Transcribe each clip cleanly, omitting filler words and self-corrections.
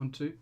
1, 2.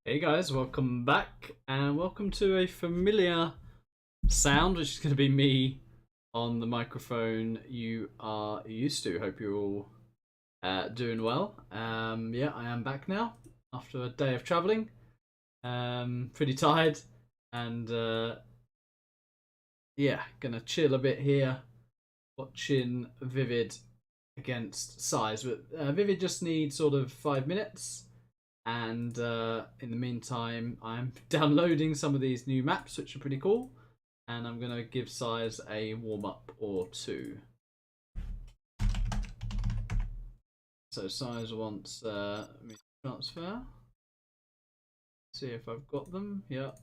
Hey guys, welcome back and welcome to a familiar sound, which is going to be me on the microphone you are used to. Hope you're all doing well. Yeah, I am back now after a day of travelling. Pretty tired and yeah, gonna chill a bit here watching ViViD against SiZe. But ViViD just needs sort of 5 minutes. And in the meantime, I'm downloading some of these new maps, which are pretty cool. And I'm going to give SiZe a warm-up or two. So SiZe wants me to transfer. See if I've got them. Yep.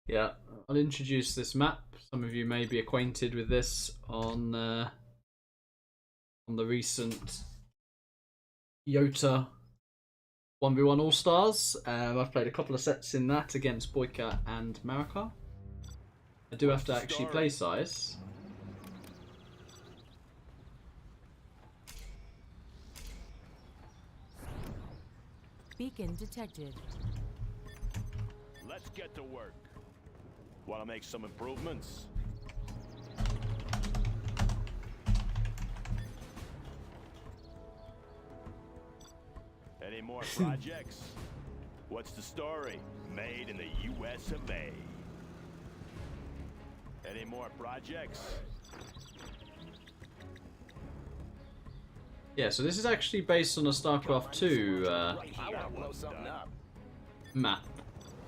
Yeah, I'll introduce this map. Some of you may be acquainted with this on the recent Yota 1v1 All-Stars. I've played a couple of sets in that against Boyka and Marika. I do have to actually play SiZe. Beacon detected. Let's get to work. Want to make some improvements? Any more projects? What's the story? Made in the US of A. Any more projects? Yeah, so this is actually based on a StarCraft 2 map.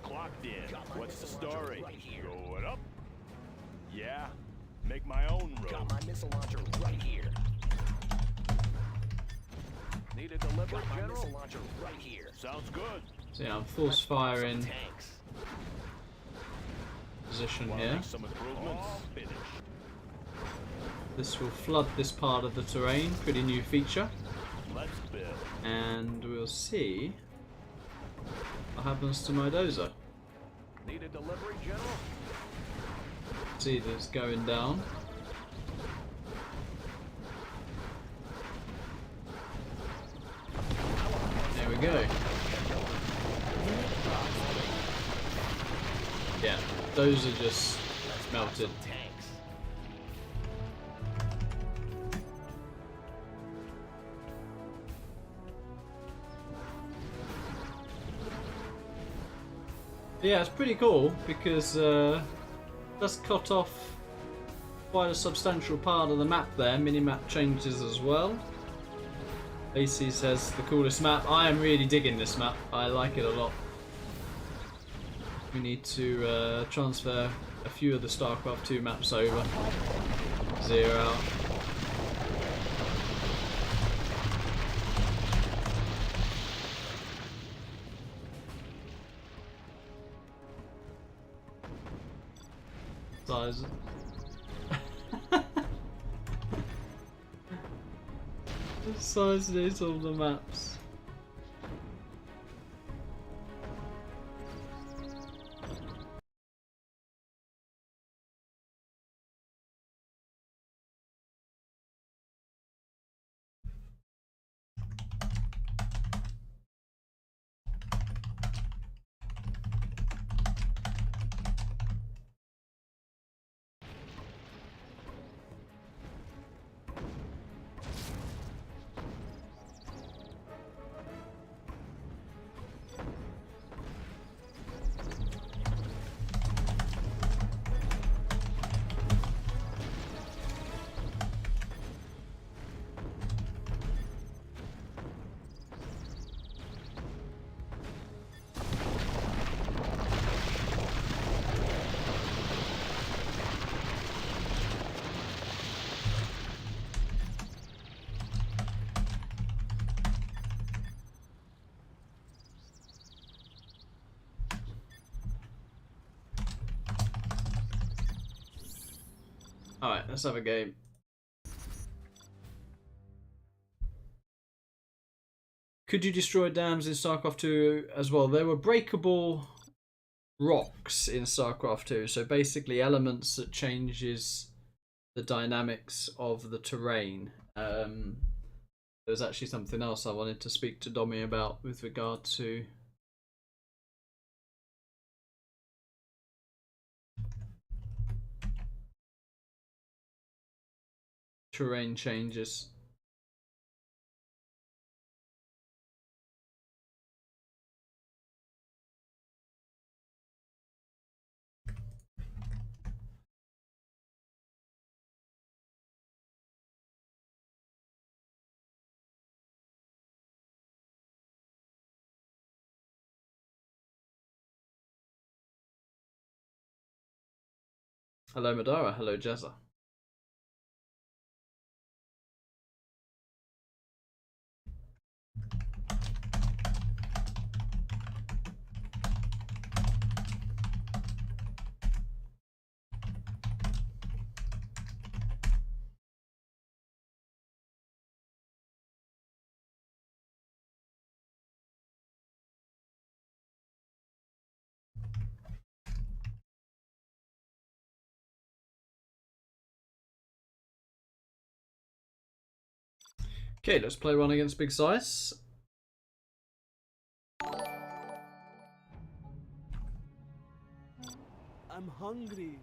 Clocked in. What's the story? Going up? Yeah. Make my own road. Got my missile launcher right here. Need a delivery, General? Missile launcher right here. Sounds good. So yeah, I'm force firing Tanks. position Wanna here. make some improvements? Finish. This will flood this part of the terrain, pretty new feature. Let's build. And we'll see what happens to my dozer. Need a delivery, General? See this going down. There we go. Yeah, those are just melted. Tanks. Yeah, it's pretty cool because that's cut off quite a substantial part of the map there. Minimap changes as well. AC says the coolest map. I am really digging this map. I like it a lot. We need to transfer a few of the StarCraft 2 maps over. Zero out. SiZe. SiZe needs all the maps. Alright, let's have a game. Could you destroy dams in StarCraft 2 as well? There were breakable rocks in StarCraft 2, so basically elements that changes the dynamics of the terrain. There's actually something else I wanted to speak to Dommy about with regard to terrain changes. Hello Madara, hello Jazza. Okay, let's play one against Big SiZe. I'm hungry.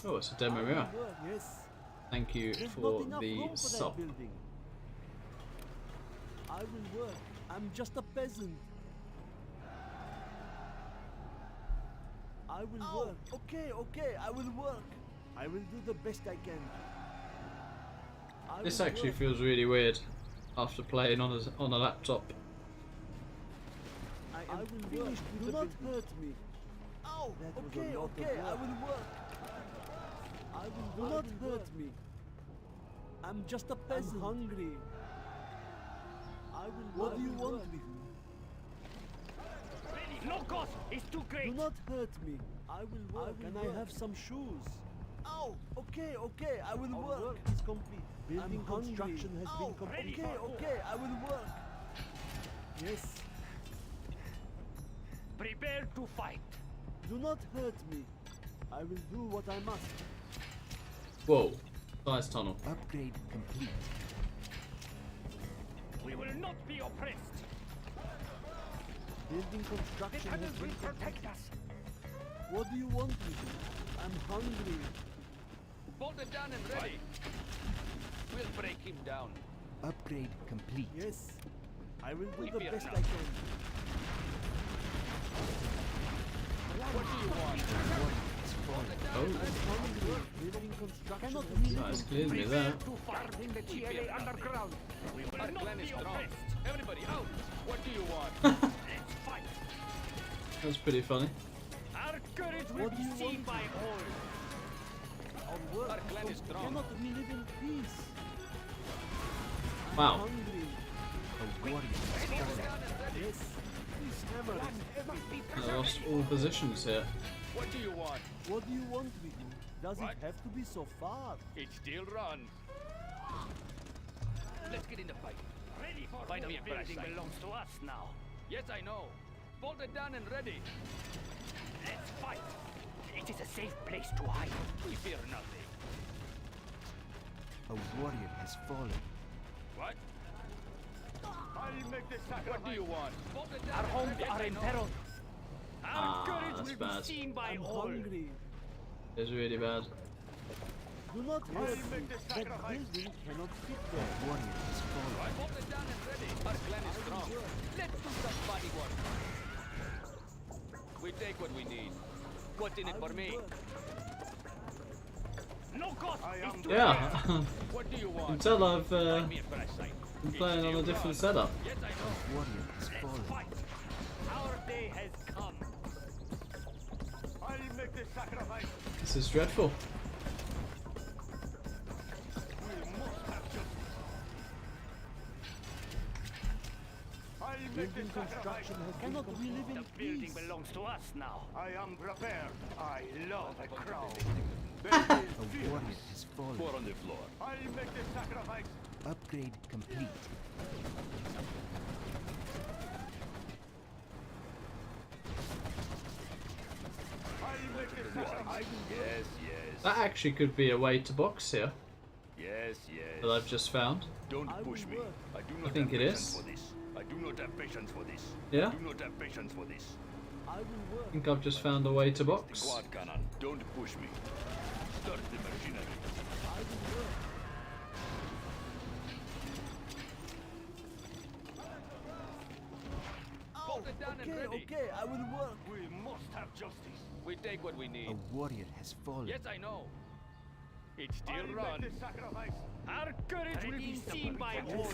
Oh, it's a demo mirror. Yes. Thank you There's for not enough the room for that sub. building. I will work. I'm just a peasant. I will work. Okay, I will work. I will do the best I can. This actually feels really weird after playing on a laptop. I will finish. Do not hurt me. Ow! Okay, I will work. Do not hurt me. I'm just a peasant. I'm hungry. What do you want with me? No cost! It's too great! Do not hurt me. I will work. Can I have some shoes? Ow! Okay, I will work. Work is complete. Building construction has been completed. Okay, I will work. Yes. Prepare to fight! Do not hurt me. I will do what I must. Whoa, nice tunnel. Upgrade complete. We will not be oppressed! Building The construction has tunnel been will protect completed. us! What do you want with me? I'm hungry. Bolted down and ready! We'll break him down. Upgrade complete. Yes. I will do We the fear best I none. can. What do you want? Oh, Building construction Cannot has been nice, cleared me Prepare there. to fight in the GLA underground! We will Our not clan is be strong. oppressed! Everybody out! What do you want? Let's fight! That's pretty funny. Our courage will What do be you seen want? by all! Our work Our clan is strong. Cannot we live in peace? Wow. I'm hungry. Yes. Please hammer it. I lost all positions here. What do you want? What do you want with me? Does What? it have to be so far? It still runs. Let's get in the fight. Ready for Find me a building parasite. belongs to us now. Yes, I know. Bolted down and ready. Let's fight! It is a safe place to hide. We fear nothing. A warrior has fallen. What? I'll make the What do you want? Bolted down Our and homes ready. are Yes, I in know. peril. Our Ah, courage that's will bad. be seen by I'm all. hungry. It's really bad. Do not hurt me. make the That sacrifice. building cannot fit there. Warrior has fallen. Bolted down and ready. Our clan is strong. Let's do some body work. We take what we need. What's in it for me? No cost! It's too Yeah, What do you you can want? tell I've Find me a parasite. been playing on a different setup. Yes, I know. Warrior has fallen. fight! Our day has come. I'll make the sacrifice. This is dreadful. We must have justice. I'll make the Building sacrifice. construction has Cannot we live The in building peace? belongs to us now. I am prepared. I love a crowd. A warrior has fallen. Four on the floor. I'll make the sacrifice. Upgrade complete. I'll make the sacrifice. Yes, yes. That actually could be a way to box here Yes, yes. that I've just found. Don't I push will me. work. I do not think have it patience is. for this. I do not have patience for this. Yeah? I do not have patience for this. I will I work. think I've just found a way to box. Quad cannon, don't push me. Start the machinery. I will work. Bolted down and ready. I will work. We must have justice. We take what we need. warrior has fallen. Yes, I know. It I'll still make runs. the sacrifice. Our courage will be seen by all.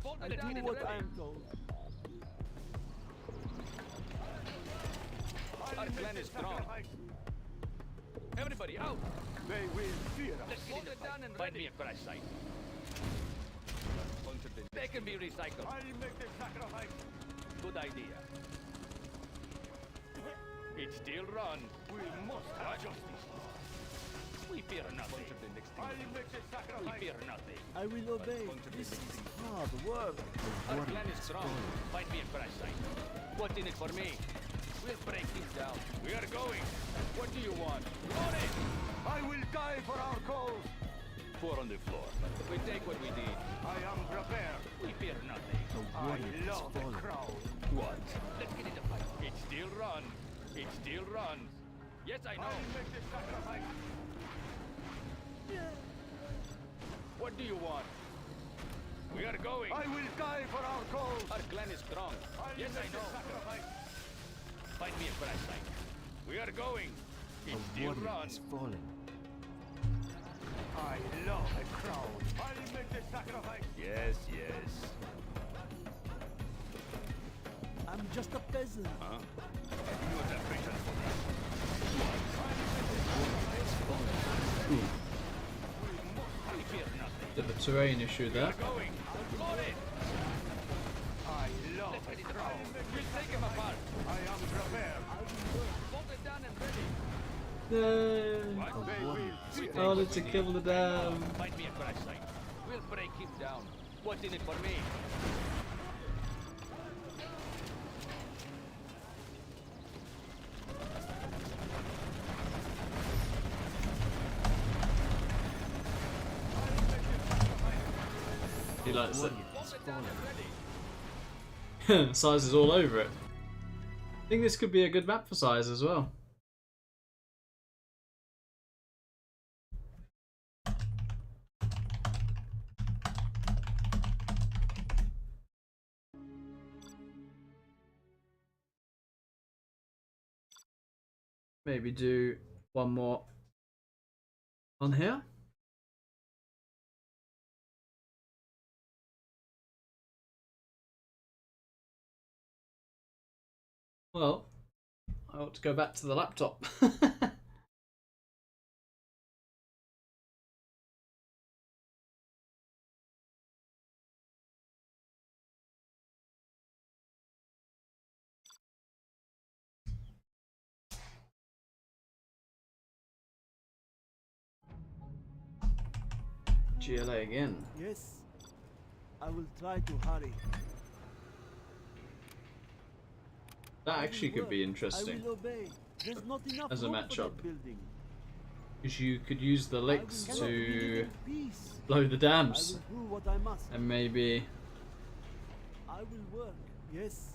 Bolted down Do and what ready. I am told. Our clan is strong. Sacrifice. Everybody out. They will fear us. Let's get it down and find me a crash site. They can be recycled. I'll make the sacrifice. Good idea. It still runs. We must have justice. We fear nothing. I'll make the We sacrifice. fear nothing. I will obey. This is hard work. Our clan is strong. Find me a crash site. What's in it for me? We'll break him down. We are going. What do you want? On it! I will die for our cause. Four on the floor. We take what we need. I am prepared. We fear nothing. I love the crowd. What? Let's get in the fight. It still runs. It still runs. Yes, I know. Make this sacrifice. What do you want? We are going. I will die for our cause. Our clan is strong. Yes, I know. Sacrifice. Find me a crash site. We are going. It still runs. Falling. I love a crowd. I will make this sacrifice. Yes, yes. I'm just a peasant. Huh? You are the patient for this. I fear nothing. Bit of a terrain issue there. Going. Load it. I love a crowd. We'll take him apart. I am prepared. Bolted down and ready. Yay! Started to kill the dam. Find me a crash site. We'll break him down. What's in it for me? He likes it. SiZe is all over it. I think this could be a good map for SiZe as well. Maybe do one more on here. Well, I ought to go back to the laptop. GLA again. Yes. I will try to hurry. That actually could be I interesting will obey. There's not enough as a room for matchup. that building. Because you could use the licks I will to live in peace. blow the I dams will do what I must. and maybe I will work. Yes.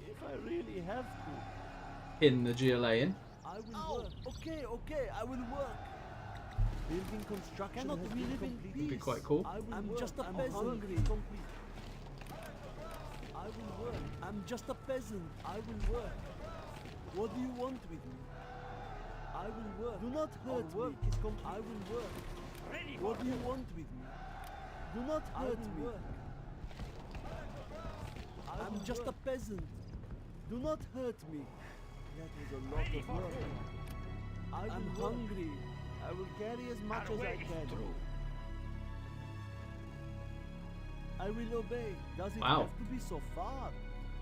If I really have to. pin the GLA in. I will work. Okay, okay, I will work. Building construction Cannot has we been live in completed. Would be quite cool. I'm just a peasant. Hungry. I will work. I'm just a peasant. I will work. What do you want with me? I will work. Do not hurt me. I will work. Ready. What do you want with me? Do not hurt me. Work. I'm just a peasant. Do not hurt me. That was a lot of work. I'm hungry. I will carry as much as I can. I will obey. Does it Wow. have to be so far?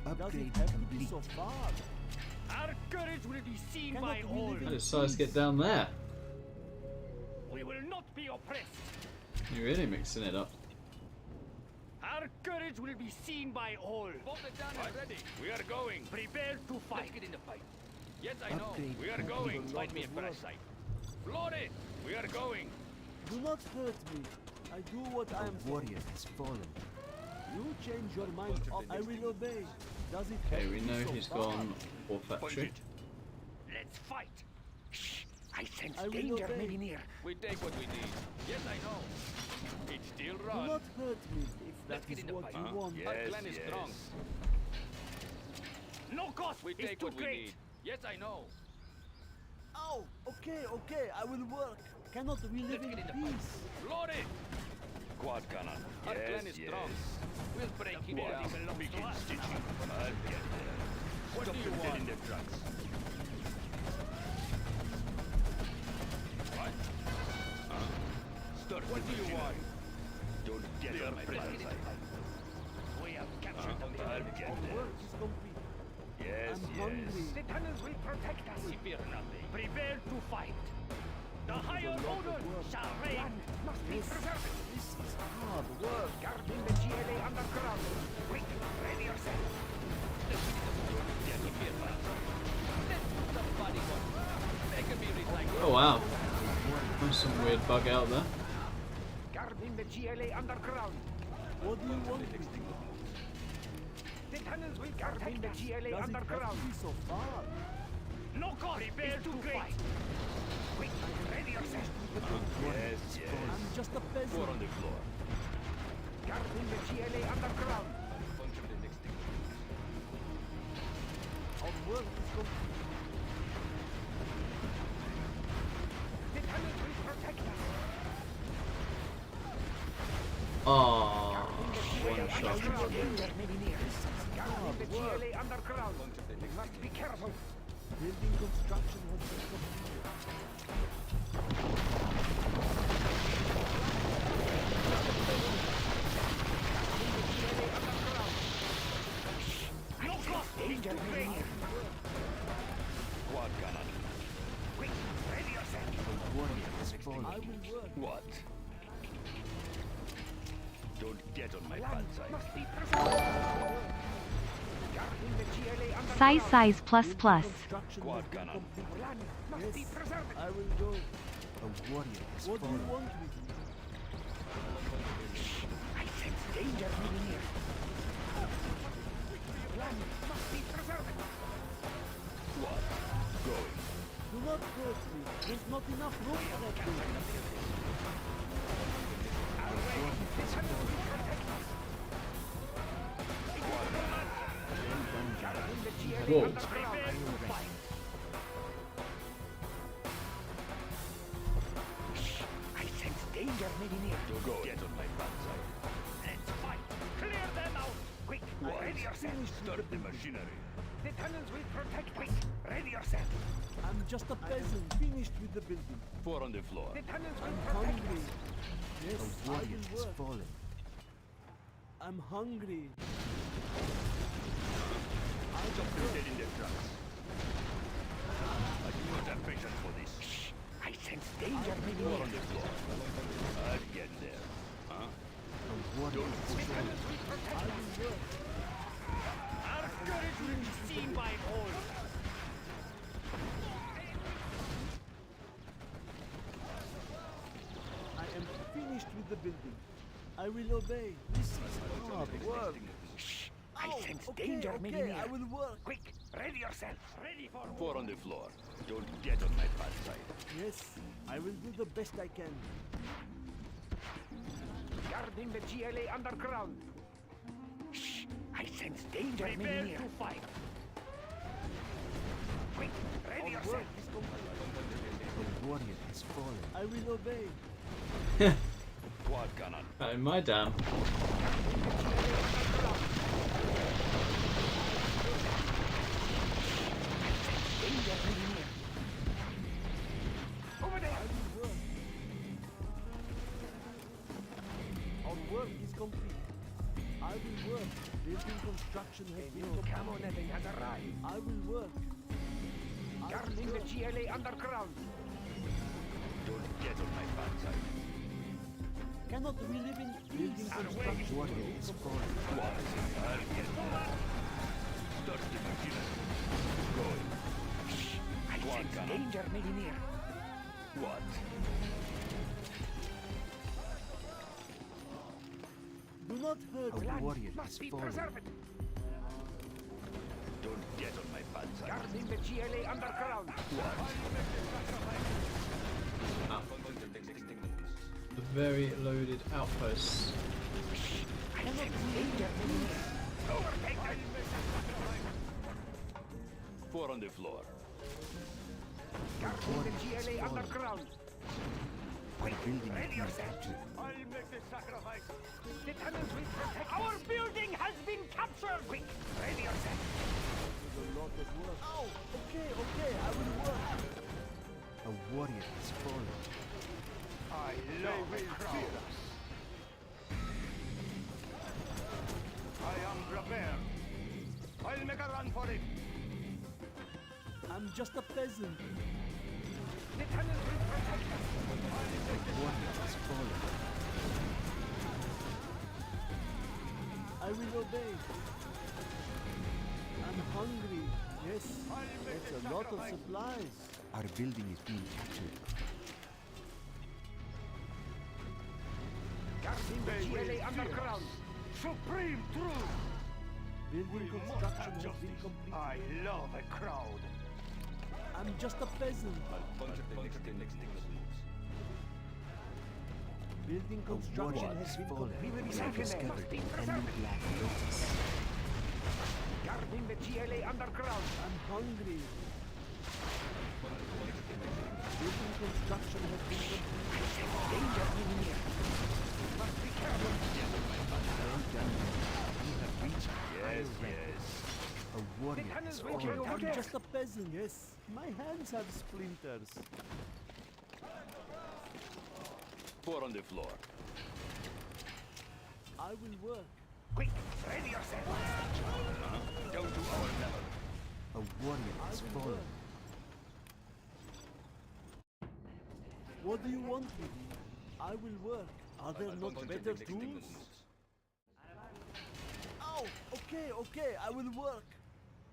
Does Upgrade it have to be complete. so far? Our courage will be seen Cannot by we all. live in How does SiZe get down there? We will not be oppressed. You're really mixing it up. Our courage will be seen by all. Bolted down and ready. We are going. Prepare to fight. Let's get in the fight. Yes, I know. Upgrade We are complete. going. Find me a crash site. Load it. We are going. Do not hurt me. I do what I am. Warrior has fallen. You change your mind up. I will obey. Does it Okay, have we to be know so he's far? gone War Factory. Let's fight. Shh. I sense I will danger obey. may be near. We take what we need. Yes, I know. It still Do runs. not hurt me if Let's that get is in the what fight. you want. Yes, Our clan is yes. strong. No cost. We take too what we great. need. Yes, I know. Oh, okay, okay, I will work. Cannot we live Let's in get in the peace? Load it. Quad cannon. Our Yes, clan is yes. strong. We'll break him down. Begin stitching. I'll get there. What do you Stop want? in the trucks. What? Start What do you stitching. want? Don't get on my bad side. We have captured the I'll get Our there. work is complete. Yes, I'm yes. hungry. The tunnels will protect us. We fear nothing. Prepare to fight. The higher lot of order work. shall reign. Must be Yes. preserved. This is hard work. Guarding the GLA underground. Quick, ready yourself. Let's get the fear us. Let's do some body work. Make a be recycled. Oh wow. There's some weird bug out there. Guarding the GLA underground. What do you want with me? The tunnels will guarding the GLA Does it have underground. to be so far? No cost is too great. Quick, ready yourself. Yes, yes. I'm just a peasant. Four on the floor. Guarding the GLA underground. Our work is complete. The tunnels will protect us. Ah, one shot. Danger may be near. Guarding the GLA underground. We must be careful. Building construction has been completed. No cost danger may be near. Quad cannon. Quick, ready yourself. I will work. What? Don't get on my bad side. Must be preserved. Guarding the GLA underground. SiZe plus plus. Construction Quad has been cannon. completed. Land must be Yes, preserved. I will go. What do you want with me? I sense danger may be near. Land must be preserved. What? Going. Do not hurt me. There's not enough room for that building. Our way. The tunnel will protect us. Guarding the GLA Whoa. underground. Fight. I sense danger may be near. Don't get on my bad side. Let's fight. Clear them out. Quick, ready yourself. Start the machinery. The tunnels will protect. Quick, ready yourself. I'm just a peasant, finished with the building. Four on the floor. The tunnels will I'm protect hungry. us. Yes, I will work. I'm hungry. Jump dead in the trucks. I do not have patience for this. I sense danger may be Four near. on the floor. I'll get there. Huh? Don't push The on. tunnels will protect I us. will work. Our courage will be seen by all. I am finished with the building. I will obey. This is hard work. I sense Okay, danger may be okay, near. I will work. Quick, ready yourself. Ready for war. Four on the floor. Don't get on my bad side. Yes, I will do the best I can. Guarding the GLA underground. Shh, I sense danger may be near. To fight. Quick, ready Our yourself. work is complete. I will obey. Quad cannon. Oh my damn. Danger may be near. Over there. I will work. Our work is complete. I will work. Building construction has been New camo completed. netting has arrived. I will work. I Guarding will the work. GLA underground. Don't get on my bad side. Cannot we live in building construction? What? I'll get there. Start the machinery. Going. I Quad sense cannon. danger may be near. What? Do not hurt me. Land must be preserved. Don't get on my bad side. Guarding the GLA underground. The very loaded outposts. I sense danger may be near. Overtake them. Four on the floor. Guarding the GLA underground. Quick, ready yourself. I'll make the sacrifice. The tunnels will protect us. Our building has been captured. Quick, ready yourself. There's a lot of work. Oh, okay, I will work. I love the crowd. I am prepared. I'll make a run for it. I'm just a peasant. The tunnels will protect us. I will obey. I'm hungry. Yes, that's a lot of supplies. Our building is being captured. Guarding the GLA underground. Supreme truth. Building construction has been completed. I love a crowd. I'm just a peasant. Building construction has been completed. We have discovered an enemy black lotus. Guarding the GLA underground. I'm hungry. Building construction has been completed. Danger in here. Must be careful. Well done. You have reached Yes, yes. a warrior has fallen. I'm just a peasant. Yes, my hands have splinters. Four on the floor. I will work. Quick, ready yourself. Down to our level. A warrior has fallen. What do you want with me? I will work. Are there not better tools? Oh, okay, I will work.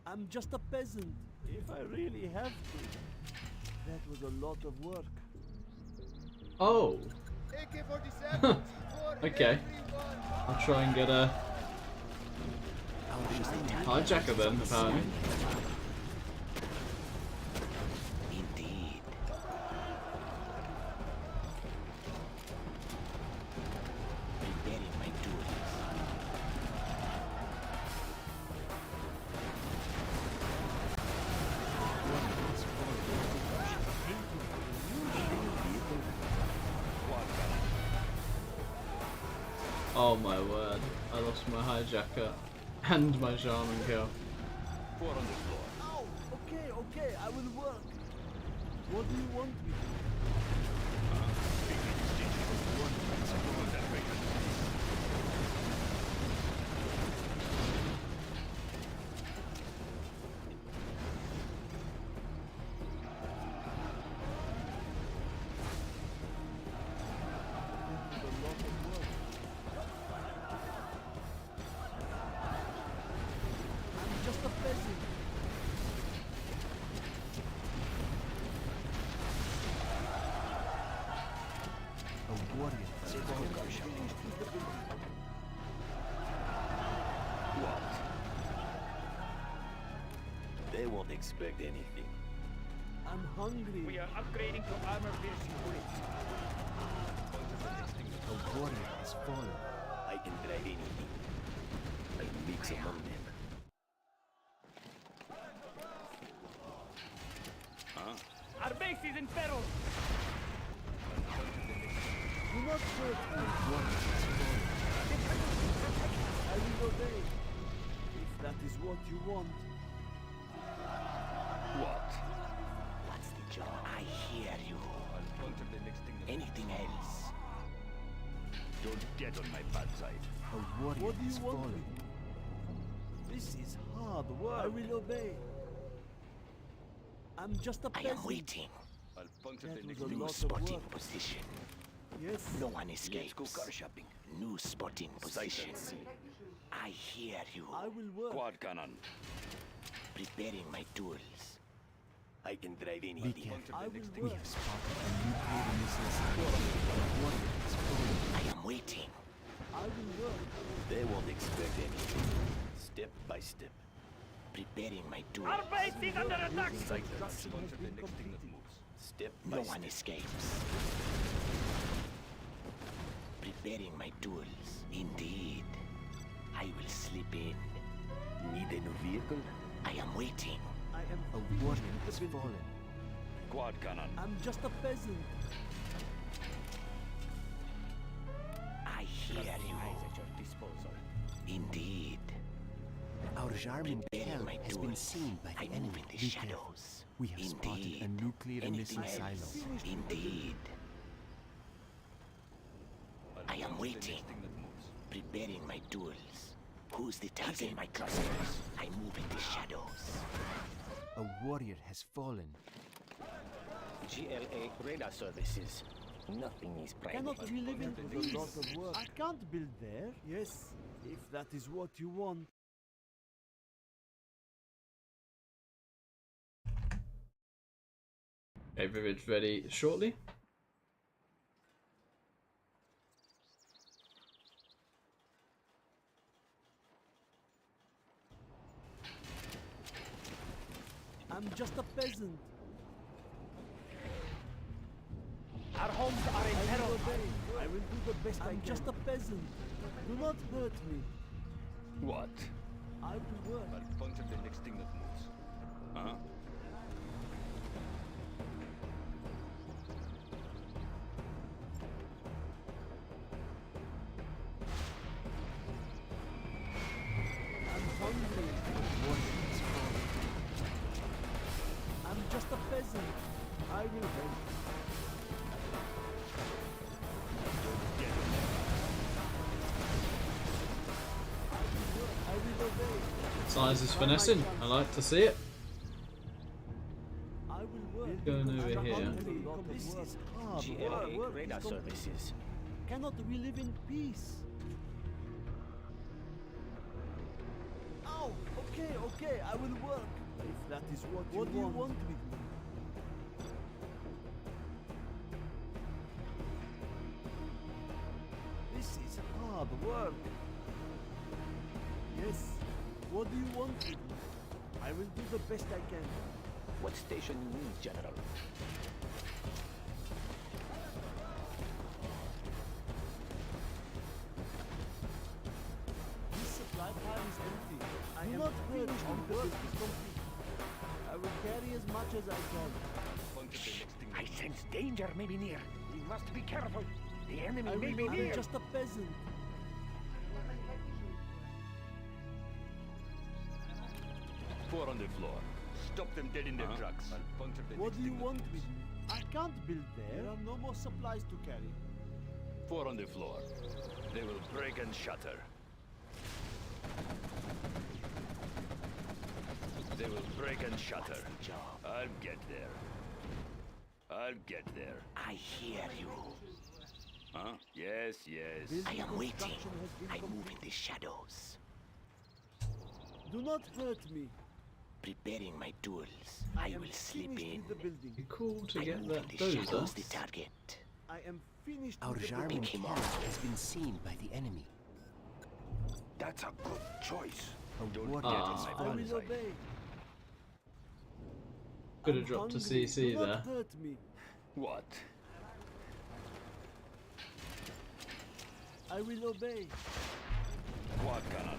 I'm just a peasant. If I really have to. That was a lot of work. Oh. Okay. I'll try and get a hijacker then, apparently. Indeed. Preparing my tools. Oh my word. I lost my hijacker and my shaman kill. Four on the floor. Oh, okay, I will work. What do you want with me? I'm just a peasant. A warrior has fallen. What? They won't expect anything. I'm hungry. We are upgrading to armor-piercing bullets. A warrior has fallen. I can drive anything. I'll mix among them. Huh? Our base is in peril. Do not hurt me. Warrior has fallen. I will obey. If that is what you want. What? What's the job? I hear you. Anything else? Don't get on my bad side. A warrior What do has you want fallen. with me? This is hard work. I will obey. I'm just a I peasant. am waiting. That was a New lot of spotting work. position. Yes. No one escapes. Let's go car shopping. New spotting position. I hear you. I will work. Quad cannon. Preparing my tools. I can drive Be anything. careful. I will We work. have spotted a nuclear missile silo. A warrior has fallen. I am waiting. I will work. They won't expect anything. Step by step. Preparing my tools. Our base is under attack. Construction has been completed. Step by No step. one escapes. Preparing my tools. Indeed. I will slip in. Need a new vehicle? I am waiting. I am A warrior has fallen. Quad cannon. I'm just a peasant. I hear you. At your disposal. Indeed. Our Jarmin Preparing Kell my has been tools. seen by I the move enemy. in the Be careful. shadows. We have spotted Indeed. a nuclear Anything missile else? silo. Indeed. I am waiting. Preparing my tools. Who's the target in my clusters? I move in the shadows. A warrior has fallen. GLA radar services. Nothing is Cannot we live in a lot of work? I can't build there. Yes, if that is what you want. Okay, ViViD's ready shortly. I'm just a peasant. Our homes are I in will peril. obey. I will do the best I can. I'm just a peasant. Do not hurt me. What? I will work. I'll puncture the next thing that moves. Huh? I'm hungry. I'm just a peasant. I will help. I will obey. SiZe is finessing. I like to see it. I will work. Going over I'm here. hungry. This is hard GLA work. radar This company- services. Cannot we live in peace? Ow! Okay, okay, I will work. If that is what do you want with me? This is hard work. Yes. What do you want with me? I will do the best I can. What station you need, General? This supply pile is empty. I am not finished with the work is complete. I will carry as much as I can. Puncture the next thing I that moves. sense danger may be near. We must be careful. The enemy I may be will, near. I'm just a peasant. Four on the floor. Stop them dead in their tracks. I'll puncture the What next do you thing that want moves. with me? I can't build there. There are no more supplies to carry. Four on the floor. They will break and shatter. They will break and shatter. the job? I'll get there. I'll get there. I hear you. Huh? Yes, yes. I am waiting. Construction has been I move in completed. the shadows. Do not hurt me. Preparing my tools. I I am will slip finished in. with the building. Be cool to I get move that in the shadows dozer. the target. I am finished Our with the Jarman building. Pick him camp off. has been seen by the enemy. That's a good choice. A Don't warrior get has on my I fallen. will obey. Could have I'm dropped a hungry. CC Do there. not hurt me. What? I will obey. Quad cannon.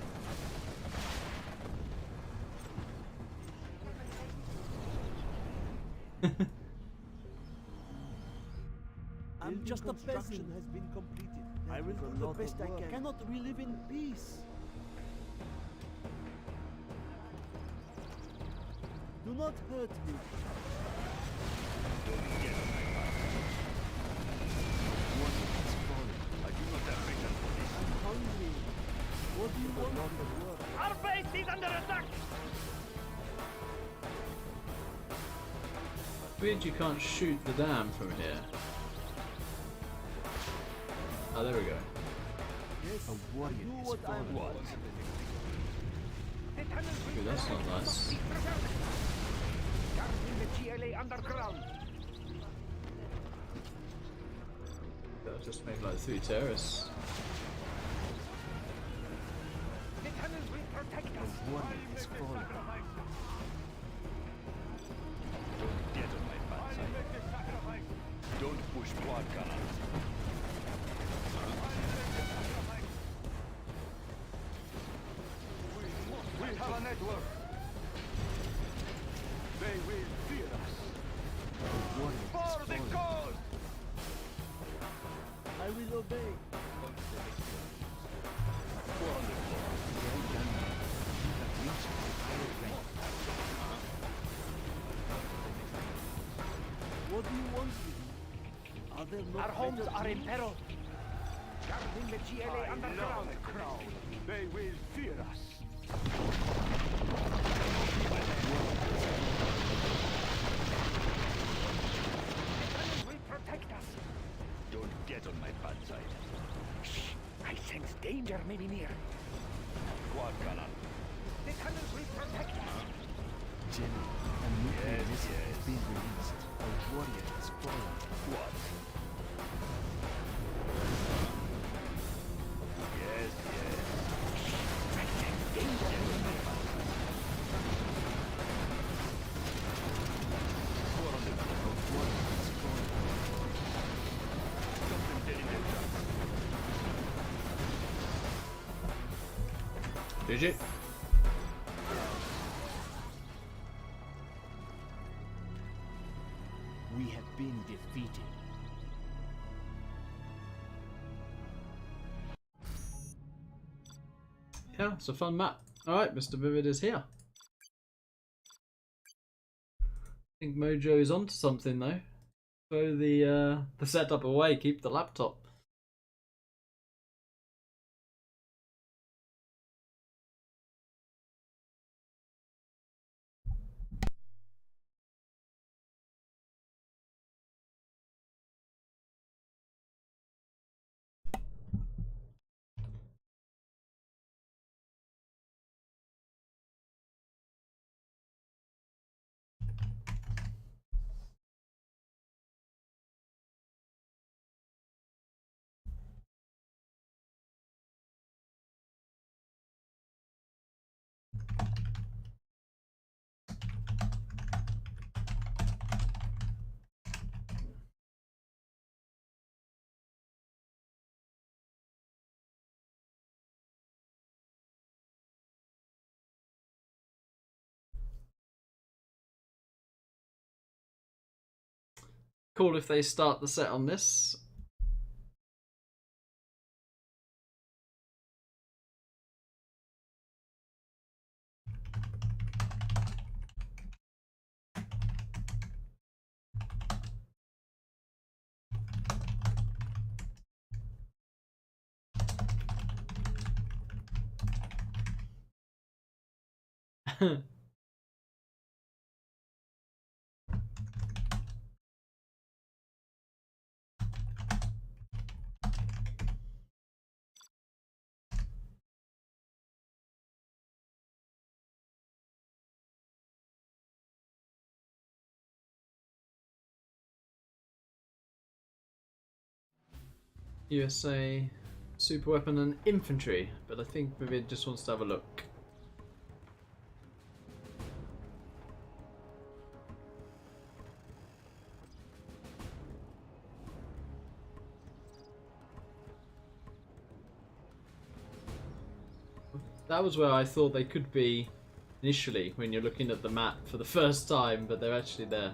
I'm just a peasant. Has been completed. I will do the best I can. Cannot we live in peace? Do not hurt me. Don't get on my path. Warrior has fallen. I do not have vision for this. I'm hungry. What do you want with the work? Our base is under attack! Weird you can't shoot the dam from here. Oh, there we go. Yes. A warrior do has what I fallen. What? Ooh, that's not nice. Guarding the GLA underground. That'll just make like 3 terrorists. The tunnels will protect us. A warrior has fallen. Don't get on my bad side. Don't push quad cannon. We have a network. They will fear us. A warrior has For the fallen. cause! I will obey. Four on the floor. Well done. You have reached the higher rank. What do you want with me? Are there no Our homes better are in tools? peril. Guarding the GLA underground. the crowd. They will fear us. The tunnels will protect us. Don't get on my bad side. Shh. I sense danger may be near. Quad cannon. The tunnels will protect us. General, a nuclear Yes, missile yes. has been released. A warrior has fallen. What? Yes, yes. I sense danger may be near. GG. We have been defeated. Yeah, it's a fun map. Alright, Mr. ViViD is here. I think Mojo is onto something though. Throw the setup away, keep the laptop. Cool if they start the set on this. USA, super weapon and infantry, but I think ViViD just wants to have a look. That was where I thought they could be initially when you're looking at the map for the first time, but they're actually there.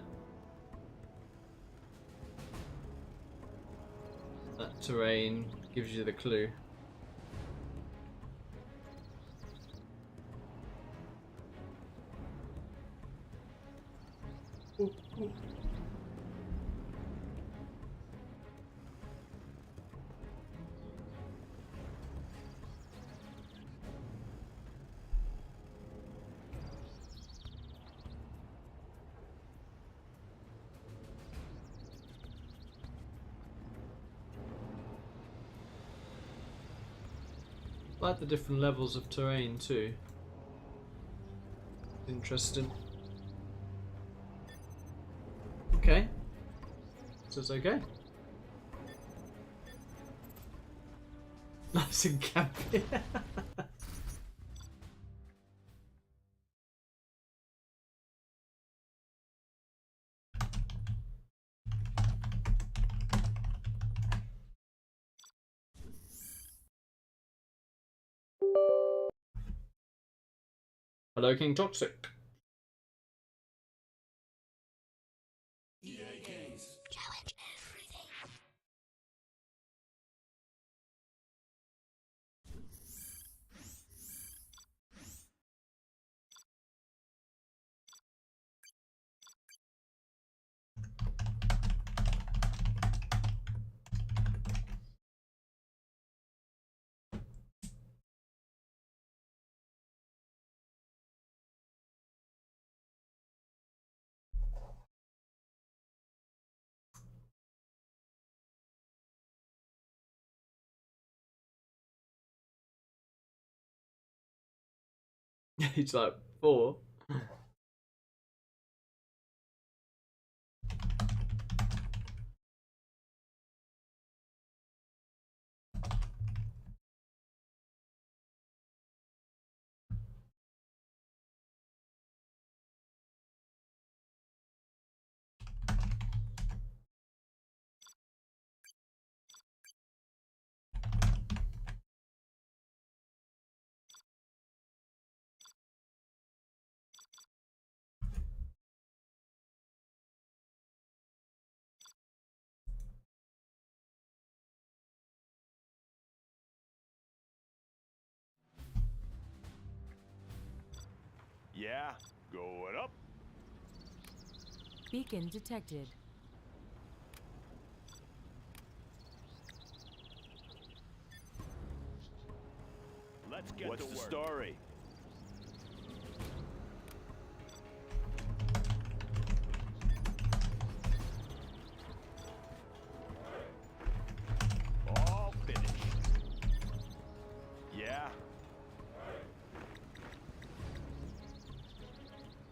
That terrain gives you the clue. Ooh, ooh. I like the different levels of terrain too. Interesting. Okay. So it's okay. Nice and campy. Hello, King Toxic. Challenge everything. He's like 4. Yeah, going up. Beacon detected. Let's get What's to the work. Story? All finished. Yeah.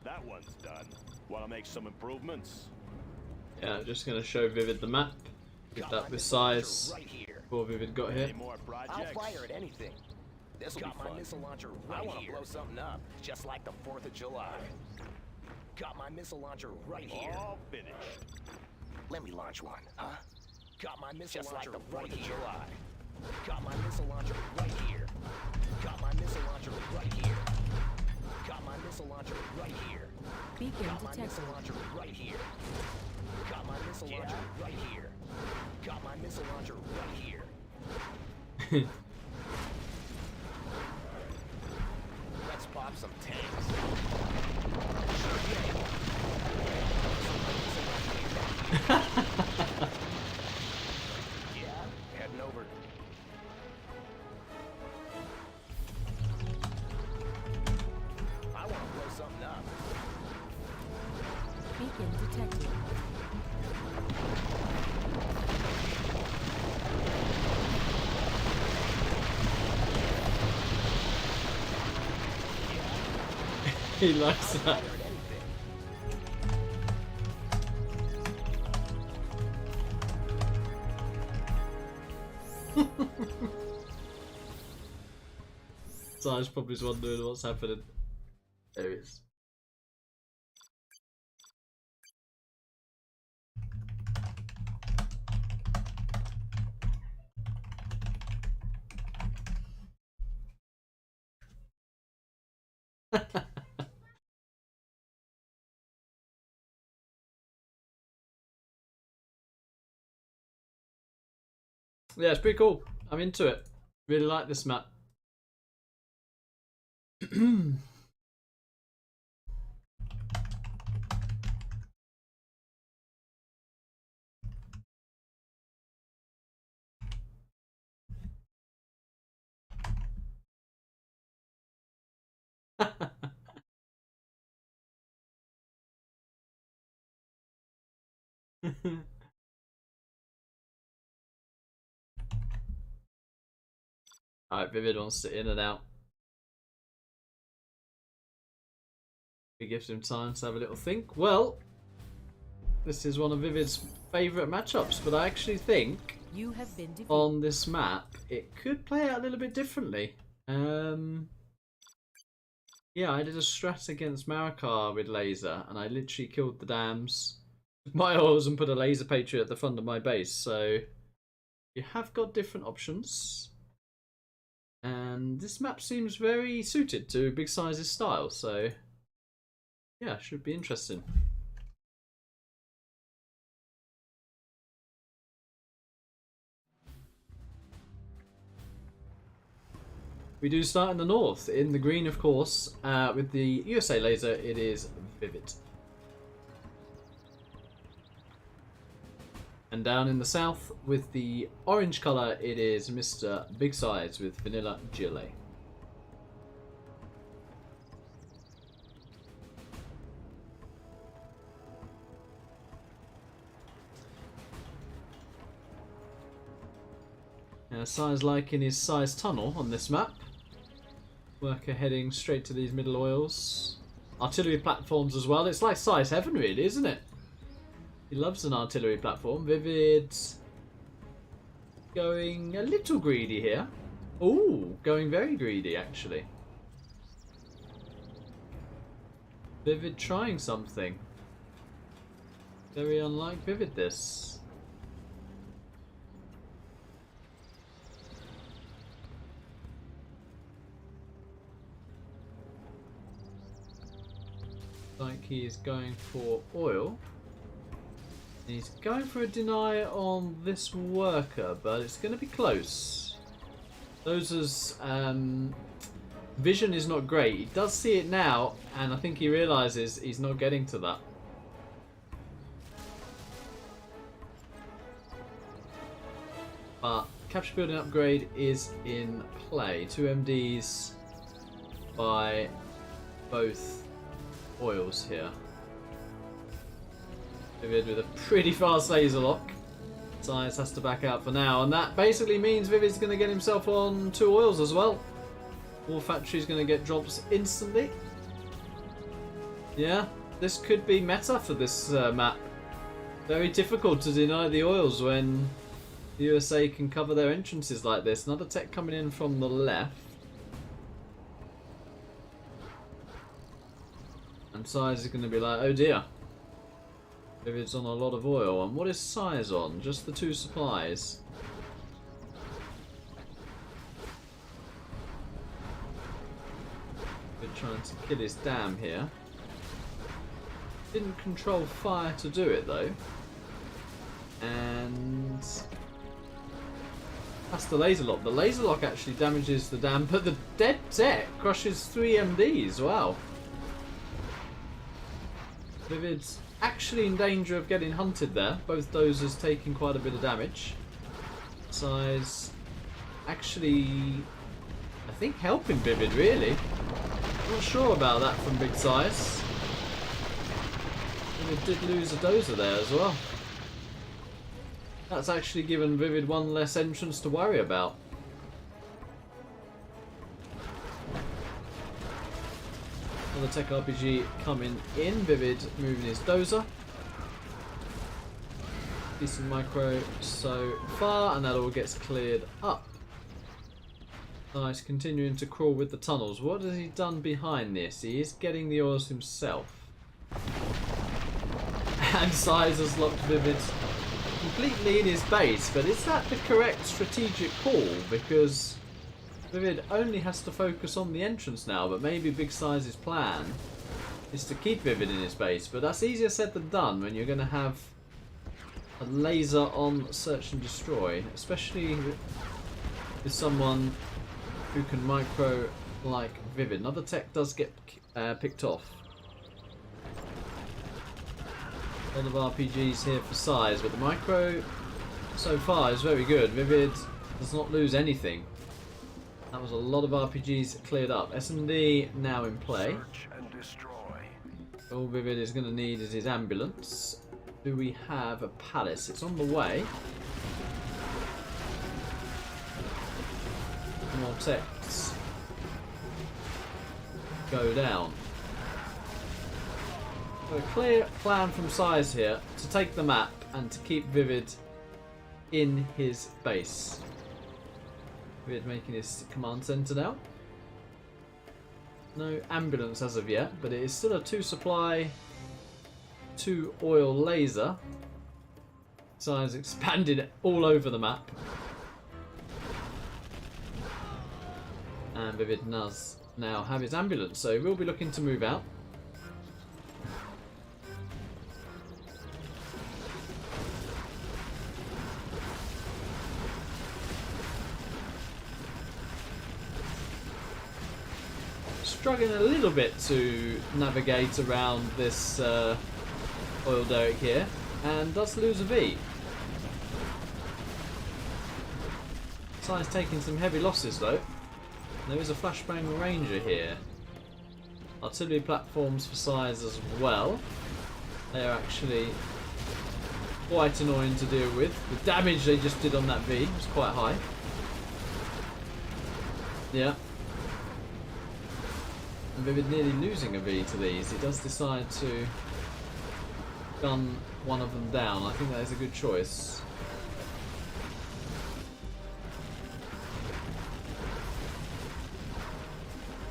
That one's done. Want to make some improvements? Yeah, I'm just going to show ViViD the map. Get that with SiZe before ViViD got here. Any more projects? I'll fire at anything. This will be fun. Got my missile launcher right here. I want to blow something up, just like the 4th of July. Got my missile launcher right here. All finished. Let me launch one, huh? Got my missile launcher like the 4th of July. Got my missile launcher right here. Got my missile launcher right here. Got my missile launcher right here. Beacon Got my detected. missile launcher right here. Got my missile launcher right here. Got my missile launcher right here. Let's pop some tanks. Yeah, heading over. I want to blow something up. Beacon detected. He likes that. So I was probably just wondering what's happening. There he is. Yeah, it's pretty cool. I'm into it. Really like this map. Alright, ViViD wants to in and out. We give him time to have a little think. Well, this is one of ViViD's favourite matchups, but I actually think You have been defeated. on this map it could play out a little bit differently. Yeah, I did a strat against Marikar with laser, and I literally killed the dams with my oils and put a laser patriot at the front of my base. So you have got different options. And this map seems very suited to Big SiZe's style, so yeah, should be interesting. We do start in the north, in the green of course. With the USA laser, it is ViViD. And down in the south, with the orange colour, it is Mr. Big SiZe with Vanilla Gile. Now, SiZe liking his SiZe tunnel on this map. Worker heading straight to these middle oils. Artillery platforms as well. It's like SiZe heaven really, isn't it? He loves an artillery platform. ViViD going a little greedy here. Ooh, going very greedy actually. ViViD trying something. Very unlike ViViD this. Like he is going for oil. He's going for a deny on this worker, but it's going to be close. Those as vision is not great. He does see it now, and I think he realizes he's not getting to that. But capture building upgrade is in play. 2 MDs by both oils here. ViViD with a pretty fast laser lock. SiZe has to back out for now, and that basically means ViViD's going to get himself on 2 oils as well. War Factory's going to get drops instantly. Yeah, this could be meta for this map. Very difficult to deny the oils when the USA can cover their entrances like this. Another tech coming in from the left. And SiZe is going to be like, oh dear. ViViD's on a lot of oil. And what is SiZe on? Just the 2 supplies. ViViD trying to kill his dam here. Didn't control fire to do it though. And that's the laser lock. The laser lock actually damages the dam, but the dead tech crushes 3 MDs. Wow. ViViD's actually in danger of getting hunted there. Both dozers taking quite a bit of damage. SiZe actually, I think, helping ViViD really. Not sure about that from Big SiZe. ViViD did lose a dozer there as well. That's actually given ViViD 1 less entrance to worry about. Another tech RPG coming in. ViViD moving his dozer. Decent micro so far, and that all gets cleared up. Nice, continuing to crawl with the tunnels. What has he done behind this? He is getting the oils himself. And SiZe has locked ViViD completely in his base, but is that the correct strategic call? Because ViViD only has to focus on the entrance now, but maybe Big SiZe's plan is to keep ViViD in his base, but that's easier said than done when you're going to have a laser on search and destroy, especially with someone who can micro like ViViD. Another tech does get picked off. A lot of RPGs here for SiZe, but the micro so far is very good. ViViD does not lose anything. That was a lot of RPGs cleared up. S&D now in play. All ViViD is going to need is his ambulance. Do we have a palace? It's on the way. More techs go down. So a clear plan from SiZe here to take the map and to keep ViViD in his base. ViViD making his command center now. No ambulance as of yet, but it is still a 2 supply, 2 oil laser. SiZe expanded all over the map. And ViViD does now have his ambulance, so we'll be looking to move out. Struggling a little bit to navigate around this oil derrick here, and does lose a V. SiZe taking some heavy losses though. There is a flashbang ranger here. Artillery platforms for SiZe as well. They are actually quite annoying to deal with. The damage they just did on that V was quite high. Yeah. And ViViD nearly losing a V to these. He does decide to gun one of them down. I think that is a good choice.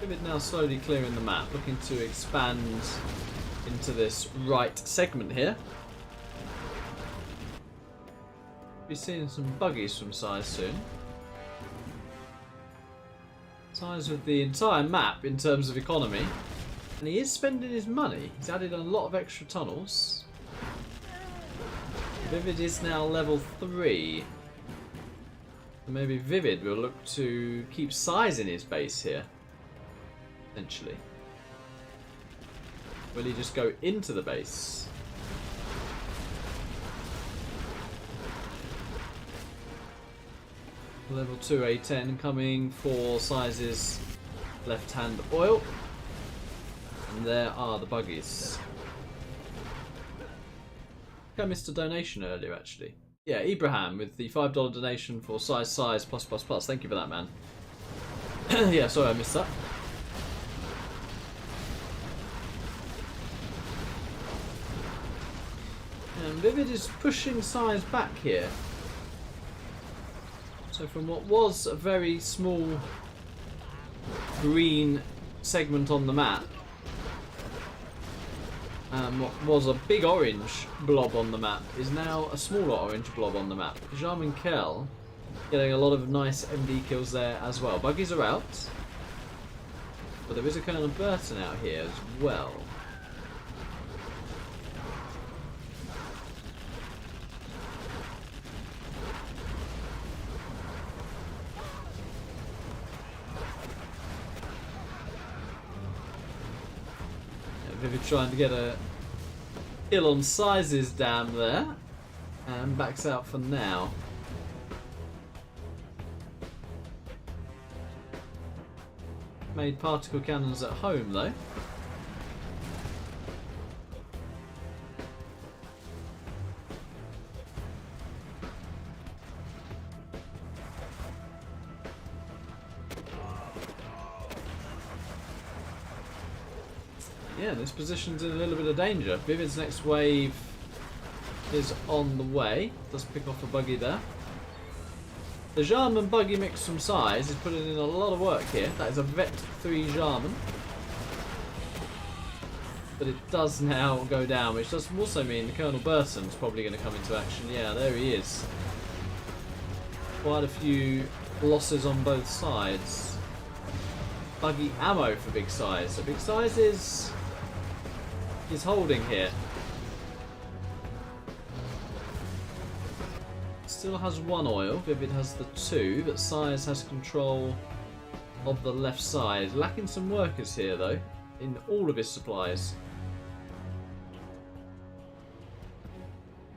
ViViD now slowly clearing the map, looking to expand into this right segment here. Be seeing some buggies from SiZe soon. SiZe with the entire map in terms of economy, and he is spending his money. He's added a lot of extra tunnels. ViViD is now level 3. So maybe ViViD will look to keep SiZe in his base here. Essentially. Will he just go into the base? Level 2 A10 coming for SiZe's left-hand oil. And there are the buggies. I missed a donation earlier, actually. Yeah, Ibrahim with the $5 donation for SiZe plus. Thank you for that, man. Yeah, sorry I missed that. And ViViD is pushing SiZe back here. So from what was a very small green segment on the map, what was a big orange blob on the map is now a smaller orange blob on the map. Jarman Kell getting a lot of nice MD kills there as well. Buggies are out, but there is a Colonel Burton out here as well. ViViD trying to get a kill on SiZe's dam there, and backs out for now. Made particle cannons at home though. Yeah, this position's in a little bit of danger. ViViD's next wave is on the way. Does pick off a buggy there. The Jarman buggy mix from SiZe is putting in a lot of work here. That is a Vet 3 Jarman. But it does now go down, which does also mean the Colonel Burton's probably going to come into action. Yeah, there he is. Quite a few losses on both sides. Buggy ammo for Big SiZe. So Big SiZe is holding here. Still has one oil. ViViD has the two, but SiZe has control of the left side. Lacking some workers here though, in all of his supplies.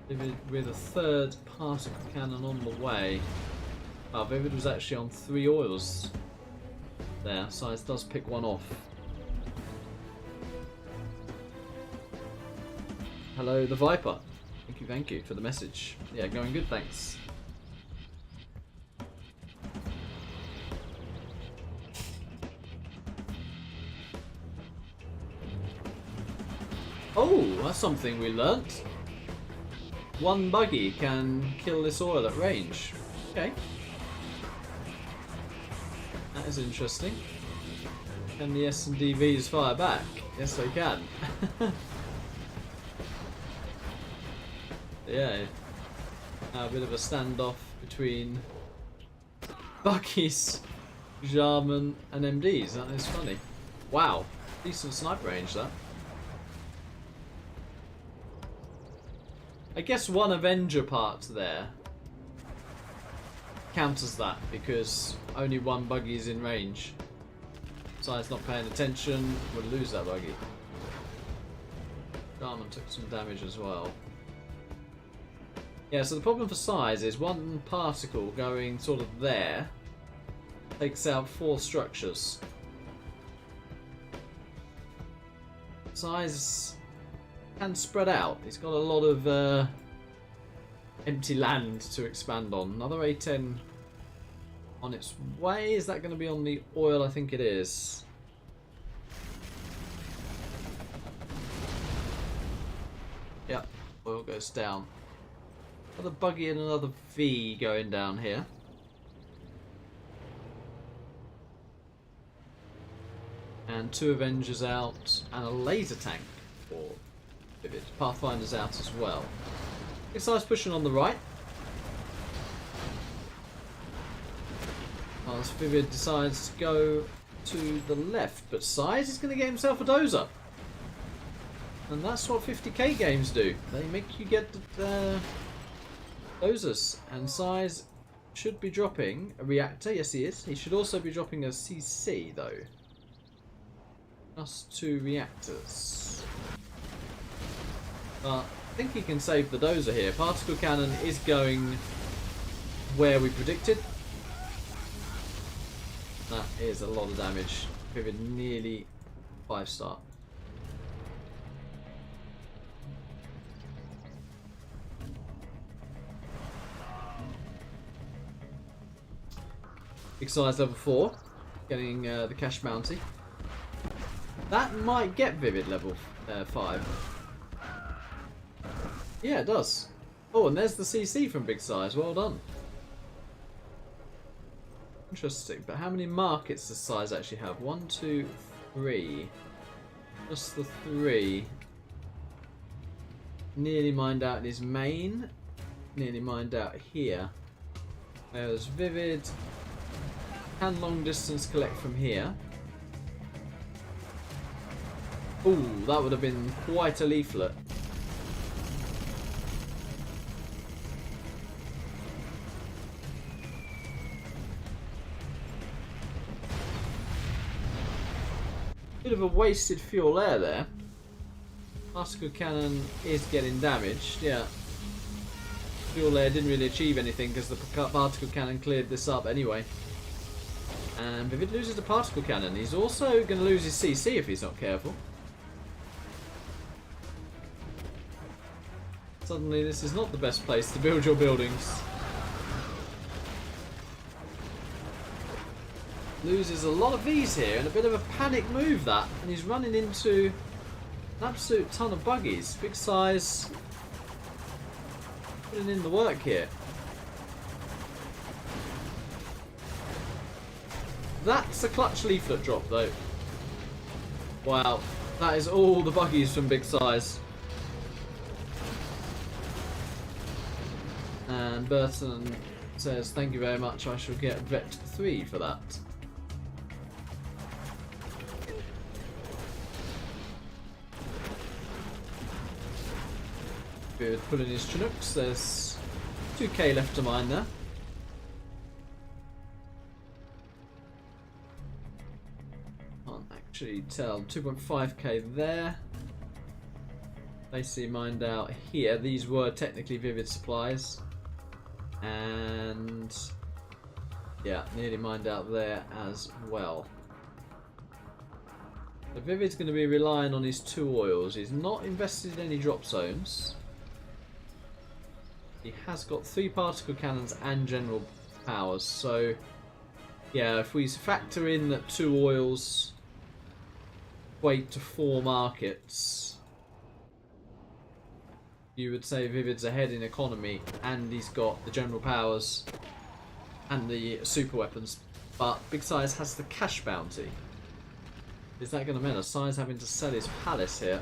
ViViD with a third particle cannon on the way. Oh, ViViD was actually on 3 oils there. SiZe does pick one off. Hello, the Viper. Thank you for the message. Yeah, going good, thanks. Oh, that's something we learnt. One buggy can kill this oil at range. Okay. That is interesting. Can the S&DVs fire back? Yes, they can. Yeah, a bit of a standoff between buggies, Jarman and MDs. That is funny. Wow, decent sniper range that. I guess one Avenger part there counters that because only one buggy is in range. SiZe not paying attention, would lose that buggy. Jarman took some damage as well. Yeah, so the problem for SiZe is one particle going sort of there takes out 4 structures. SiZe can spread out. He's got a lot of empty land to expand on. Another A10 on its way. Is that going to be on the oil? I think it is. Yep, oil goes down. Another buggy and another V going down here. And 2 Avengers out and a laser tank for ViViD. Pathfinder's out as well. SiZe pushing on the right. As ViViD decides to go to the left, but SiZe is going to get himself a dozer. And that's what 50k games do. They make you get dozers. And SiZe should be dropping a reactor. Yes, he is. He should also be dropping a CC, though. Just 2 reactors. But I think he can save the dozer here. Particle cannon is going where we predicted. That is a lot of damage. ViViD nearly 5-star. Big size level 4, getting the cash bounty. That might get ViViD level 5. Yeah, it does. Oh, and there's the CC from Big Size. Well done. Interesting. But how many markets does Size actually have? 1, 2, 3. Just the 3. Nearly mined out in his main. Nearly mined out here. There's ViViD. Can long distance collect from here? Ooh, that would have been quite a leaflet. Bit of a wasted fuel air there. Particle cannon is getting damaged, yeah. Fuel air didn't really achieve anything because the particle cannon cleared this up anyway. And ViViD loses the particle cannon. He's also going to lose his CC if he's not careful. Suddenly this is not the best place to build your buildings. Loses a lot of V's here and a bit of a panic move that. And he's running into an absolute ton of buggies. Big Size putting in the work here. That's a clutch leaflet drop though. Wow, that is all the buggies from Big Size. And Burton says, thank you very much, I shall get Vet 3 for that. Good, put in his Chinooks, there's 2k left to mine there. Actually tell 2.5k there. Basically mined out here. These were technically ViViD supplies, and yeah, nearly mined out there as well. So ViViD's going to be relying on his 2 oils. He's not invested in any drop zones. He has got 3 particle cannons and general powers. So yeah, if we factor in that 2 oils equate to 4 markets, you would say ViViD's ahead in economy, and he's got the general powers and the super weapons. But Big Size has the cash bounty. Is that going to mean Size having to sell his palace here?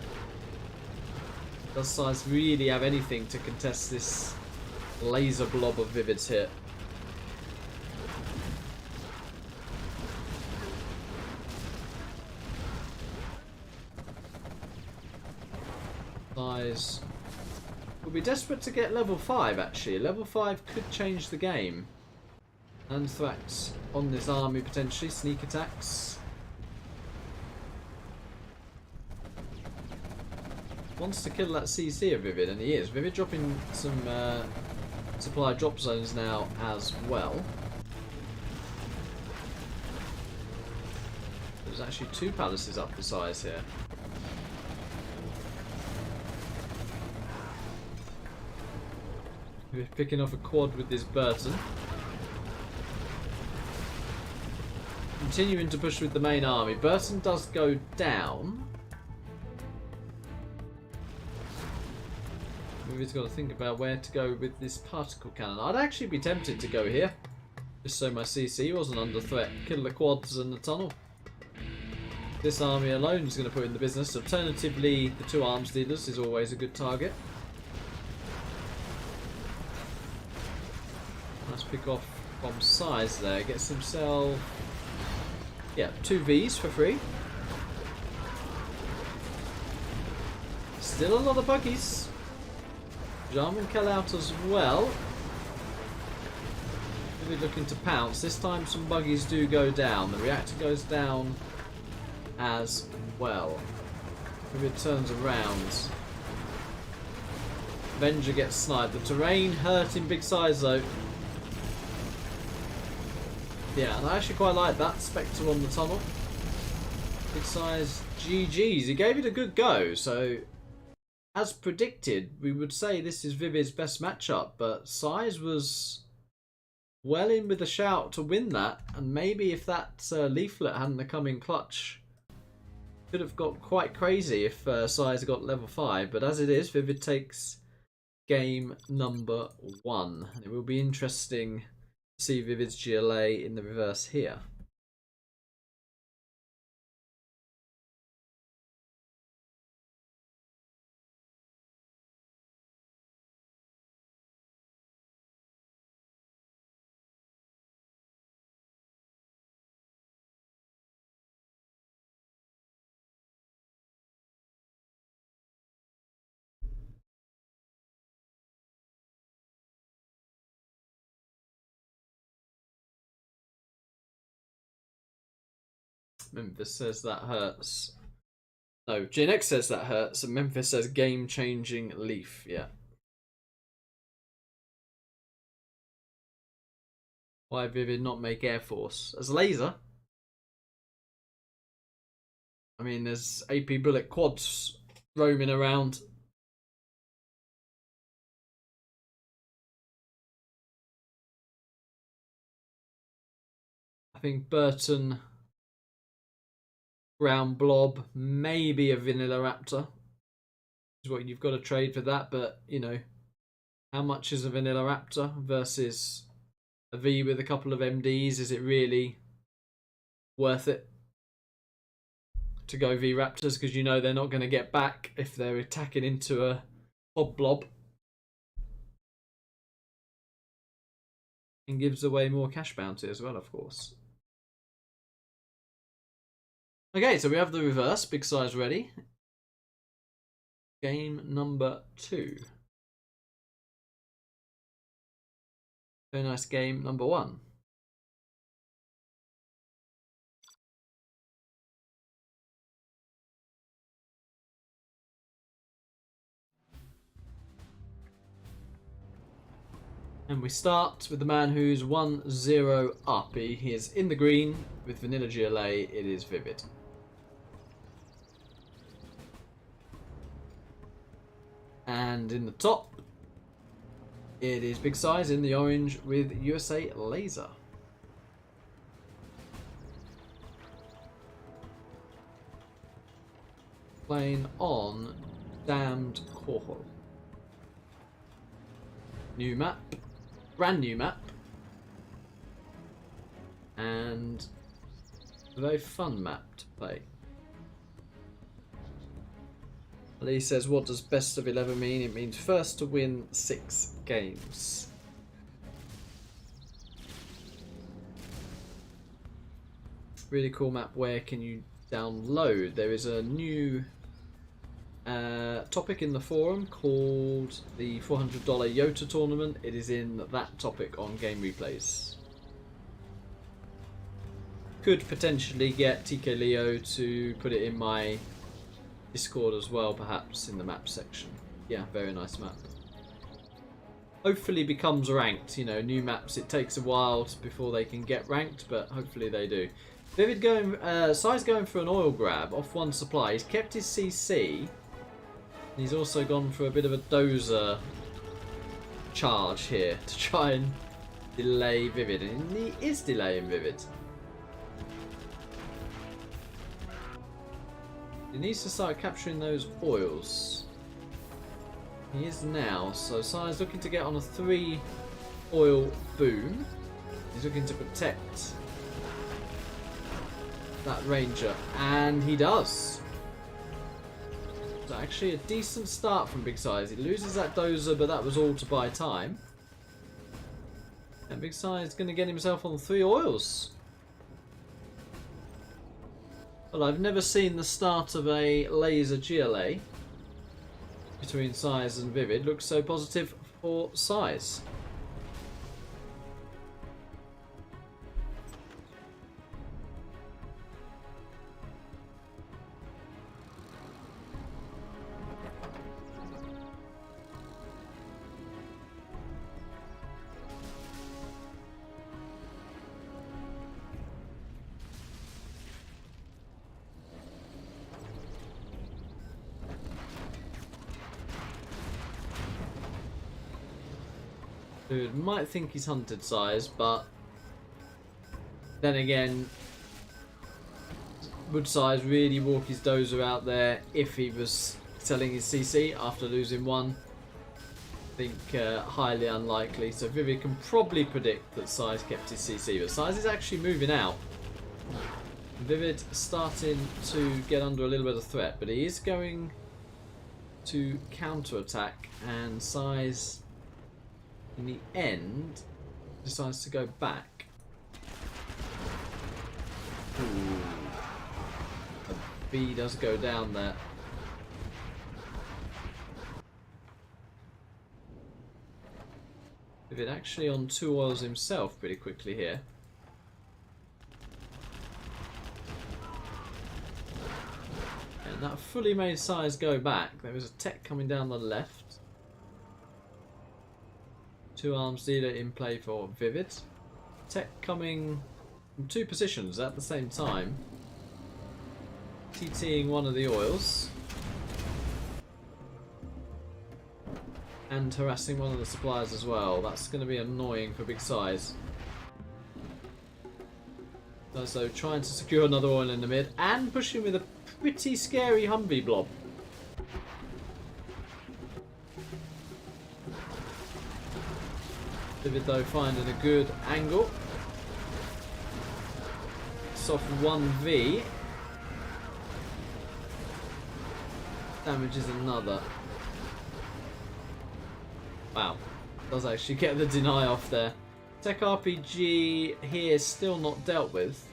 Does Size really have anything to contest this laser blob of ViViD's hit? Size will be desperate to get level 5 actually. Level 5 could change the game. Anthrax on this army potentially, sneak attacks. Wants to kill that CC of ViViD, and he is. ViViD dropping some supply drop zones now as well. There's actually 2 palaces up for Size here. We're picking off a quad with this Burton. Continuing to push with the main army. Burton does go down. We've got to think about where to go with this particle cannon. I'd actually be tempted to go here, just so my CC wasn't under threat. Kill the quads and the tunnel. This army alone is going to put in the business. Alternatively, the 2 arms dealers is always a good target. Let's pick off from Size there. Gets himself, yeah, 2 Vs for free. Still a lot of buggies. Jarman Kell out as well. Really looking to pounce. This time some buggies do go down. The reactor goes down as well. ViViD turns around. Avenger gets sniped. The terrain hurting Big Size though. Yeah, and I actually quite like that Spectre on the tunnel. Big Size GG's. He gave it a good go, so as predicted, we would say this is ViViD's best matchup, but SiZe was well in with a shout to win that, and maybe if that leaflet hadn't come in clutch, could have got quite crazy if SiZe got level 5, but as it is, ViViD takes game number 1. And it will be interesting to see ViViD's GLA in the reverse here. Memphis says that hurts. No, GNX says that hurts, and Memphis says game-changing leaf. Yeah. Why ViViD not make Air Force as laser? I mean, there's AP bullet quads roaming around. I think Burton, Ground Blob, maybe a Vanilla Raptor is what you've got to trade for that. But, you know, how much is a Vanilla Raptor versus a V with a couple of MDs? Is it really worth it to go V Raptors? Because you know they're not going to get back if they're attacking into a Blob. And gives away more cash bounty as well, of course. Okay, so we have the reverse. Big Size ready. Game number 2. Very nice game number 1. And we start with the man who's 1-0 up. He is in the green with Vanilla GLA. It is ViViD. And in the top, it is Big Size in the orange with USA Laser. Playing on Damned Core. New map. Brand new map. And a very fun map to play. Lee says, what does best of 11 mean? It means first to win 6 games. Really cool map. Where can you download? There is a new topic in the forum called the $400 Yota tournament. It is in that topic on Game Replays. Could potentially get TK Leo to put it in my Discord as well, perhaps in the map section. Yeah, very nice map. Hopefully becomes ranked. You know, new maps, it takes a while before they can get ranked, but hopefully they do. ViViD going, SiZe going for an oil grab off one supply. He's kept his CC. He's also gone for a bit of a dozer charge here to try and delay ViViD, and he is delaying ViViD. He needs to start capturing those oils. He is now, so SiZe looking to get on a 3 oil boom. He's looking to protect that Ranger, and he does. So actually a decent start from Big Size. He loses that dozer, but that was all to buy time. And Big Size is going to get himself on 3 oils. Well, I've never seen the start of a laser GLA between SiZe and ViViD look so positive for SiZe. Who might think he's hunted SiZe, but then again, would SiZe really walk his dozer out there if he was selling his CC after losing one? I think highly unlikely. So ViViD can probably predict that SiZe kept his CC, but SiZe is actually moving out. ViViD starting to get under a little bit of threat, but he is going to counter-attack, and SiZe in the end decides to go back. Ooh. A B does go down there. ViViD actually on 2 oils himself pretty quickly here. And that fully made SiZe go back. There was a tech coming down the left. 2 arms dealer in play for ViViD. Tech coming from 2 positions at the same time. TTing one of the oils. And harassing one of the suppliers as well. That's going to be annoying for big SiZe. So trying to secure another oil in the mid and pushing with a pretty scary Humvee blob. ViViD though finding a good angle. Soft 1v. Damages another. Wow. Does actually get the deny off there. Tech RPG here still not dealt with.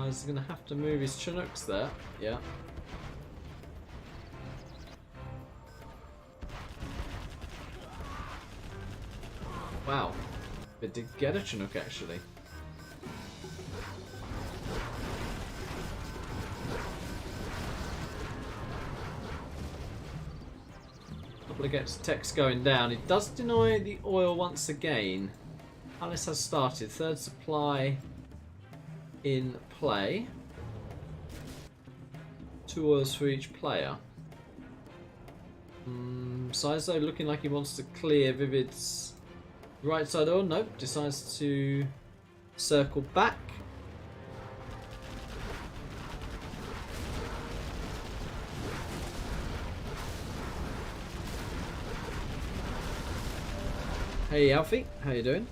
He's going to have to move his Chinooks there. Yeah. Wow. It did get a Chinook actually. Couple of gets techs going down. He does deny the oil once again. Alice has started. 3rd supply in play. 2 oils for each player. SiZe though looking like he wants to clear ViViD's right side oil. Nope, decides to circle back. Hey Alfie, how you doing?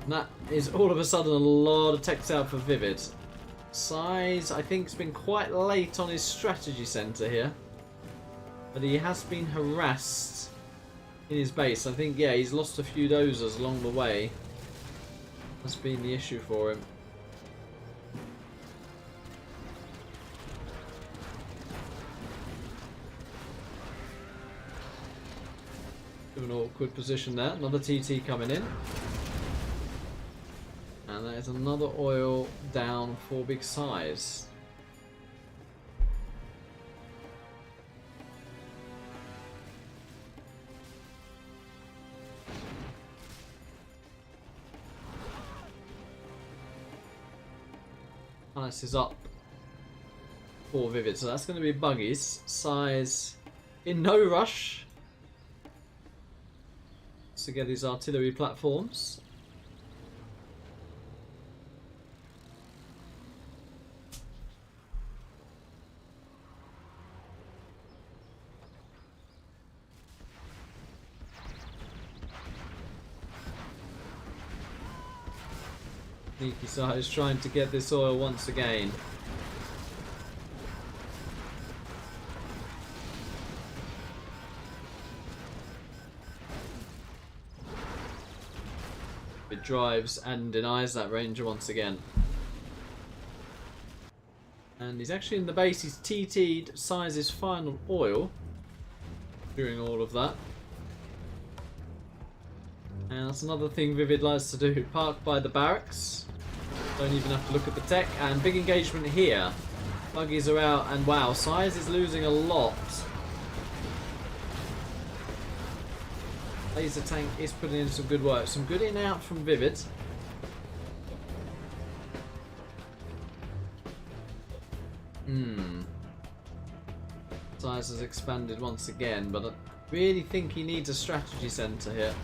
And that is all of a sudden a lot of text out for ViViD. SiZe, I think, has been quite late on his strategy center here. But he has been harassed in his base. I think, yeah, he's lost a few dozers along the way. That's been the issue for him. An awkward position there. Another TT coming in. And there's another oil down for big SiZe. Alice is up for ViViD, so that's going to be buggies. SiZe in no rush to get his artillery platforms. Sneaky SiZe trying to get this oil once again. It drives and denies that ranger once again. And he's actually in the base. He's TT'd SiZe's final oil during all of that. And that's another thing ViViD likes to do. Park by the barracks. Don't even have to look at the tech. And big engagement here. Buggies are out. And wow, SiZe is losing a lot. Laser tank is putting in some good work. Some good in and out from ViViD. SiZe has expanded once again, but I really think he needs a strategy center here.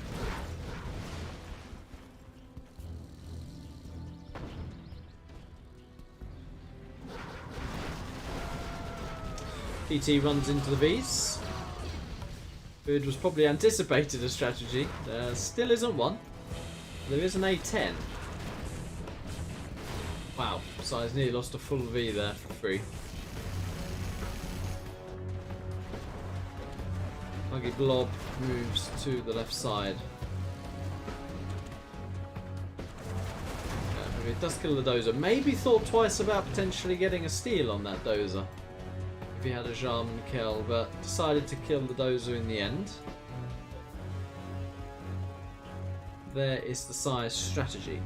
PT runs into the Vs. It was probably anticipated a strategy. There still isn't one. There is an A10. Wow, SiZe nearly lost a full V there for free. Buggy Blob moves to the left side. Yeah, it does kill the dozer. Maybe thought twice about potentially getting a steal on that dozer if he had a Jarman kill, but decided to kill the dozer in the end. There is the SiZe strategy.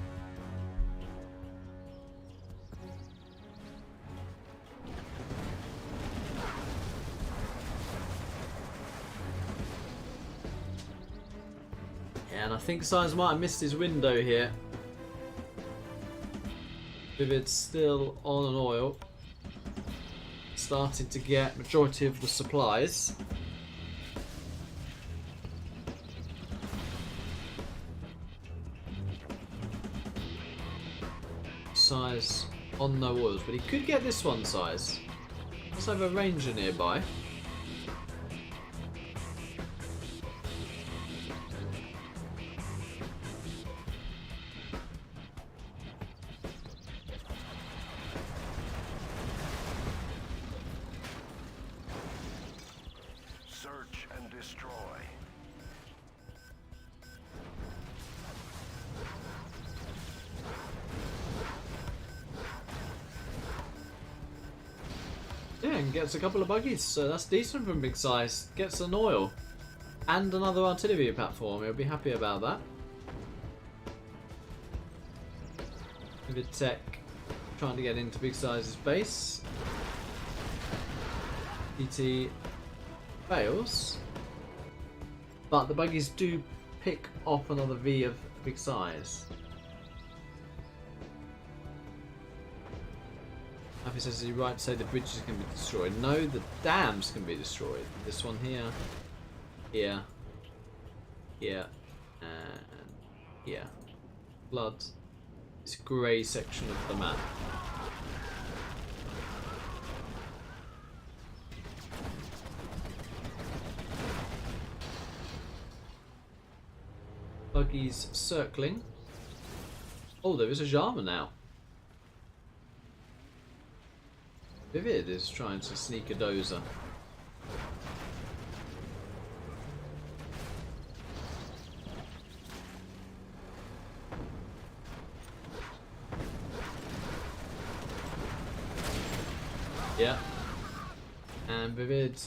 And I think SiZe might have missed his window here. ViViD's still on an oil. Starting to get majority of the supplies. SiZe on no oils, but he could get this one, SiZe. Let's have a ranger nearby. Search and destroy. Yeah, and gets a couple of buggies, so that's decent from Big SiZe. Gets an oil and another artillery platform. He'll be happy about that. ViViD Tech trying to get into Big SiZe's base. PT fails, but the buggies do pick off another V of Big SiZe. Happy says, is he right to say the bridges can be destroyed? No, the dams can be destroyed. This one here, here, here, and here. Blood. This grey section of the map. Buggies circling. Oh, there is a Jarman now. ViViD is trying to sneak a dozer. Yeah. And ViViD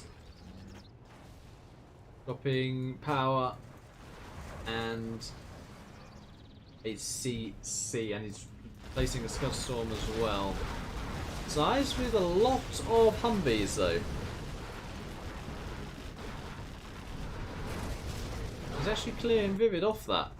dropping power and a CC, and he's placing a Scud Storm as well. SiZe with a lot of Humvees though. He's actually clearing ViViD off that.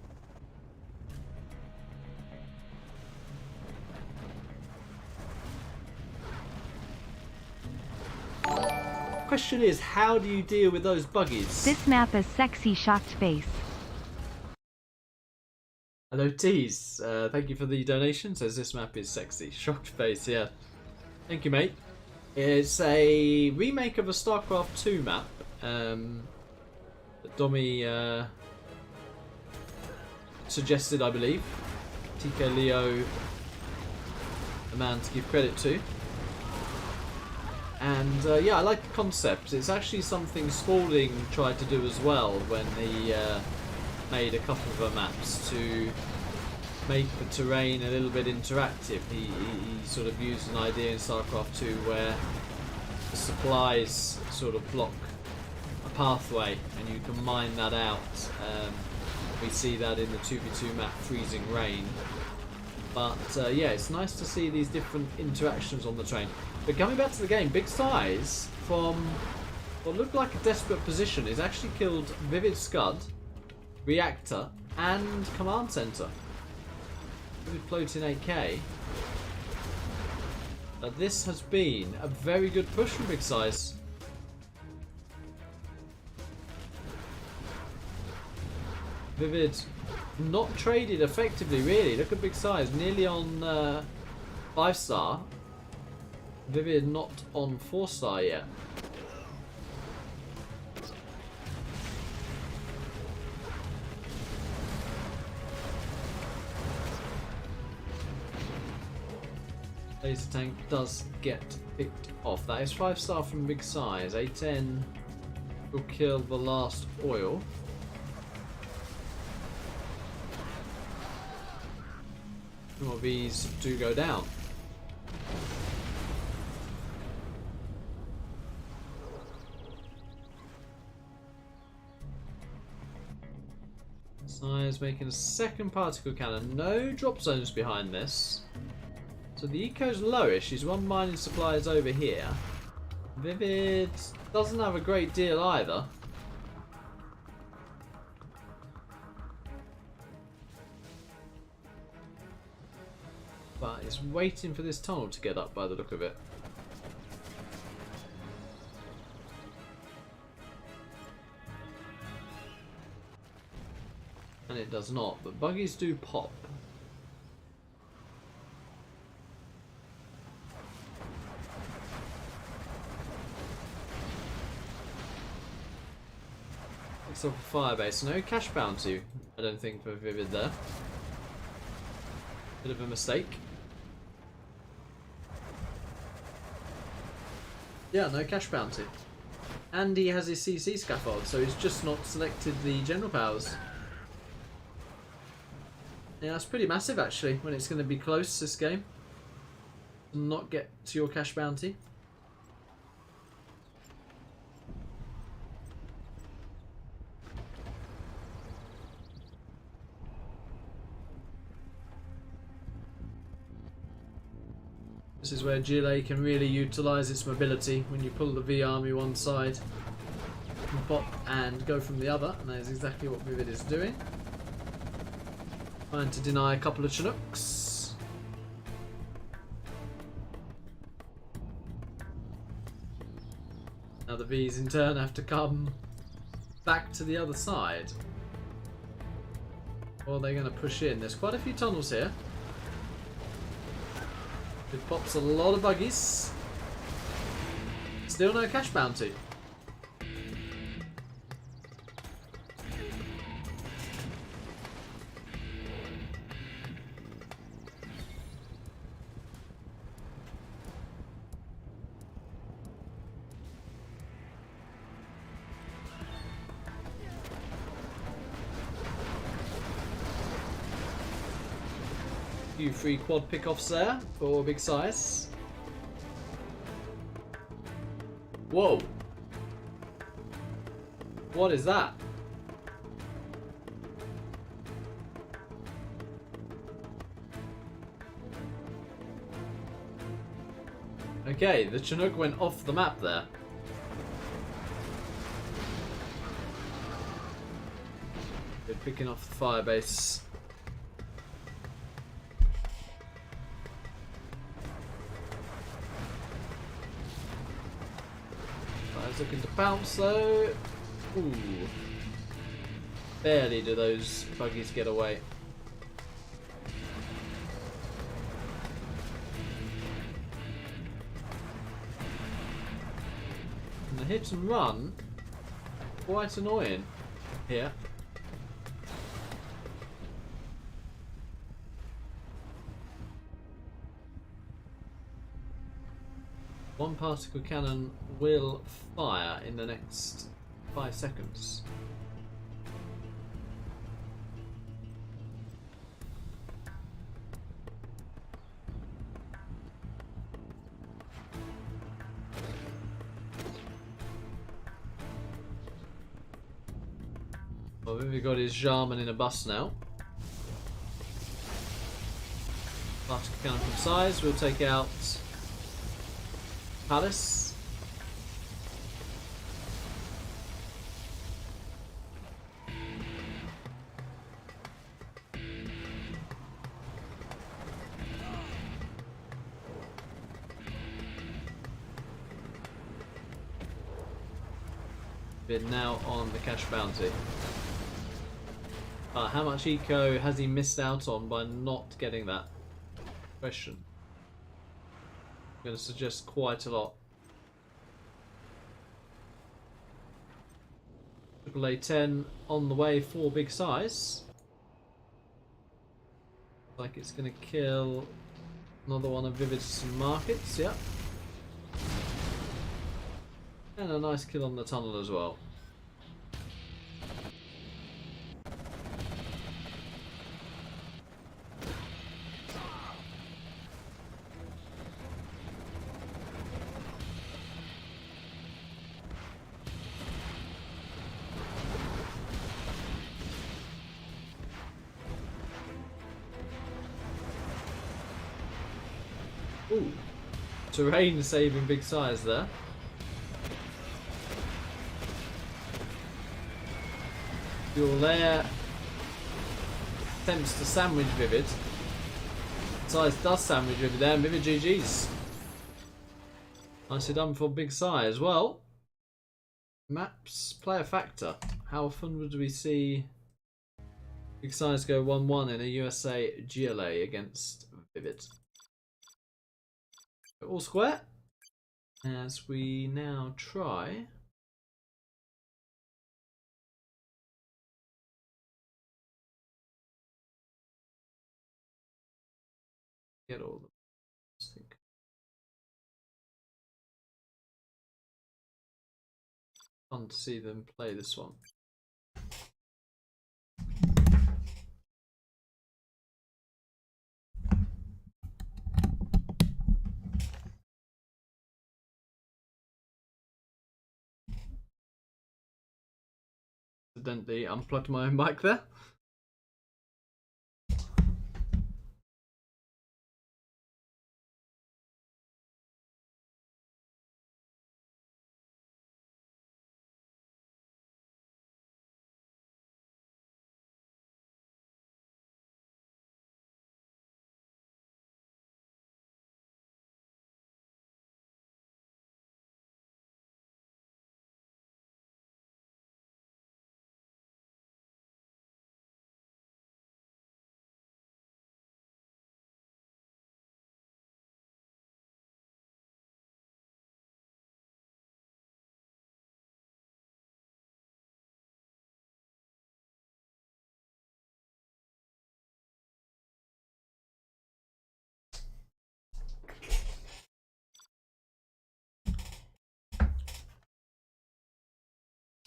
Question is, how do you deal with those buggies? This map is sexy shocked face. Hello Tease, thank you for the donation. Says this map is sexy. Shocked face, yeah. Thank you, mate. It's a remake of a StarCraft 2 map that Domi suggested, I believe. TK Leo, a man to give credit to. And yeah, I like the concept. It's actually something Spalding tried to do as well when he made a couple of maps to make the terrain a little bit interactive. He sort of used an idea in StarCraft 2 where the supplies sort of block a pathway and you can mine that out. We see that in the 2v2 map Freezing Rain. But yeah, it's nice to see these different interactions on the train. But coming back to the game, Big SiZe, from what looked like a desperate position, has actually killed ViViD Scud reactor, and command center. With floating 8K. This has been a very good push from Big Size. ViViD not traded effectively, really. Look at Big Size, nearly on 5-star. ViViD not on 4-star yet. Laser tank does get picked off. That is 5-star from Big Size. A10 will kill the last oil. More of these do go down. Size making a second particle cannon. No drop zones behind this. So the eco's lowish. She's one mining supplies over here. ViViD doesn't have a great deal either. But it's waiting for this tunnel to get up by the look of it. And it does not, but buggies do pop. Picks up a firebase. No cash bounty, I don't think, for ViViD there. Bit of a mistake. Yeah, no cash bounty. And he has his CC scaffold, so he's just not selected the general powers. Yeah, that's pretty massive actually, when it's going to be close this game. Not get to your cash bounty. This is where GLA can really utilise its mobility when you pull the V army one side and pop and go from the other, and that is exactly what ViViD is doing. Trying to deny a couple of Chinooks. Now the V's in turn have to come back to the other side. Or they're going to push in. There's quite a few tunnels here. It pops a lot of buggies. Still no cash bounty. Few free quad pickoffs there for Big Size. Whoa! What is that? Okay, the Chinook went off the map there. They're picking off the firebase. Looking to bounce though. Ooh. Barely do those buggies get away. And the hit and run, quite annoying here. One particle cannon will fire in the next 5 seconds. Well, we've got his Jarman in a bus now. Particle cannon from SiZe will take out Palace. been now on the cash bounty. How much eco has he missed out on by not getting that? Question. I'm going to suggest quite a lot. AAA-10 on the way for big size. Like it's going to kill another one of ViViD's markets, yep. And a nice kill on the tunnel as well. Ooh, terrain saving big size there. Fuel there. Attempts to sandwich ViViD. Size does sandwich ViViD there, and ViViD GG's. Nicely done for big size. Well, maps play a factor. How often would we see big size go 1-1 in a USA GLA against ViViD? All square as we now try get all of them. Fun to see them play this one. Accidentally unplugged my own mic there.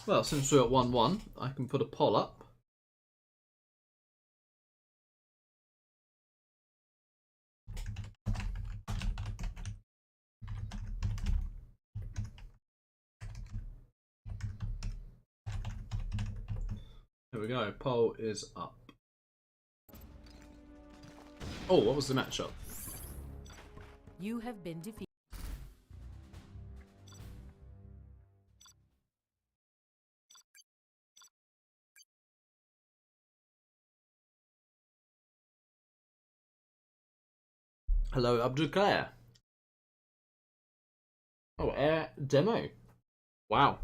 Well, since we're at 1-1, I can put a poll up. There we go, poll is up. Oh, what was the matchup? You have been defeated. Hello, Abdul Claire. Oh, air demo. Wow.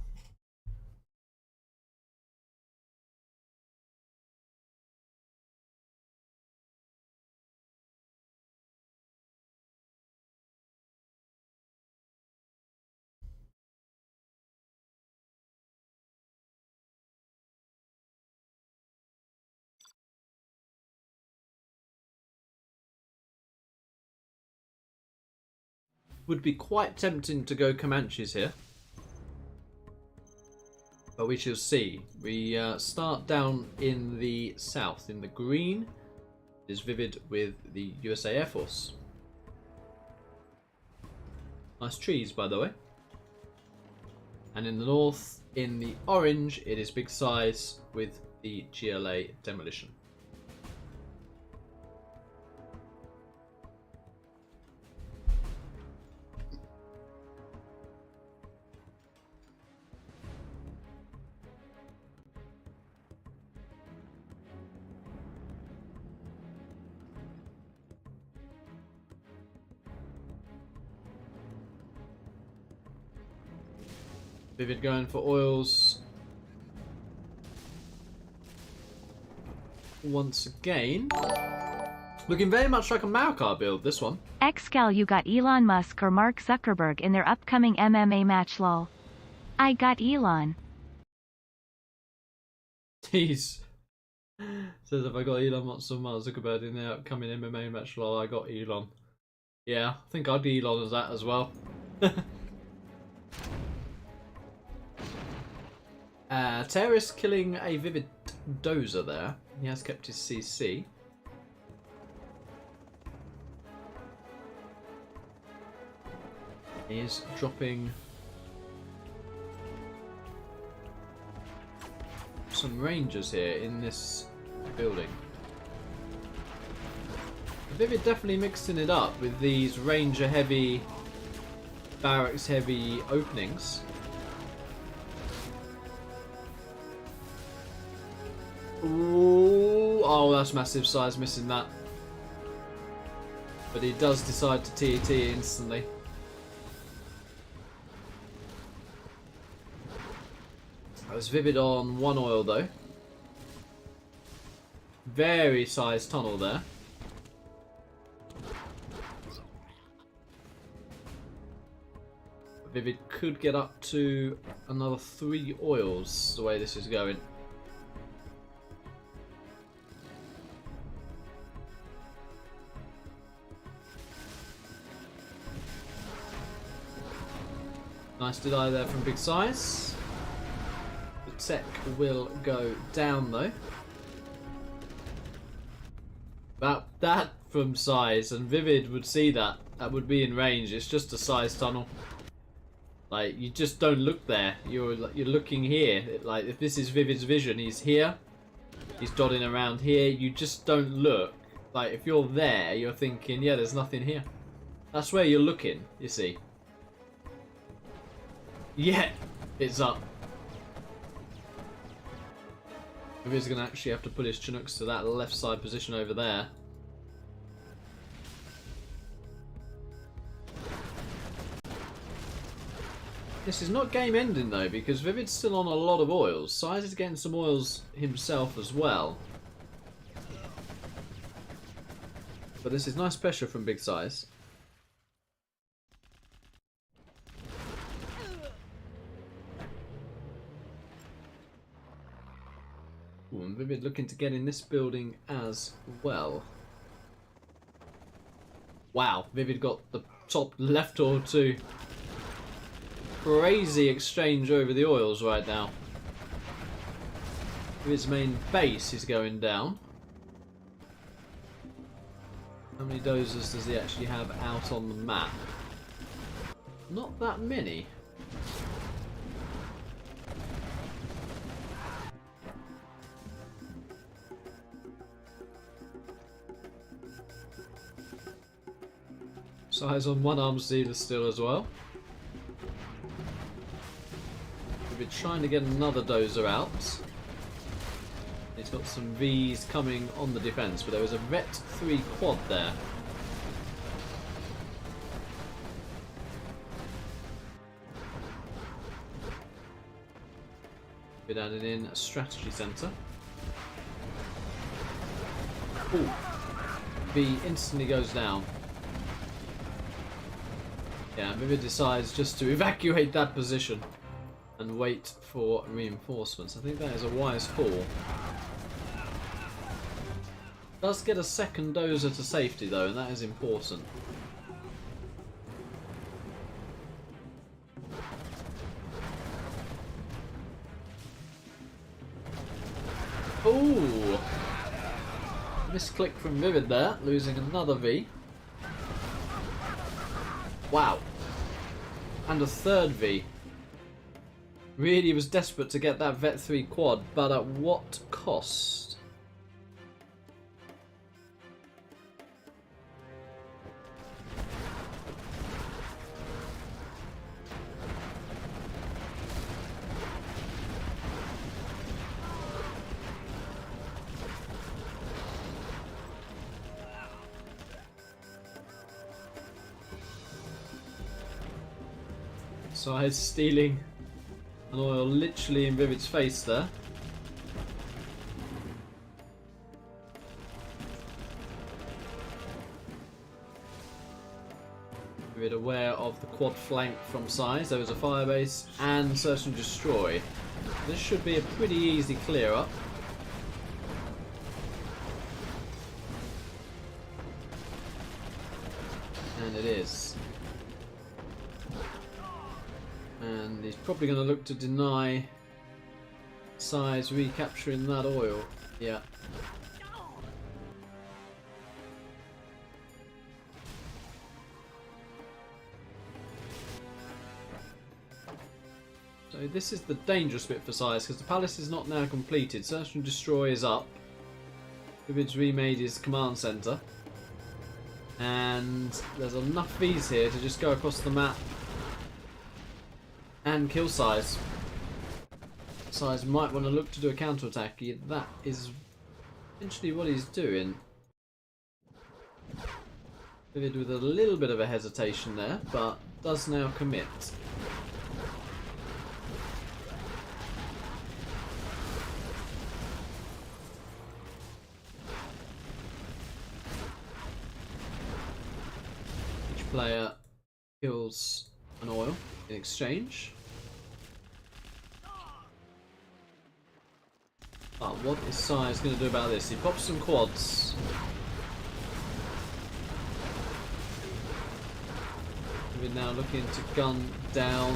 Would be quite tempting to go Comanches here, but we shall see. We start down in the south. In the green is ViViD with the USA Air Force. Nice trees, by the way. And in the north, in the orange, it is big size with the GLA demolition. ViViD going for oils once again. Looking very much like a Mario Kart build, this one. Xcal, you got Elon Musk or Mark Zuckerberg in their upcoming MMA match lol. I got Elon. He's says if I got Elon Musk or Mark Zuckerberg in their upcoming MMA match lol, I got Elon. Yeah, I think I'd be Elon as that as well. Terrorist killing a ViViD dozer there. He has kept his CC. He is dropping some rangers here in this building. ViViD definitely mixing it up with these ranger heavy, barracks heavy openings. Ooh, oh, that's massive size, missing that. But he does decide to TET instantly. That was ViViD on one oil though. Very sized tunnel there. ViViD could get up to another 3 oils the way this is going. Nice deny there from Big Size. The tech will go down though. That from Size, and ViViD would see that. That would be in range. It's just a Size tunnel. Like, you just don't look there. You're looking here. Like, if this is ViViD's vision, he's here. He's dotting around here. You just don't look. Like, if you're there, you're thinking, yeah, there's nothing here. That's where you're looking, you see. Yeah, it's up. ViViD's going to actually have to put his Chinooks to that left side position over there. This is not game ending though, because ViViD's still on a lot of oils. SiZe is getting some oils himself as well. But this is nice pressure from Big Size. Ooh, and ViViD looking to get in this building as well. Wow, ViViD got the top left or two. Crazy exchange over the oils right now. His main base is going down. How many dozers does he actually have out on the map? Not that many. SiZe on one arm sealer still as well. We've been trying to get another dozer out. He's got some V's coming on the defence, but there was a Vet 3 quad there. Been added in a strategy centre. Ooh. V instantly goes down. Yeah, ViViD decides just to evacuate that position and wait for reinforcements. I think that is a wise call. Does get a second dozer to safety though, and that is important. Ooh! Misclick from ViViD there, losing another V. Wow. And a third V. Really was desperate to get that Vet 3 quad, but at what cost? SiZe stealing an oil literally in ViViD's face there. aware of the quad flank from SiZe. There was a firebase and search and destroy. This should be a pretty easy clear up. And it is. And he's probably going to look to deny SiZe recapturing that oil. Yeah. So this is the dangerous bit for SiZe because the palace is not now completed. Search and destroy is up. ViViD's remade his command center. And there's enough V's here to just go across the map and kill SiZe. SiZe might want to look to do a counter-attack. That is essentially what he's doing. ViViD with a little bit of a hesitation there, but does now commit. Player kills an oil in exchange. But what is SiZe going to do about this? He pops some quads. We're now looking to gun down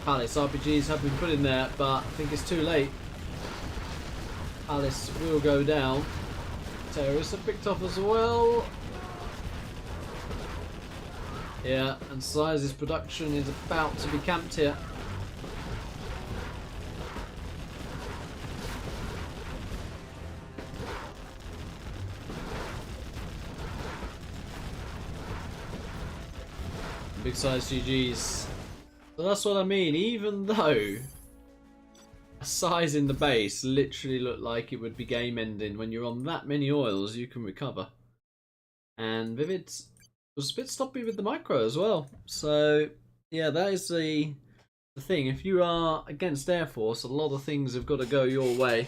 Palace. RPGs have been put in there, but I think it's too late. Palace will go down. Terrorists are picked off as well. Yeah, and SiZe's production is about to be camped here. Big size GG's. So that's what I mean, even though a SiZe in the base literally looked like it would be game ending, when you're on that many oils you can recover. And ViViD was a bit stoppy with the micro as well. So yeah, that is the thing. If you are against Air Force, a lot of things have got to go your way.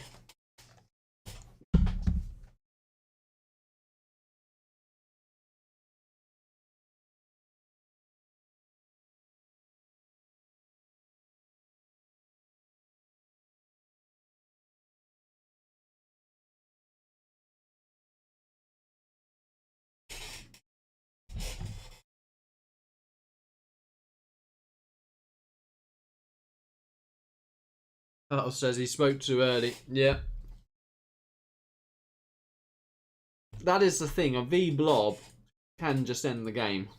Oh, says he spoke too early. Yeah. That is the thing. A V-blob can just end the game.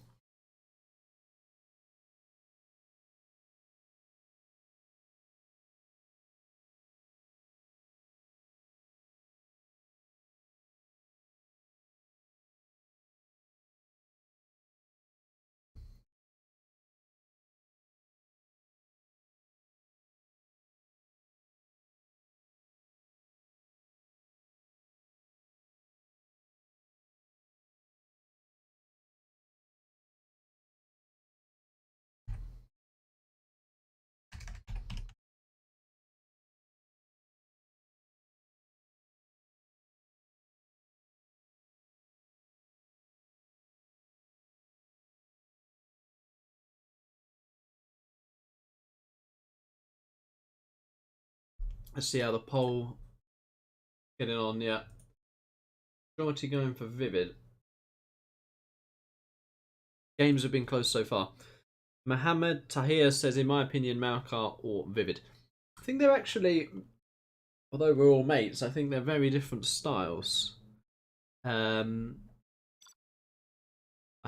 Let's see how the poll getting on. Yeah, majority going for ViViD. Games have been close so far. Mohammed Tahir says, in my opinion, Maukar or ViViD. I think they're actually, although we're all mates, I think they're very different styles. I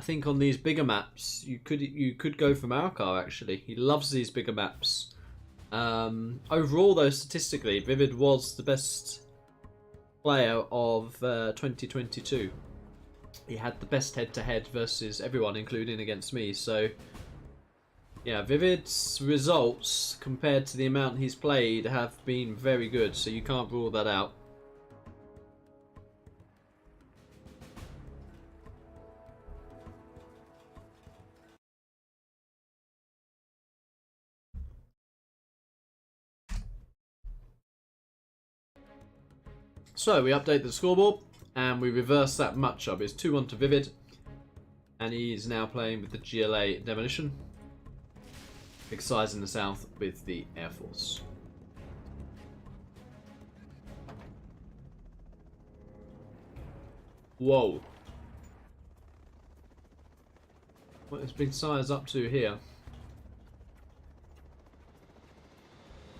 think on these bigger maps, you could go for Maukar actually. He loves these bigger maps. Overall, though, statistically, ViViD was the best player of 2022. He had the best head-to-head versus everyone, including against me. So, yeah, ViViD's results compared to the amount he's played have been very good. So you can't rule that out. So we update the scoreboard and we reverse that matchup. It's 2-1 to ViViD. And he's now playing with the GLA Demolition. Big SiZe in the south with the Air Force. Whoa. What is Big SiZe up to here?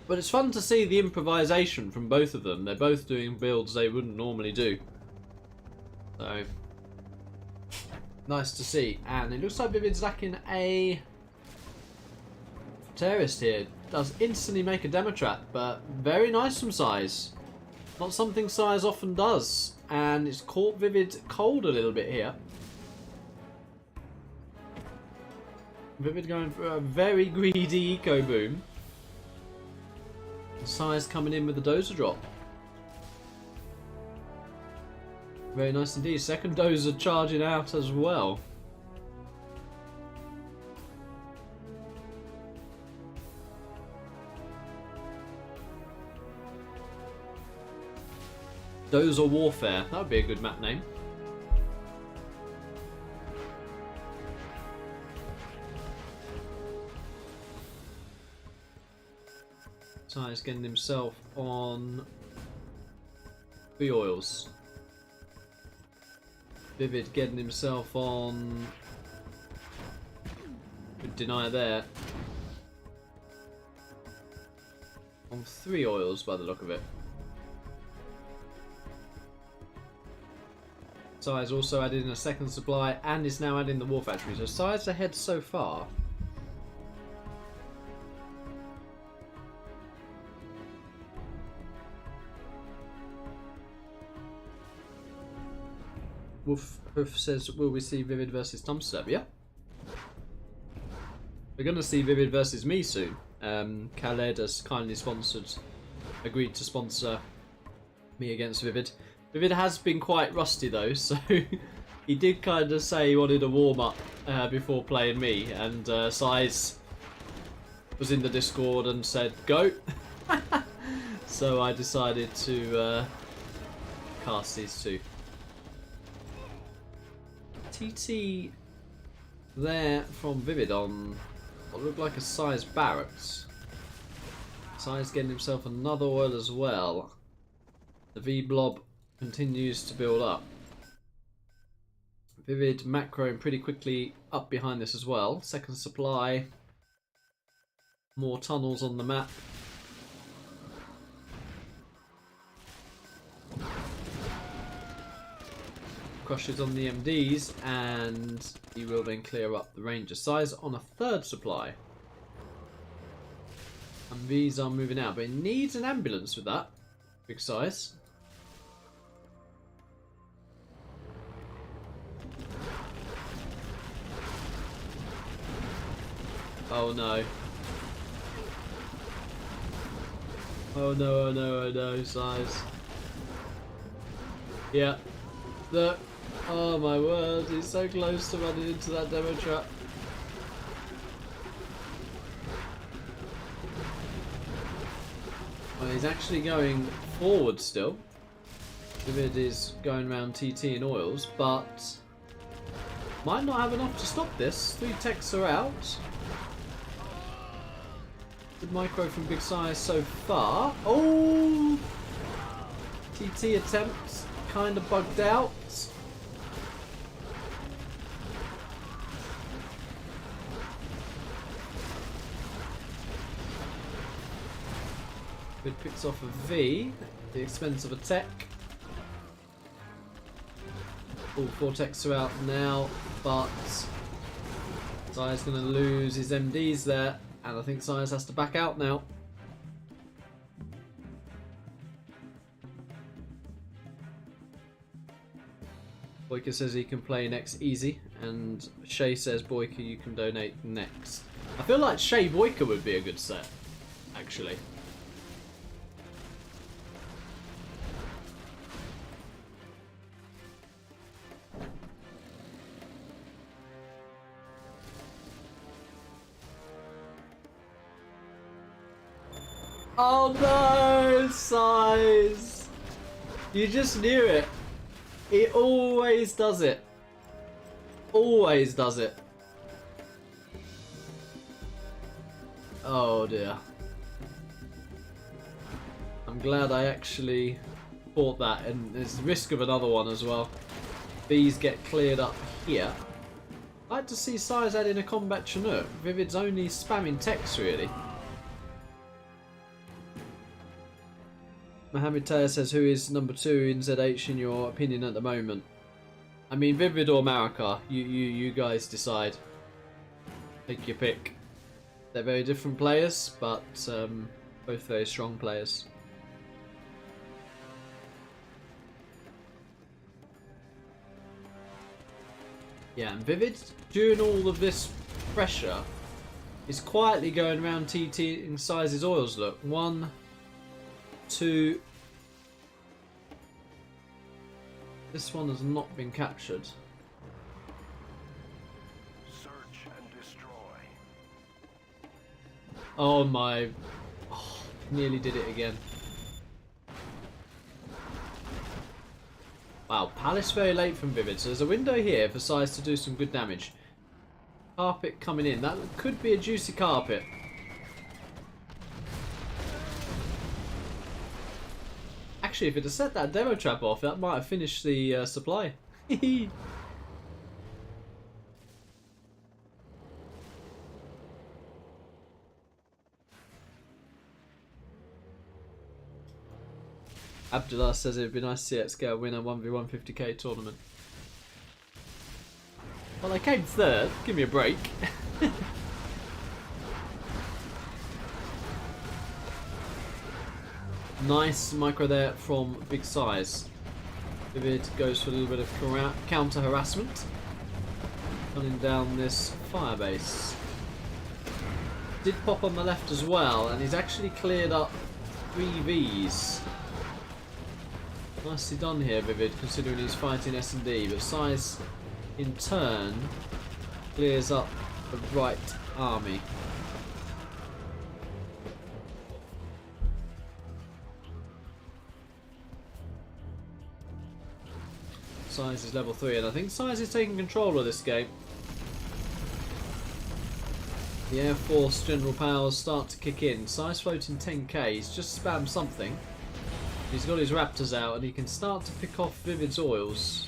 But it's fun to see the improvisation from both of them. They're both doing builds they wouldn't normally do. So, nice to see. And it looks like ViViD's lacking a terrorist here. Does instantly make a demo trap, but very nice from SiZe. Not something SiZe often does. And it's caught ViViD cold a little bit here. ViViD going for a very greedy eco boom. SiZe coming in with the dozer drop. Very nice indeed. Second dozer charging out as well. Dozer Warfare. That would be a good map name. SiZe getting himself on free oils. ViViD getting himself on. Good deny there. On 3 oils by the look of it. SiZe also added in a second supply and is now adding the war factory. So SiZe ahead so far. Wolf says, will we see ViViD versus Tomstep? Yeah. We're going to see ViViD versus me soon. Khaled has kindly agreed to sponsor me against ViViD. ViViD has been quite rusty though, so he did kind of say he wanted a warm-up before playing me, and SiZe was in the Discord and said, go! So I decided to cast these two. TT there from ViViD on what looked like a SiZe barracks. SiZe getting himself another oil as well. The V-blob continues to build up. ViViD macroing pretty quickly up behind this as well. Second supply. More tunnels on the map. Crushes on the MDs, and he will then clear up the Ranger. SiZe on a third supply. And these are moving out, but it needs an ambulance with that. Big SiZe. Oh no. Oh no, oh no, oh no, SiZe. Yeah. Look. Oh my word, he's so close to running into that demo trap. Well, he's actually going forward still. ViViD is going around TT in oils, but might not have enough to stop this. 3 techs are out. Good micro from Big SiZe so far. Oh! TT attempt kind of bugged out. ViViD picks off a V at the expense of a tech. All 4 techs are out now, but SiZe's going to lose his MDs there, and I think SiZe has to back out now. Boyka says he can play next easy, and Shay says, Boyka, you can donate next. I feel like Shay Boyka would be a good set, actually. Oh no, SiZe! You just knew it. He always does it. Always does it. Oh dear. I'm glad I actually fought that, and there's the risk of another one as well. These get cleared up here. I'd like to see SiZe add in a combat Chinook. ViViD's only spamming text really. Mohammed Taylor says, who is number 2 in ZH in your opinion at the moment? I mean, ViViD or Marika, you guys decide. Take your pick. They're very different players, but both very strong players. Yeah, and ViViD, during all of this pressure, is quietly going around TTing SiZe's oils. Look, 1, 2. This one has not been captured. Search and destroy. Oh my. Oh, nearly did it again. Wow, Palace very late from ViViD, so there's a window here for SiZe to do some good damage. Carpet coming in, that could be a juicy carpet. Actually, if it had set that demo trap off, that might have finished the supply. Abdullah says it'd be nice to see XScale win a 1v1 50k tournament. Well, I came third. Give me a break. Nice micro there from Big SiZe. ViViD goes for a little bit of counter harassment. Running down this firebase. Did pop on the left as well, and he's actually cleared up 3 Vs. Nicely done here, ViViD, considering he's fighting S&D, but SiZe in turn clears up the right army. SiZe is level 3, and I think SiZe is taking control of this game. The Air Force general powers start to kick in. SiZe floating 10k, he's just spammed something. He's got his raptors out and he can start to pick off ViViD's oils.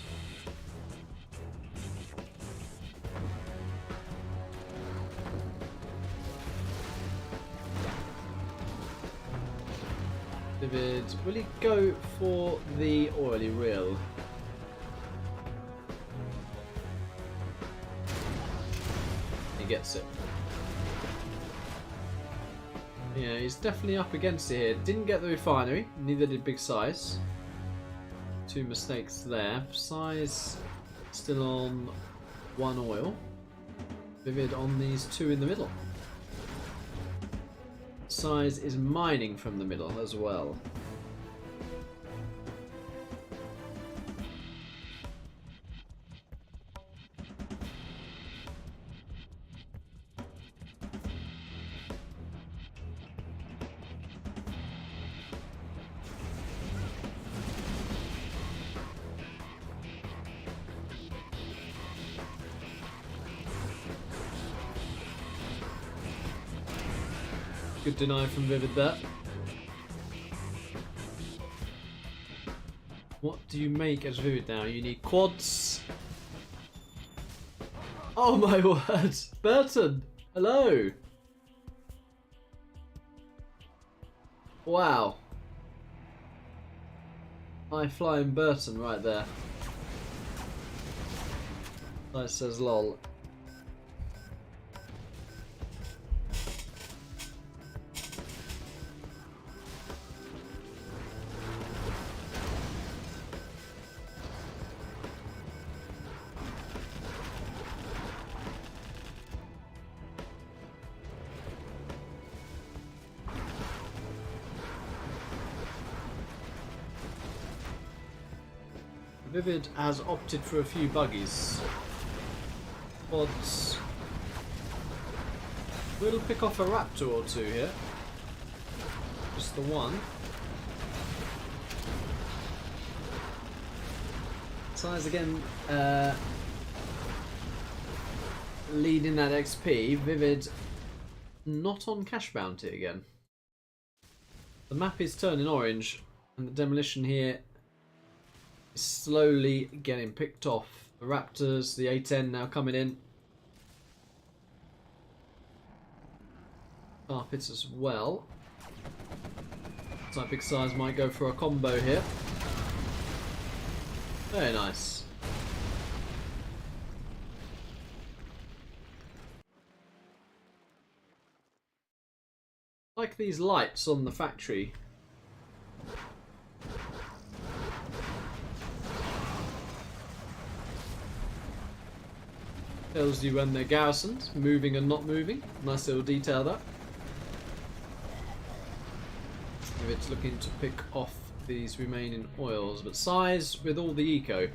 ViViD, will he go for the oily reel? He gets it. Yeah, he's definitely up against it here. Didn't get the refinery, neither did Big SiZe. 2 mistakes there. SiZe still on 1 oil. ViViD on these 2 in the middle. SiZe is mining from the middle as well. Good deny from ViViD there. What do you make as ViViD now? You need quads. Oh my word! Burton! Hello! Wow. High flying Burton right there. That says lol. ViViD has opted for a few buggies. Pods. We'll pick off a raptor or 2 here. Just the one. SiZe again leading that XP. ViViD not on cash bounty again. The map is turning orange, and the demolition here is slowly getting picked off. The Raptors, the A10 now coming in. Carpets as well. So that big size might go for a combo here. Very nice. Like these lights on the factory. Tells you when they're garrisoned, moving and not moving. Nice little detail there. If it's looking to pick off these remaining oils, but SiZe with all the eco.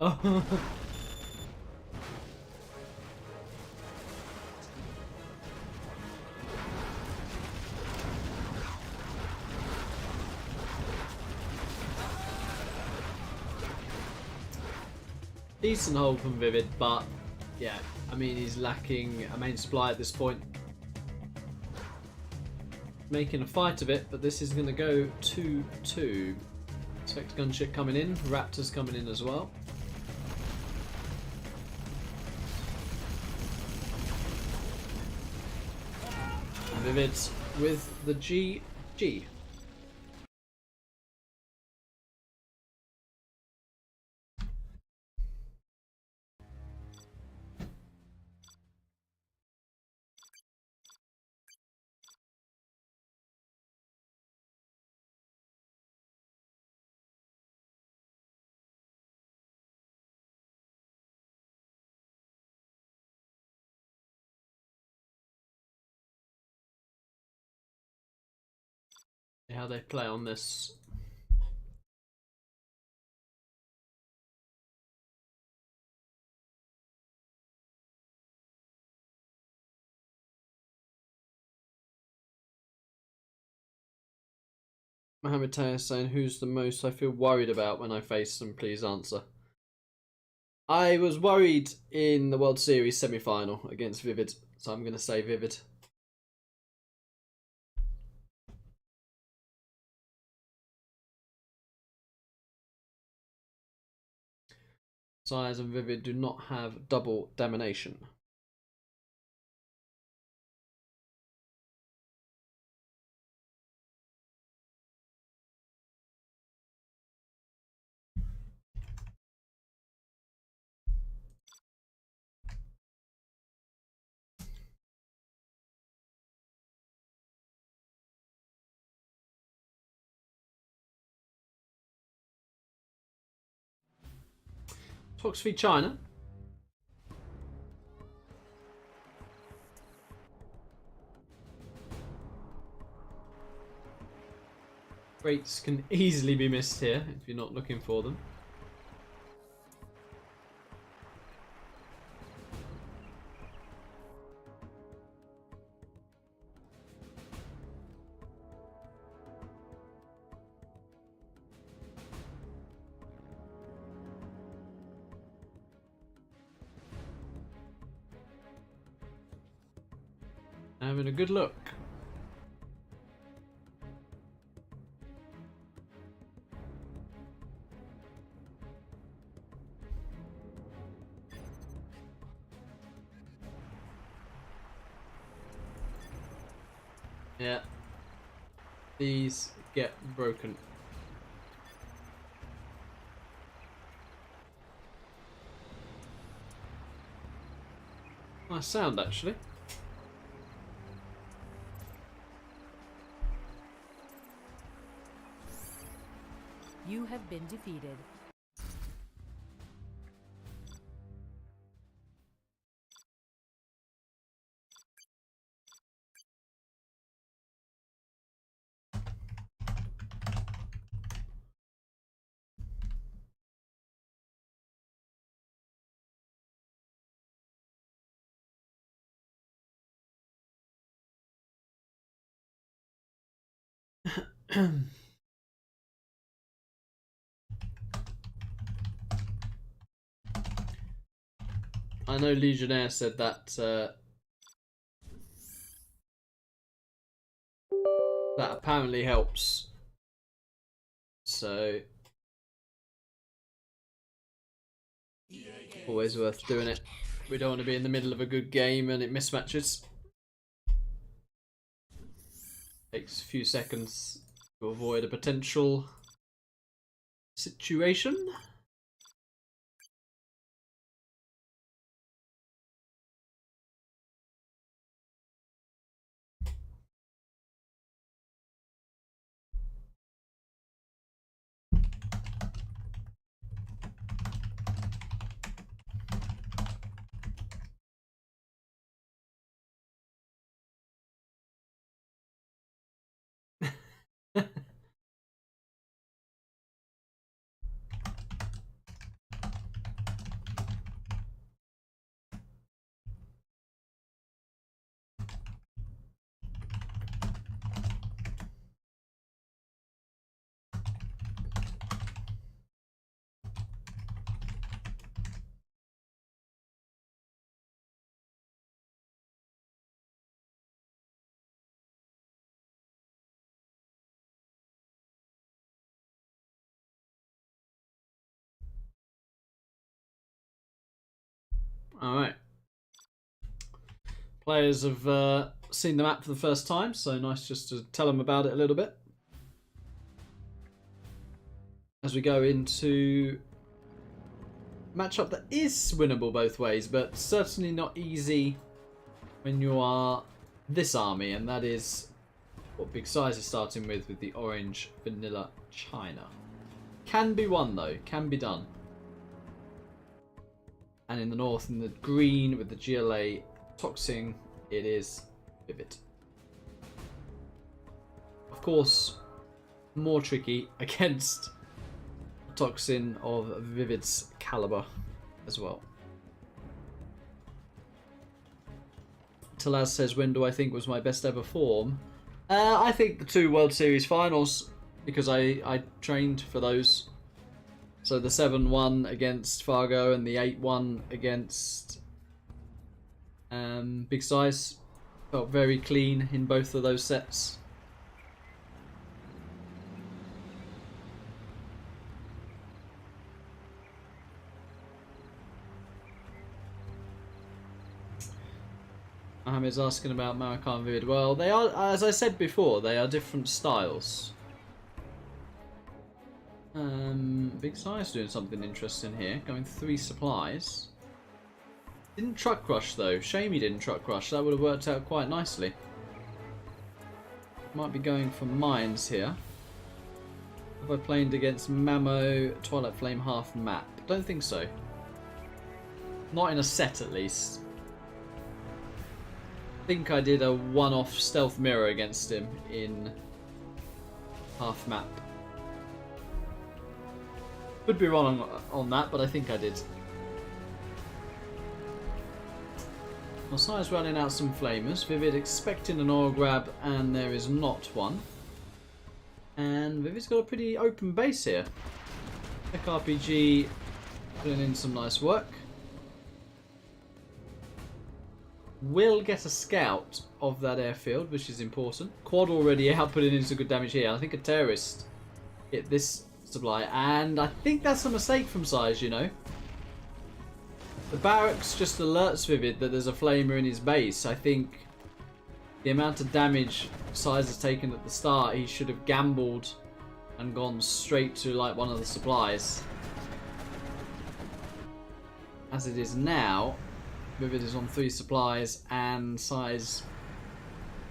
Oh. Decent hold from ViViD, but yeah, I mean he's lacking a main supply at this point. Making a fight of it, but this is going to go 2-2. Expect gunship coming in, Raptors coming in as well. ViViD with the GG. How they play on this. Mohammed Taylor saying, who's the most I feel worried about when I face them? Please answer. I was worried in the World Series semi-final against ViViD, so I'm going to say ViViD. SiZe and ViViD do not have double domination. Talks v China. Rates can easily be missed here if you're not looking for them. Having a good look. Yeah. These get broken. Nice sound actually. You have been defeated. I know Legionnaire said that that apparently helps. So always worth doing it. We don't want to be in the middle of a good game and it mismatches. Takes a few seconds to avoid a potential situation. Alright. Players have seen the map for the first time, so nice just to tell them about it a little bit. As we go into a matchup that is winnable both ways, but certainly not easy when you are this army, and that is what Big Size is starting with the orange vanilla China. Can be won though, can be done. And in the north, in the green with the GLA Toxin, it is ViViD. Of course, more tricky against Toxin of ViViD's caliber as well. Talaz says, when do I think was my best ever form? I think the 2 World Series finals, because I trained for those. So the 7-1 against Fargo and the 8-1 against Big Size. Felt very clean in both of those sets. Mohammed's asking about Marokkan and ViViD. Well, they are, as I said before, they are different styles. Big Size doing something interesting here, going 3 supplies. Didn't truck rush though. Shame he didn't truck rush. That would have worked out quite nicely. Might be going for mines here. Have I played against Mamo, Twilight Flame half map? Don't think so. Not in a set at least. I think I did a one-off stealth mirror against him in half map. Could be wrong on that, but I think I did. Well, SiZe running out some flamers. ViViD expecting an oil grab, and there is not one. And ViVid's got a pretty open base here. Tech RPG putting in some nice work. Will get a scout of that airfield, which is important. Quad already out, putting in some good damage here. I think a terrorist hit this supply, and I think that's a mistake from SiZe, you know. The barracks just alerts ViViD that there's a flamer in his base. I think the amount of damage SiZe has taken at the start, he should have gambled and gone straight to like one of the supplies. As it is now, ViViD is on 3 supplies, and SiZe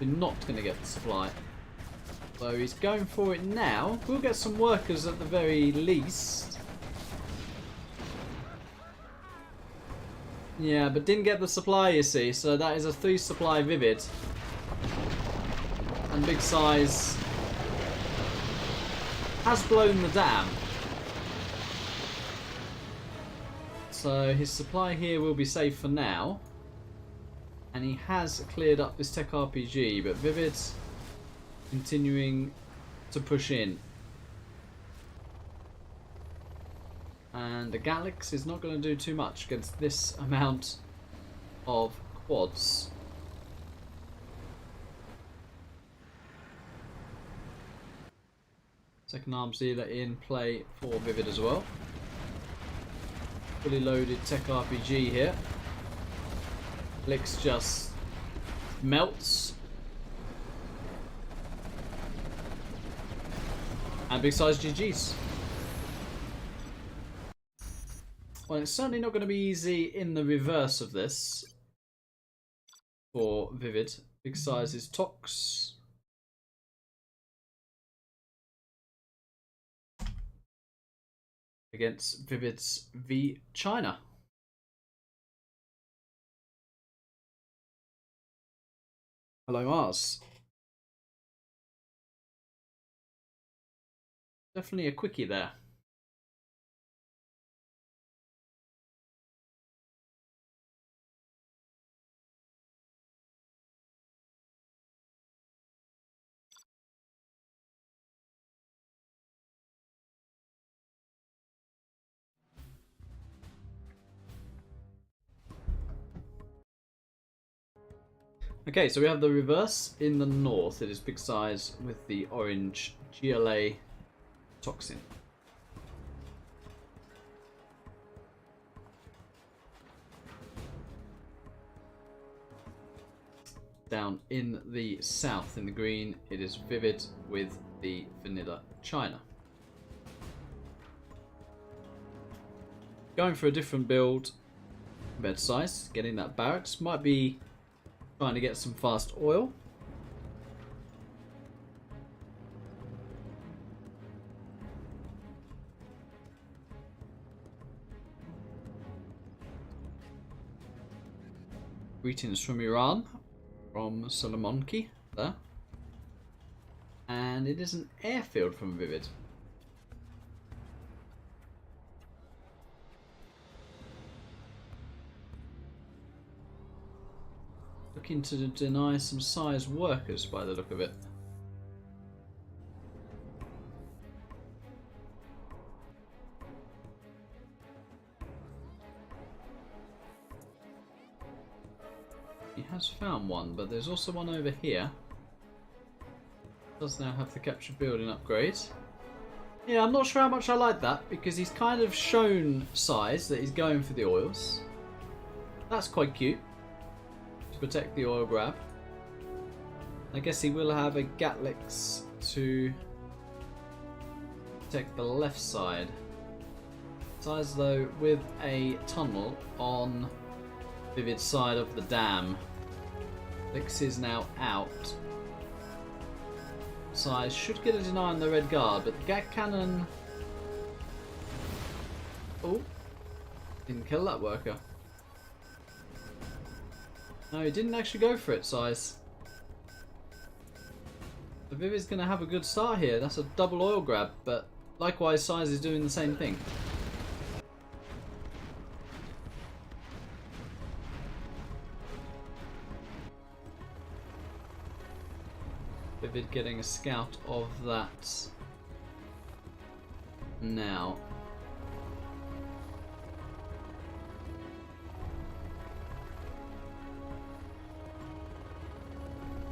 is not going to get the supply. So he's going for it now. We'll get some workers at the very least. Yeah, but didn't get the supply, you see. So that is a 3 supply ViViD. And Big Size has blown the dam. So his supply here will be safe for now. And he has cleared up this Tech RPG, but ViViD continuing to push in. And the Galax is not going to do too much against this amount of quads. Second arms dealer in play for ViViD as well. Fully loaded tech RPG here. Blix just melts. And big size GG's. Well, it's certainly not going to be easy in the reverse of this for ViViD. Big size is Tox. Against ViViD's V China. Hello Mars. Definitely a quickie there. Okay, so we have the reverse in the north. It is big size with the orange GLA toxin. Down in the south, in the green, it is ViViD with the vanilla China. Going for a different build, bed size, getting that barracks. Might be trying to get some fast oil. Greetings from Iran, from Solomonki there. And it is an airfield from ViViD. Looking to deny some SiZe workers by the look of it. He has found one, but there's also one over here. Does now have the captured building upgrade. Yeah, I'm not sure how much I like that, because he's kind of shown SiZe that he's going for the oils. That's quite cute. To protect the oil grab. I guess he will have a Gatlix to protect the left side. SiZe though with a tunnel on ViViD's side of the dam. Lix is now out. SiZe should get a deny on the red guard, but the Gat Cannon... Oh, didn't kill that worker. No, he didn't actually go for it, SiZe. The ViViD's going to have a good start here. That's a double oil grab, but likewise SiZe is doing the same thing. ViViD getting a scout of that now.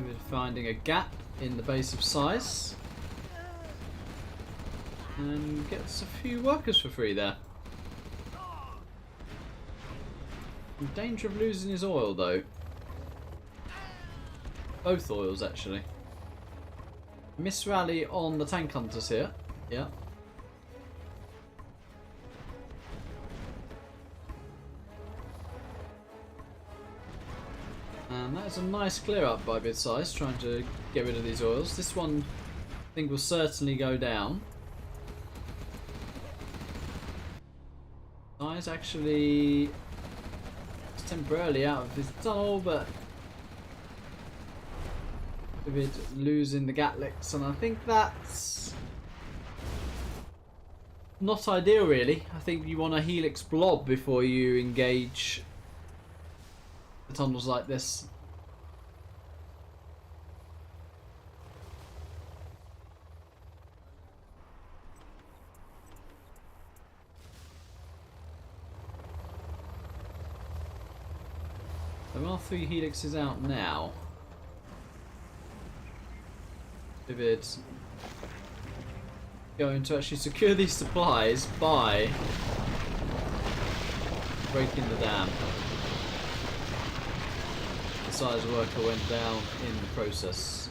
ViViD finding a gap in the base of SiZe and gets a few workers for free there. In danger of losing his oil though. Both oils actually. Miss rally on the tank hunters here. Yeah. And that is a nice clear up by SiZe, trying to get rid of these oils. This one I think will certainly go down. SiZe actually is temporarily out of his tunnel, but ViViD losing the Gatlix, and I think that's not ideal really. I think you want a Helix blob before you engage the tunnels like this. There are 3 helixes out now. ViViD going to actually secure these supplies by breaking the dam. The SiZe worker went down in the process.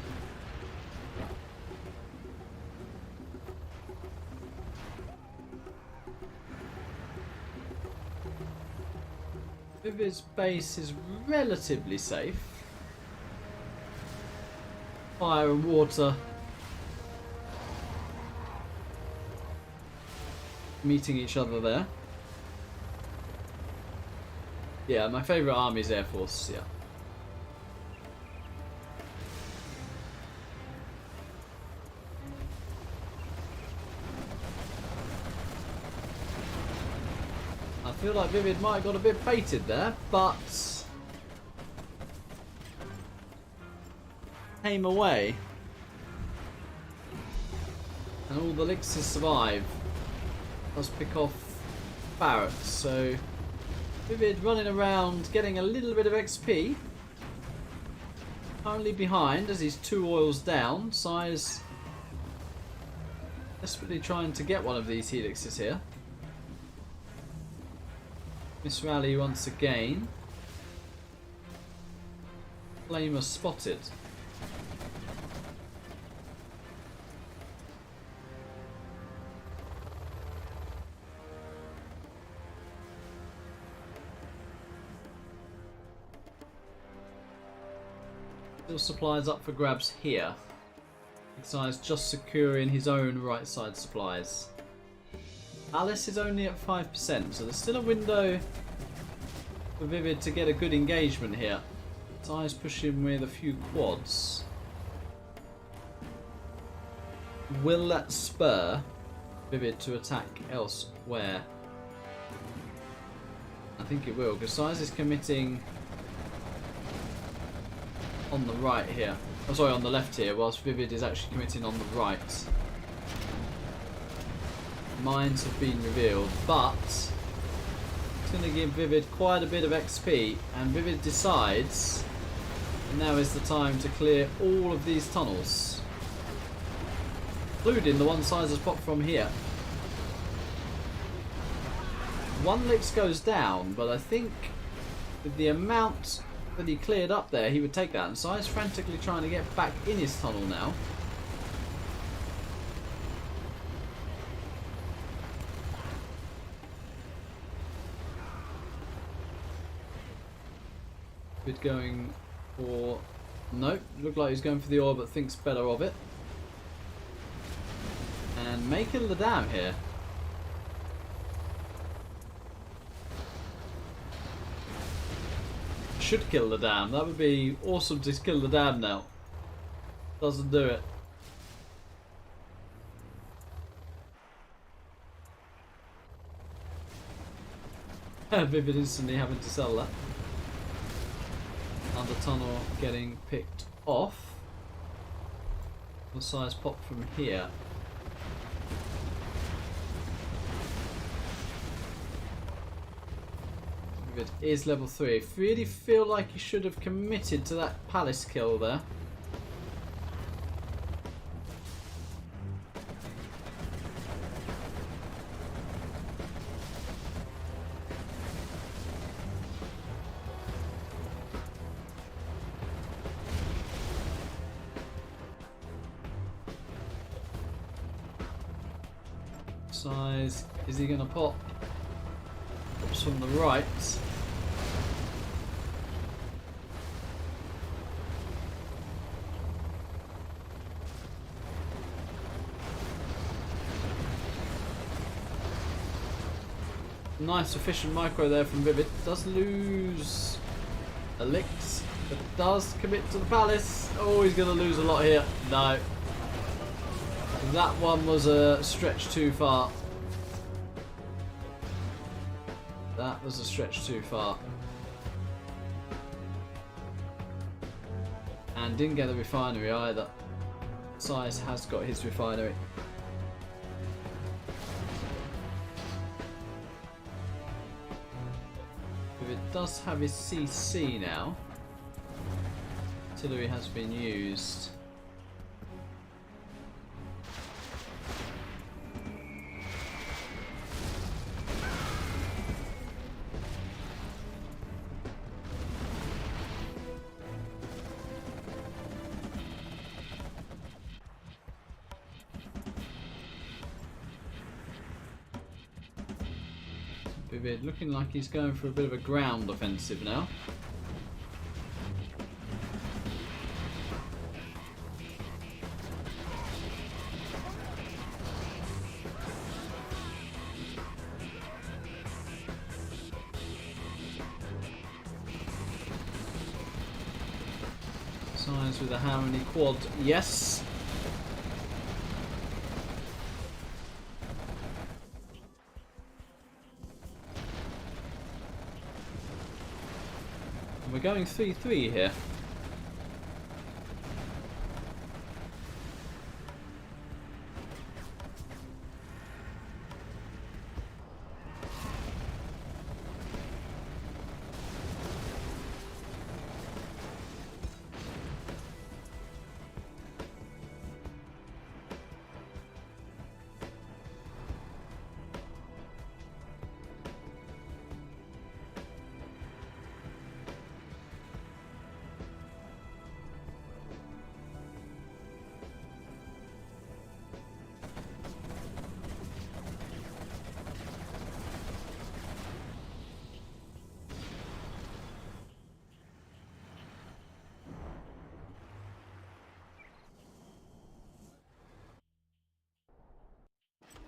ViViD's base is relatively safe. Fire and water meeting each other there. Yeah, my favourite army is Air Force, yeah. I feel like ViViD might have got a bit baited there, but came away. And all the elixirs survive. Let's pick off Barrett, so ViViD running around getting a little bit of XP. Currently behind as he's 2 oils down. SiZe desperately trying to get one of these helixes here. Miss Rally once again. Flamer spotted. Still supplies up for grabs here. SiZe just securing his own right side supplies. Alice is only at 5%, so there's still a window for ViViD to get a good engagement here. SiZe pushing with a few quads. Will that spur ViViD to attack elsewhere? I think it will, because SiZe is committing on the right here. Oh, sorry, on the left here, whilst ViViD is actually committing on the right. Mines have been revealed, but it's going to give ViViD quite a bit of XP, and ViViD decides now is the time to clear all of these tunnels, including the one SiZe has popped from here. One Lix goes down, but I think with the amount that he cleared up there, he would take that, and SiZe frantically trying to get back in his tunnel now. Going for... Nope, looked like he's going for the oil but thinks better of it. And making the dam here. Should kill the dam. That would be awesome to kill the dam now. Doesn't do it. ViViD instantly having to sell that. Another tunnel getting picked off. The SiZe pop from here. ViViD is level 3. Really feel like he should have committed to that palace kill there. SiZe, is he going to pop? Pops from the right. Nice efficient micro there from ViViD. Does lose a Lix, but does commit to the palace. Oh, he's going to lose a lot here. No. That one was a stretch too far. That was a stretch too far. And didn't get the refinery either. SiZe has got his refinery. ViViD does have his CC now. Artillery has been used. ViViD looking like he's going for a bit of a ground offensive now. SiZe with a how many quad? Yes. We're going 3-3 here.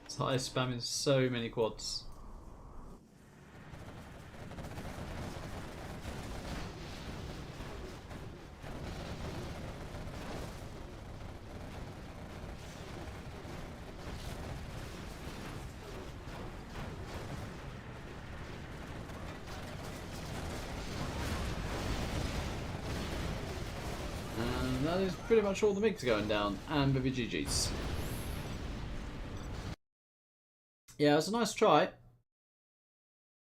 SiZe spamming so many quads. And that is pretty much all the MiGs going down, and maybe GG's. Yeah, it was a nice try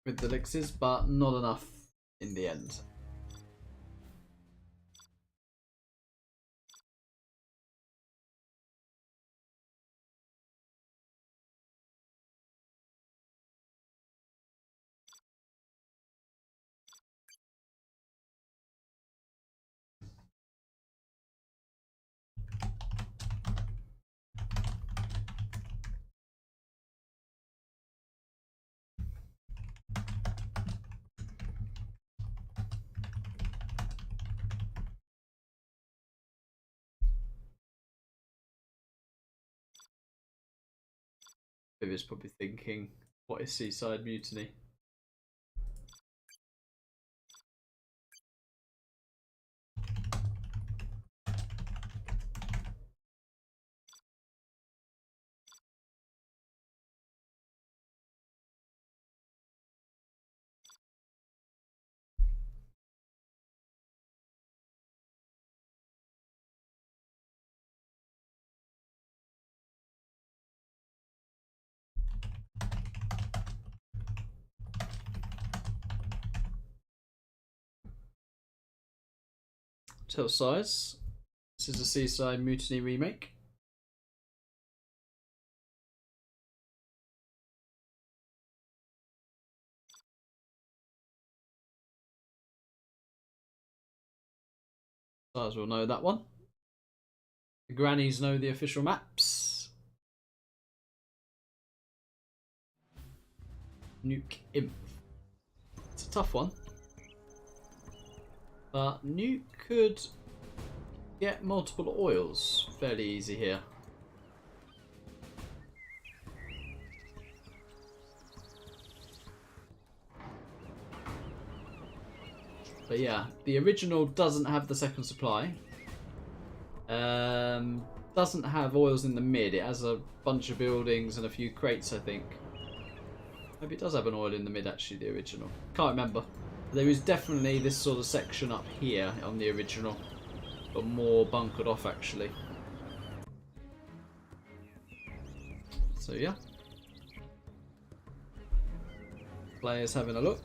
with the elixirs, but not enough in the end. ViViD's probably thinking, what is Seaside Mutiny? Tell SiZe, this is a Seaside Mutiny remake. SiZe will know that one. The grannies know the official maps. Nuke Imp. It's a tough one. But Nuke could get multiple oils fairly easy here. But yeah, the original doesn't have the second supply. Doesn't have oils in the mid. It has a bunch of buildings and a few crates, I think. Maybe it does have an oil in the mid, actually, the original. Can't remember. There is definitely this sort of section up here on the original, but more bunkered off, actually. So yeah. Players having a look.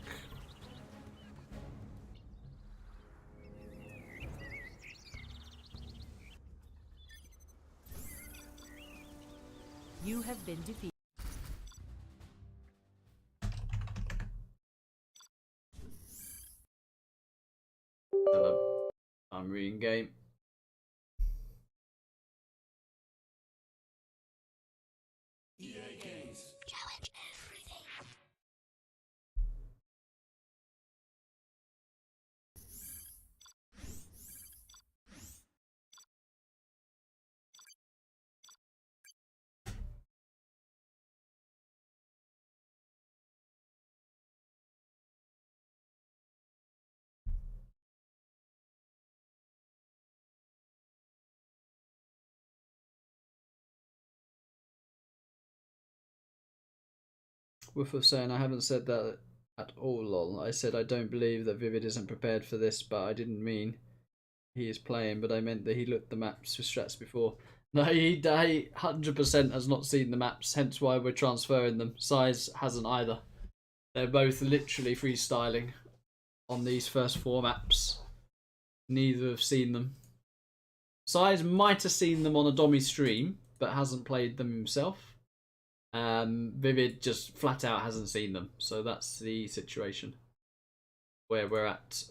You have been defeated. Hello. I'm reading game. Challenge everything. Wolf was saying I haven't said that at all, lol. I said I don't believe that ViViD isn't prepared for this, but I didn't mean he is playing, but I meant that he looked the maps for strats before. No, he 100% has not seen the maps, hence why we're transferring them. SiZe hasn't either. They're both literally freestyling on these first 4 maps. Neither have seen them. SiZe might have seen them on a Dommy stream, but hasn't played them himself. ViViD just flat out hasn't seen them, so that's the situation where we're at.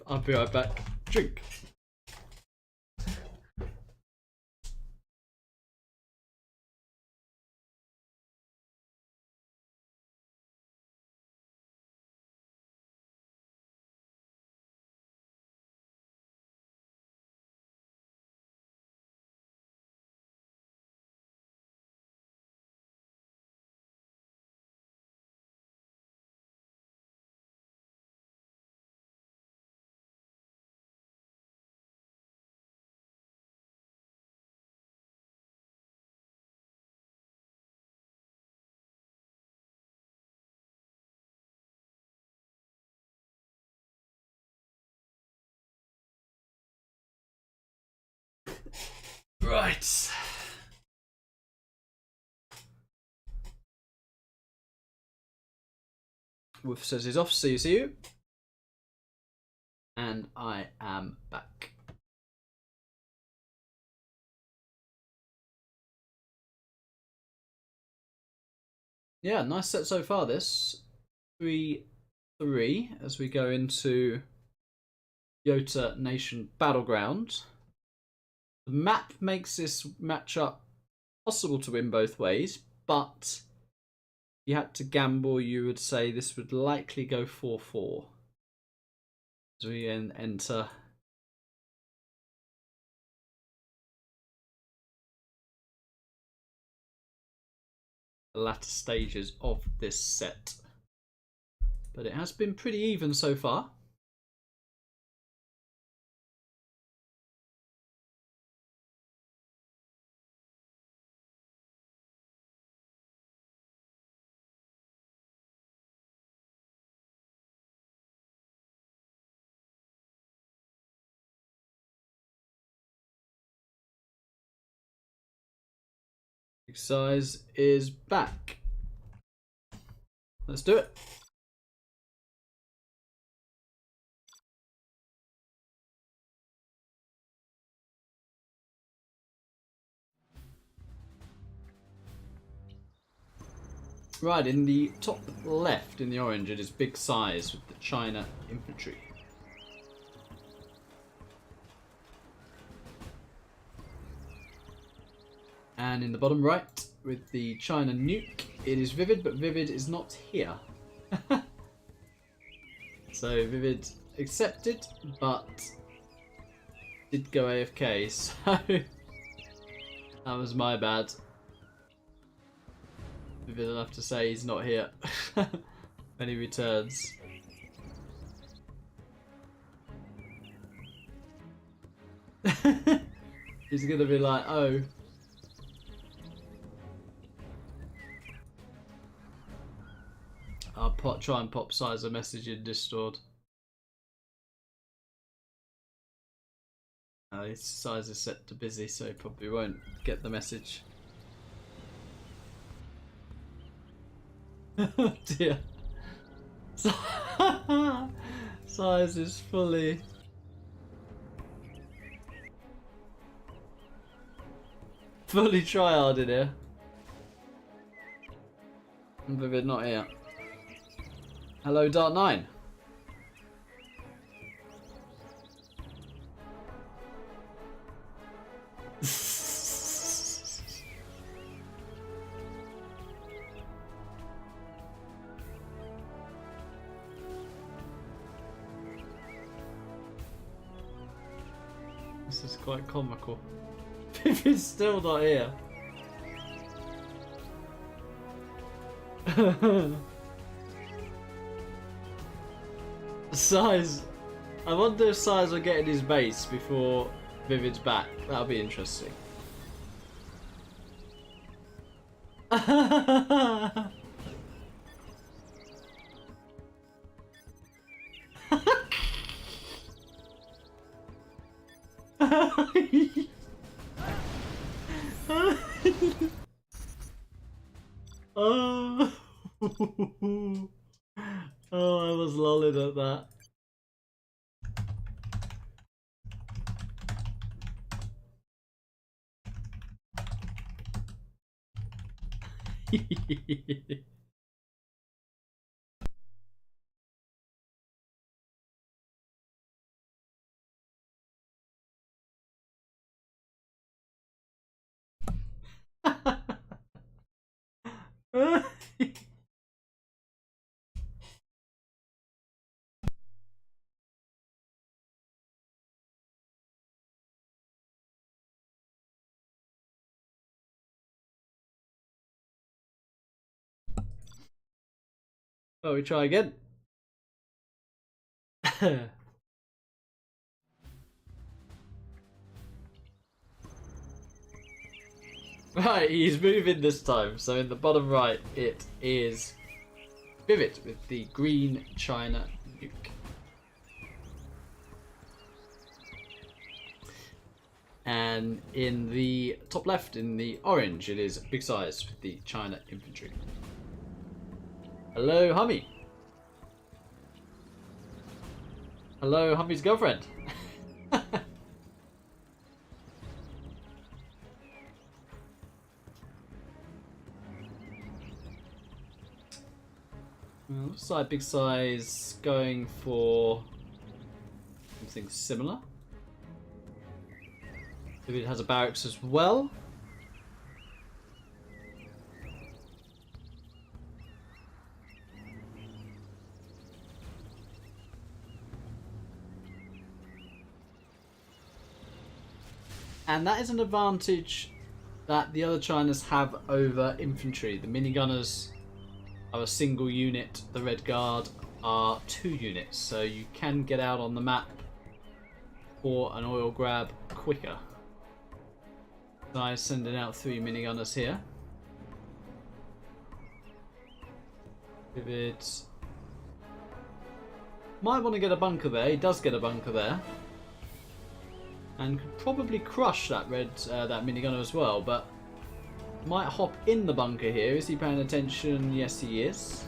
I'll be right back. Drink. Right. Wolf says he's off, see you. And I am back. Yeah, nice set so far this. 3-3 as we go into Yota Nation Battleground. The map makes this matchup possible to win both ways, but if you had to gamble, you would say this would likely go 4-4. As we enter the latter stages of this set. But it has been pretty even so far. SiZe is back. Let's do it. Right, in the top left, in the orange, it is big SiZe with the China infantry. And in the bottom right, with the China nuke, it is ViViD, but ViViD is not here. So ViViD accepted, but did go AFK, so that was my bad. ViViD will have to say he's not here when he returns. He's gonna be like, oh. try and pop SiZe a message in Discord. SiZe is set to busy, so he probably won't get the message. Oh dear. SiZe is fully... tryhard in here. And ViViD not here. Hello, Dark9. This is quite comical. ViViD's still not here. SiZe. I wonder if SiZe will get in his base before ViViD's back. That'll be interesting. Oh. Oh, I was lolling at that. Oh, we try again. Right, he's moving this time. So in the bottom right, it is ViViD with the green China nuke. And in the top left, in the orange, it is Big SiZe with the China infantry. Hello, Hummy. Hello, Hummy's girlfriend. Looks like Big SiZe going for something similar. Maybe it has a barracks as well. And that is an advantage that the other Chinas have over infantry. The minigunners are a single unit, the Red Guard are 2 units, so you can get out on the map for an oil grab quicker. So I'm sending out 3 minigunners here. ViViD might want to get a bunker there. He does get a bunker there. And could probably crush that that minigunner as well, but might hop in the bunker here. Is he paying attention? Yes, he is.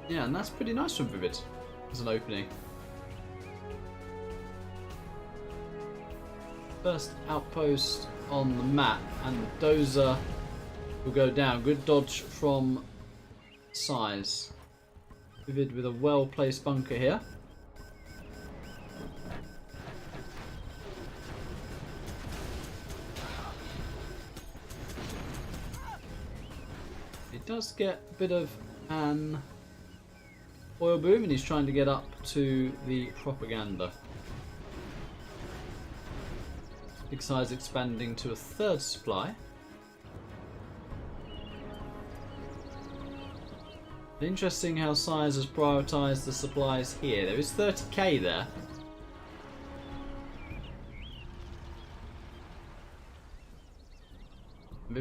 Yeah, and that's pretty nice from ViViD as an opening. First outpost on the map, and the dozer will go down. Good dodge from SiZe. ViViD with a well-placed bunker here. It does get a bit of an oil boom, and he's trying to get up to the propaganda. Big SiZe expanding to a 3rd supply. Interesting how SiZe has prioritised the supplies here. There is 30k there.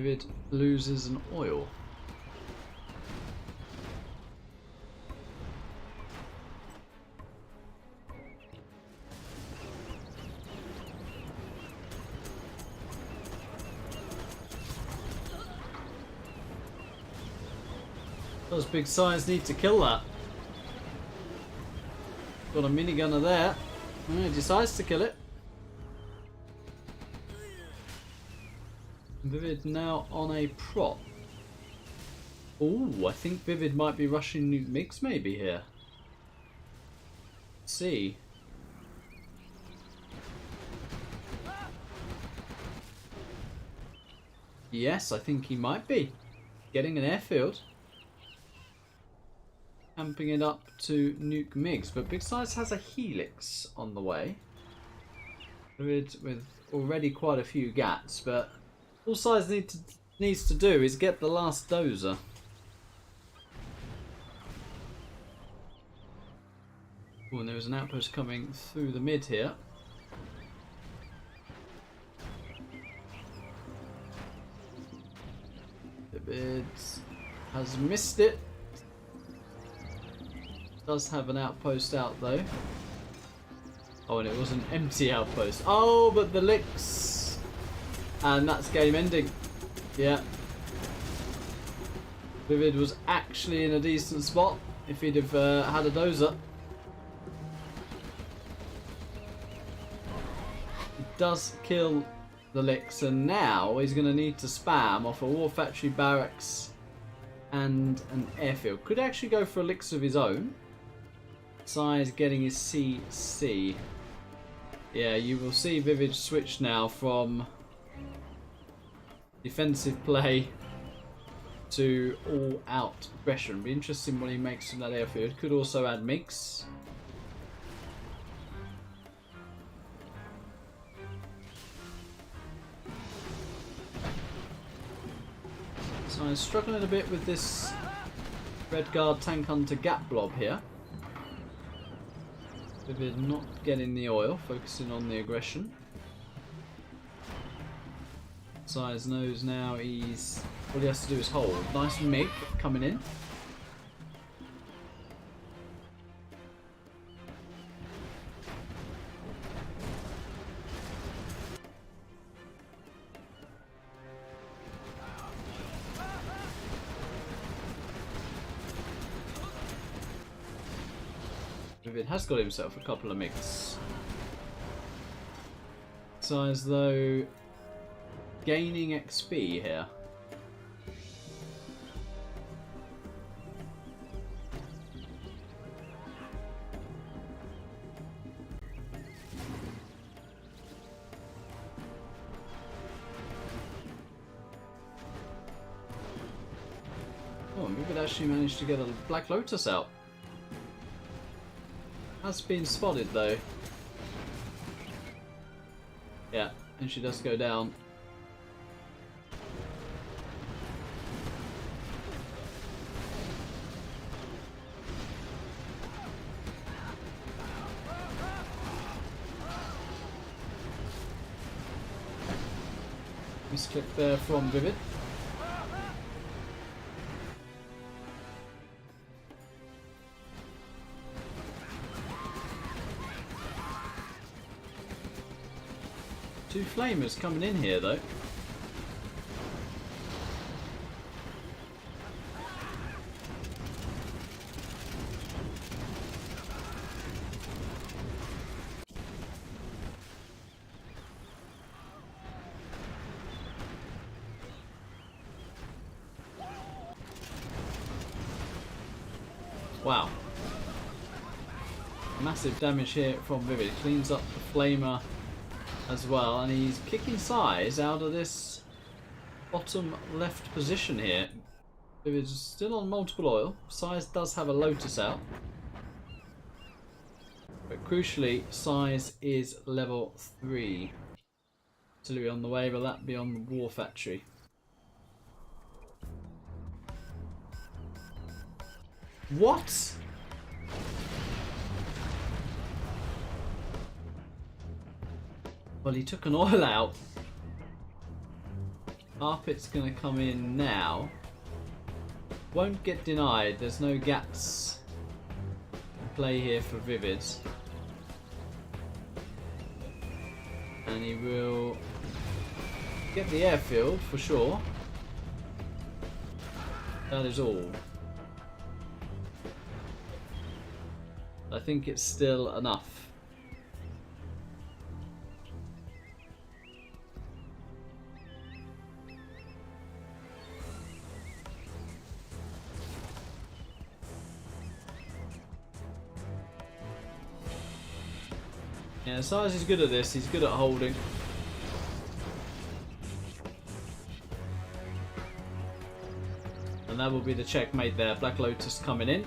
ViViD loses an oil. Those big SiZe need to kill that. Got a minigunner there. He decides to kill it. ViViD now on a prop. Oh, I think ViViD might be rushing Nuke Mix maybe here. Let's see. Yes, I think he might be. Getting an airfield. Amping it up to Nuke Migs, but Big SiZe has a Helix on the way. With already quite a few gats, but all SiZe needs to do is get the last dozer. Oh, and there is an outpost coming through the mid here. ViViD has missed it. Does have an outpost out though. Oh, and it was an empty outpost. Oh, but the licks. And that's game ending. Yeah. ViViD was actually in a decent spot if he'd have had a dozer. He does kill the licks, and now he's going to need to spam off a war factory barracks and an airfield. Could actually go for licks of his own. SiZe getting his CC. Yeah, you will see ViViD switch now from defensive play to all-out aggression. Be interesting what he makes from that airfield. Could also add MiGs. So I'm struggling a bit with this Red Guard Tank Hunter gap blob here. ViViD not getting the oil, focusing on the aggression. SiZe knows now he's... all he has to do is hold. Nice MiG coming in. ViViD has got himself a couple of MiGs. SiZe though gaining XP here. Oh, and ViViD actually managed to get a Black Lotus out. Has been spotted though. Yeah, and she does go down. Misclick there from ViViD. Two flamers coming in here though. Wow. Massive damage here from ViViD. Cleans up the flamer as well, and he's kicking SiZe out of this bottom left position here. ViViD's still on multiple oil. SiZe does have a Lotus out, but crucially SiZe is level 3. Artillery on the way, will that be on the war factory? What? Well, he took an oil out. Carpet's going to come in now. Won't get denied. There's no gaps in play here for ViViD. And he will get the airfield for sure. That is all. I think it's still enough. Yeah, SiZe is good at this. He's good at holding. And that will be the checkmate there. Black Lotus coming in.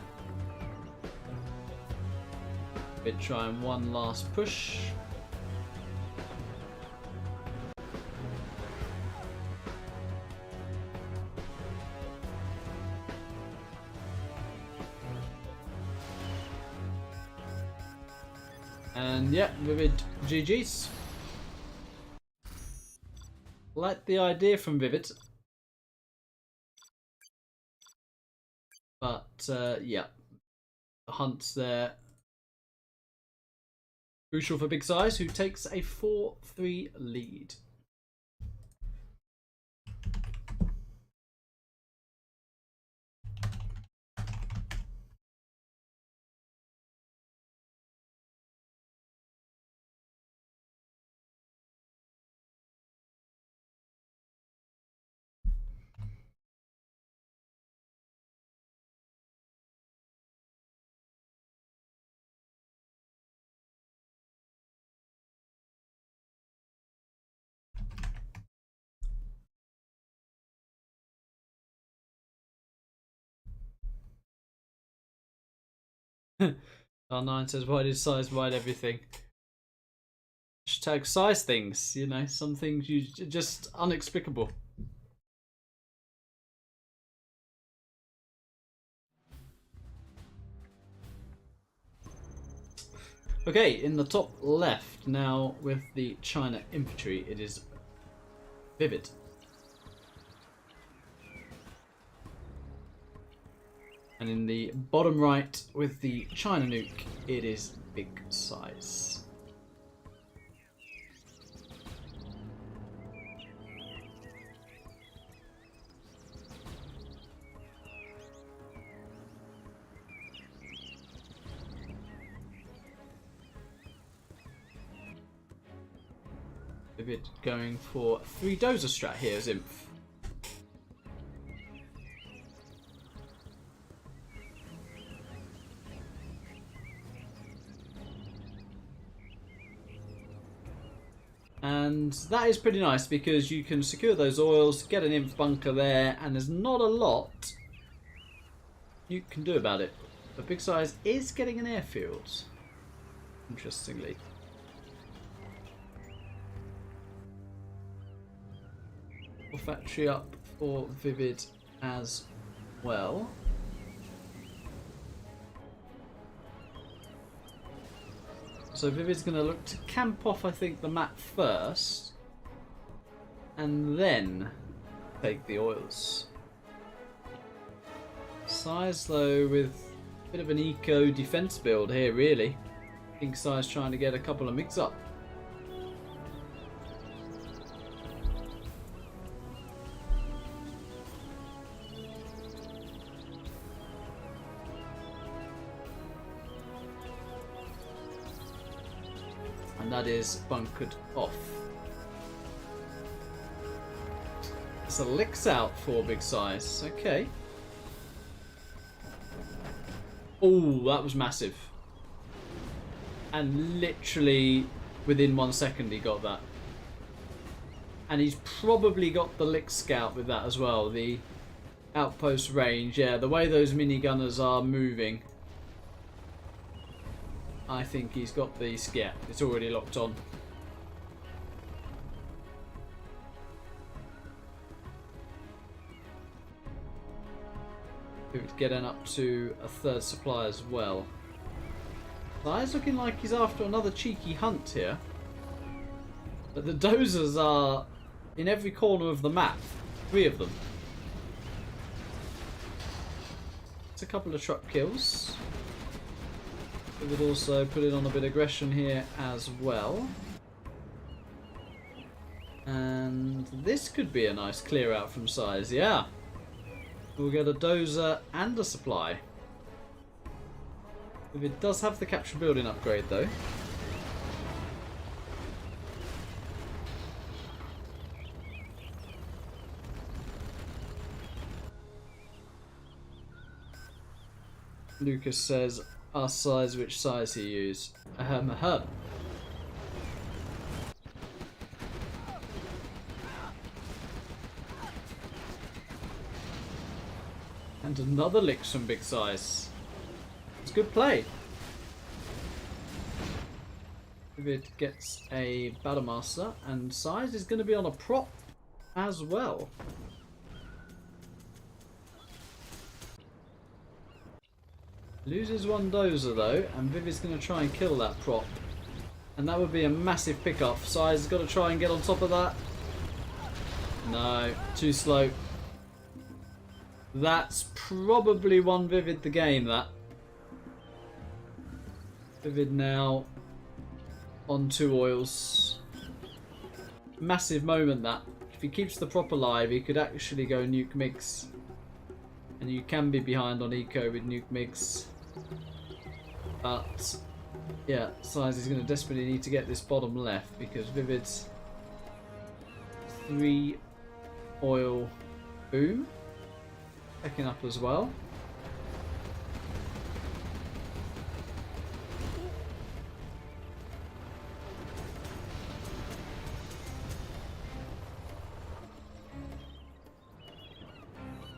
ViViD trying one last push. And yeah, ViViD GG's. Like the idea from ViViD. But yeah, the hunt's there. Crucial for Big Size, who takes a 4-3 lead. R9 says, why did size wide everything? Hashtag size things, you know, some things you just unexplicable. Okay, in the top left now with the China infantry, it is ViViD. And in the bottom right with the China nuke, it is Big Size. ViViD going for 3 dozer strat here as Imp. And that is pretty nice because you can secure those oils, get an Imp bunker there, and there's not a lot you can do about it. But Big Size is getting an airfield, interestingly. Factory up for ViViD as well. So ViViD's going to look to camp off, I think, the map first, and then take the oils. Size, though, with a bit of an eco defense build here, really. I think Size trying to get a couple of mix up. And that is bunkered off. So licks out for Big Size. Okay. Oh, that was massive. And literally within 1 second he got that. And he's probably got the lick scout with that as well. The outpost range. Yeah, the way those minigunners are moving, I think he's got the scat. It's already locked on. It's getting up to a 3rd supply as well. He's looking like he's after another cheeky hunt here. But the dozers are in every corner of the map. 3 of them. It's a couple of truck kills. We would also put in on a bit of aggression here as well. And this could be a nice clear out from SiZe, yeah. We'll get a dozer and a supply. If it does have the capture building upgrade though. Lucas says, ask SiZe which size he used. Ahem. And another licks from Big SiZe. It's good play. ViViD gets a Battlemaster, and SiZe is going to be on a prop as well. Loses one dozer though, and ViViD's going to try and kill that prop. And that would be a massive pick-off. SiZe has got to try and get on top of that. No, too slow. That's probably won ViViD the game, that. ViViD now on 2 oils. Massive moment, that. If he keeps the prop alive, he could actually go nuke MiGs. And you can be behind on eco with nuke MiGs. But, yeah, SiZe is going to desperately need to get this bottom left because ViViD's 3 oil boom. Picking up as well.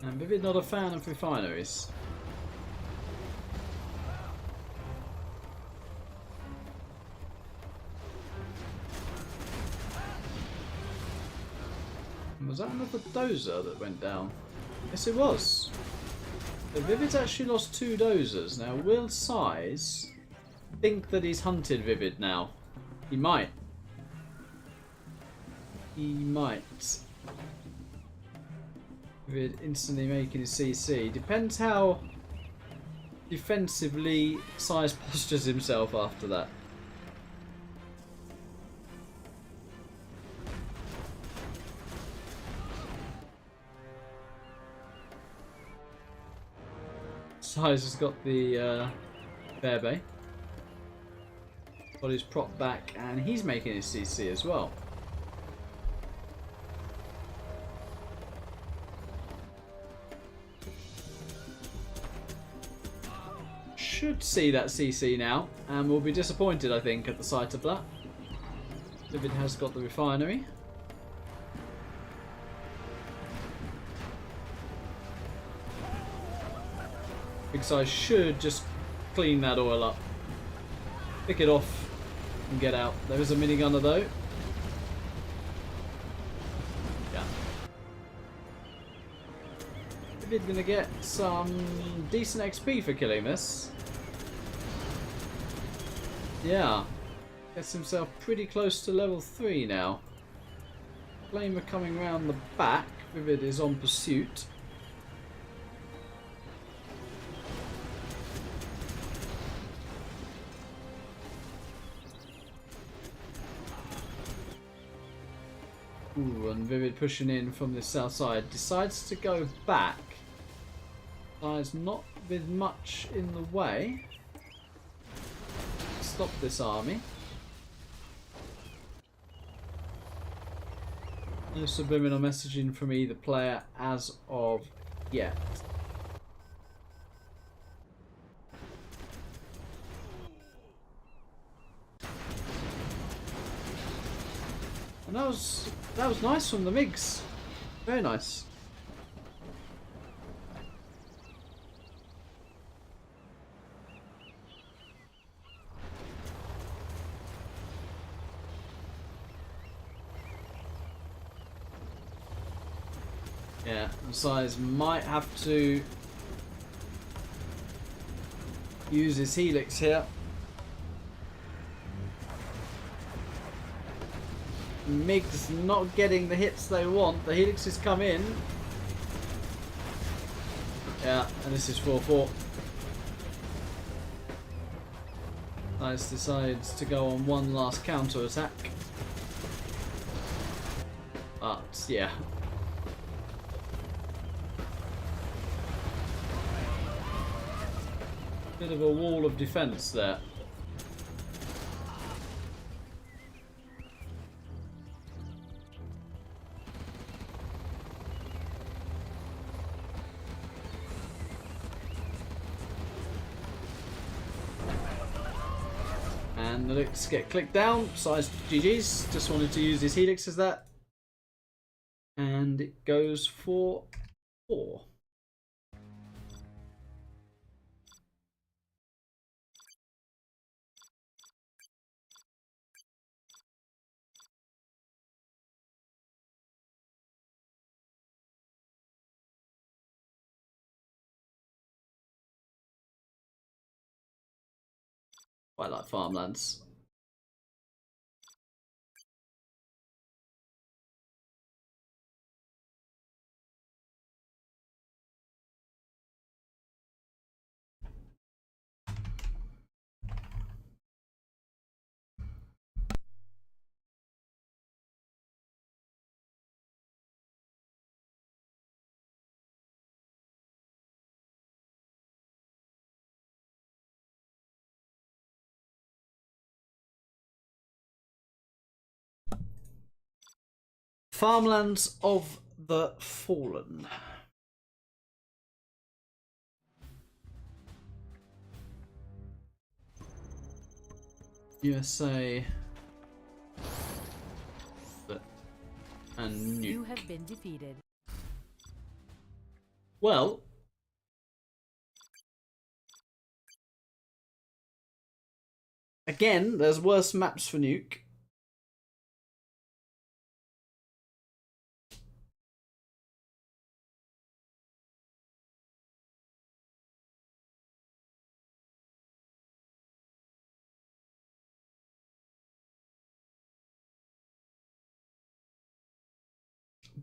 And ViViD not a fan of refineries. Was that another dozer that went down? Yes, it was. So ViViD's actually lost 2 dozers. Now, will SiZe think that he's hunted ViViD now? He might. He might. ViViD instantly making his CC. Depends how defensively SiZe postures himself after that. SiZe has got the bear bay. Got his prop back, and he's making his CC as well. Should see that CC now, and will be disappointed, I think, at the sight of that. ViViD has got the refinery. Big SiZe should just clean that oil up. Pick it off and get out. There is a minigunner though. Yeah. ViViD gonna get some decent XP for killing this. Yeah. Gets himself pretty close to level 3 now. Flamer coming round the back. ViViD is on pursuit. Ooh, and ViViD pushing in from the south side. Decides to go back. SiZe not with much in the way. Stop this army. No subliminal messaging from either player as of yet. And that was nice from the MiGs. Very nice. Yeah, and SiZe might have to use his helix here. MiG's not getting the hits they want. The helixes come in. Yeah, and this is 4-4. SiZe decides to go on one last counter attack. But yeah. Bit of a wall of defense there. And the helix get clicked down. SiZe GG's. Just wanted to use his helix as that. And it goes for 4. Quite like farmlands. Farmlands of the Fallen. USA and Nuke. You have been defeated. Well, again, there's worse maps for Nuke.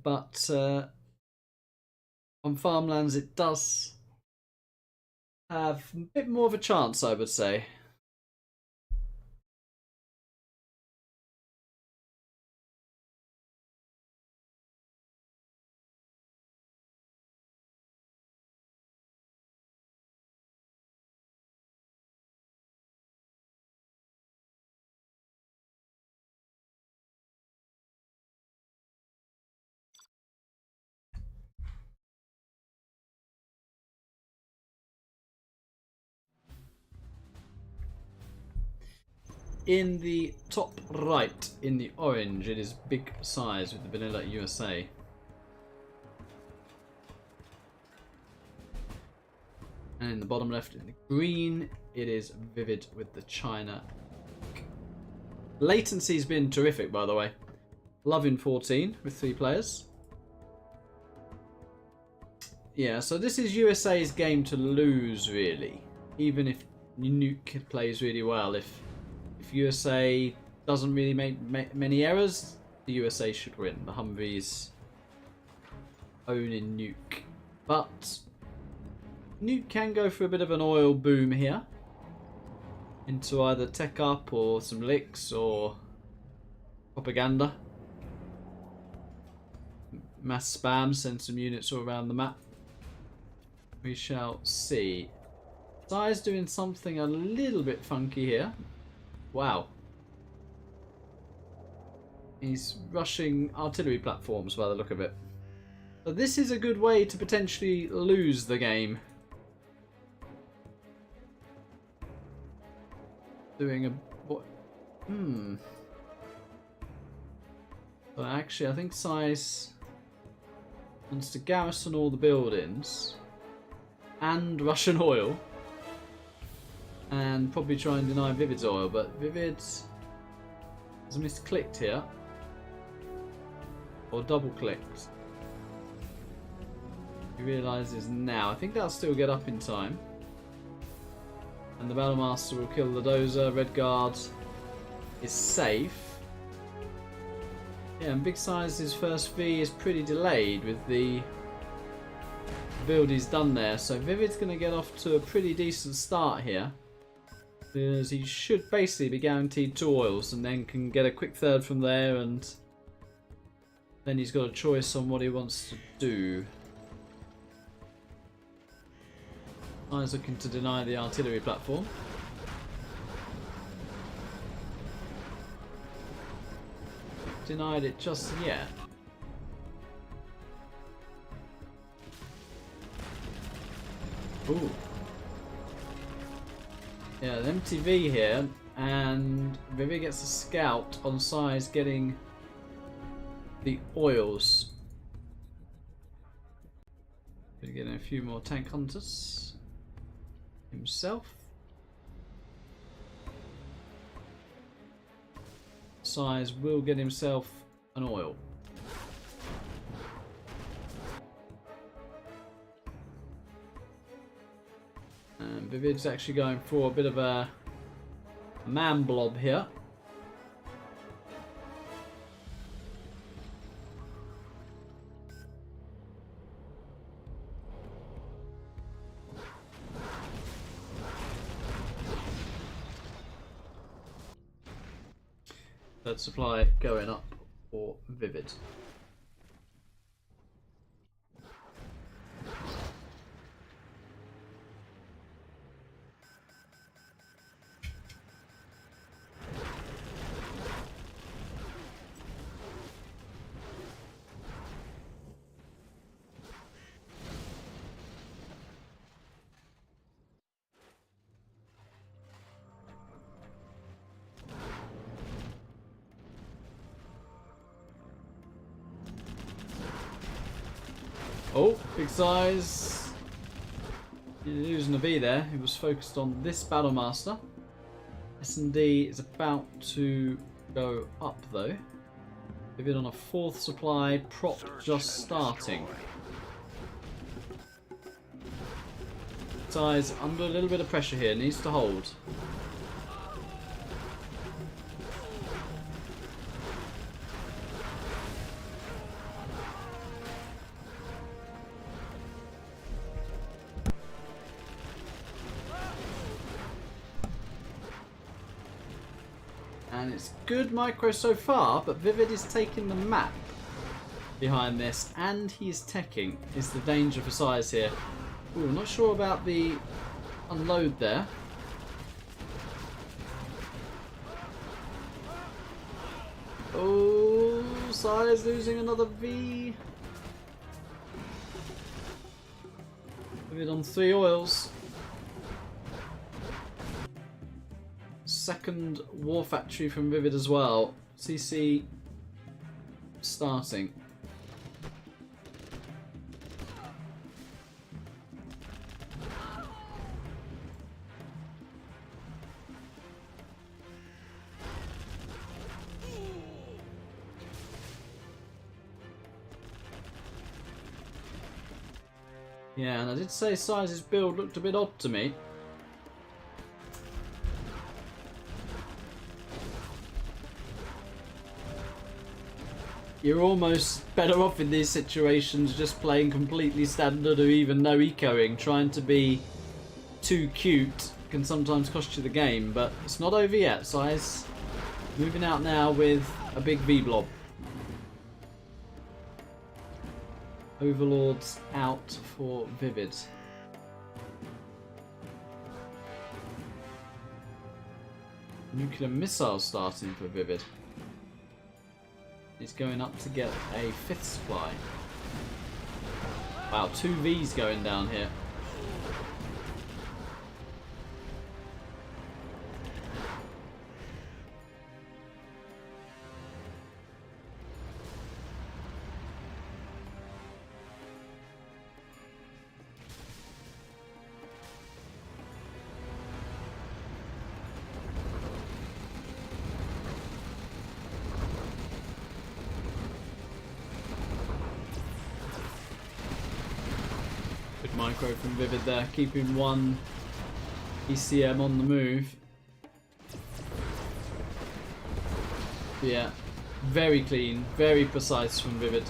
But on farmlands, it does have a bit more of a chance, I would say. In the top right, in the orange, it is big size with the vanilla USA. And in the bottom left, in the green, it is ViViD with the China. Latency's been terrific, by the way. Loving 14 with 3 players. Yeah, so this is USA's game to lose, really. Even if Nuke plays really well. If USA doesn't really make many errors, the USA should win. The Humvees owning Nuke. But Nuke can go for a bit of an oil boom here. Into either tech up or some licks or propaganda. Mass spam, send some units all around the map. We shall see. SiZe doing something a little bit funky here. Wow. He's rushing artillery platforms by the look of it. So this is a good way to potentially lose the game. Doing a... what? But actually, I think SiZe wants to garrison all the buildings and Russian oil. And probably try and deny ViViD's oil, but ViViD has misclicked here. Or double clicked. He realises now. I think that'll still get up in time. And the Battlemaster will kill the dozer. Red Guard is safe. Yeah, and Big Size's first V is pretty delayed with the build he's done there. So ViViD's going to get off to a pretty decent start here. Because he should basically be guaranteed 2 oils and then can get a quick third from there, and then he's got a choice on what he wants to do. He's looking to deny the artillery platform. Denied it just yet. Ooh. Yeah, an MTV here, and ViViD gets a scout on SiZe getting the oils. Gonna get a few more tank hunters himself. SiZe will get himself an oil. And ViViD's actually going for a bit of a man blob here. Third supply going up for ViViD. Oh, Big Size. He's losing a V there. He was focused on this Battlemaster. S&D is about to go up though. ViViD on a 4th supply, prop just starting. Size under a little bit of pressure here, needs to hold. And it's good micro so far, but ViViD is taking the map behind this, and he's teching is the danger for SiZe here. Ooh, not sure about the unload there. Oh, SiZe losing another V. ViViD on 3 oils. Second war factory from ViViD as well. CC starting. Yeah, and I did say SiZe's build looked a bit odd to me. You're almost better off in these situations just playing completely standard or even no ecoing. Trying to be too cute can sometimes cost you the game, but it's not over yet. SiZe moving out now with a big V blob. Overlords out for ViViD. Nuclear missile starting for ViViD. He's going up to get a 5th supply. Wow, 2 Vs going down here. Micro from ViViD there, keeping 1 ECM on the move. Yeah, Very clean, very precise from ViViD.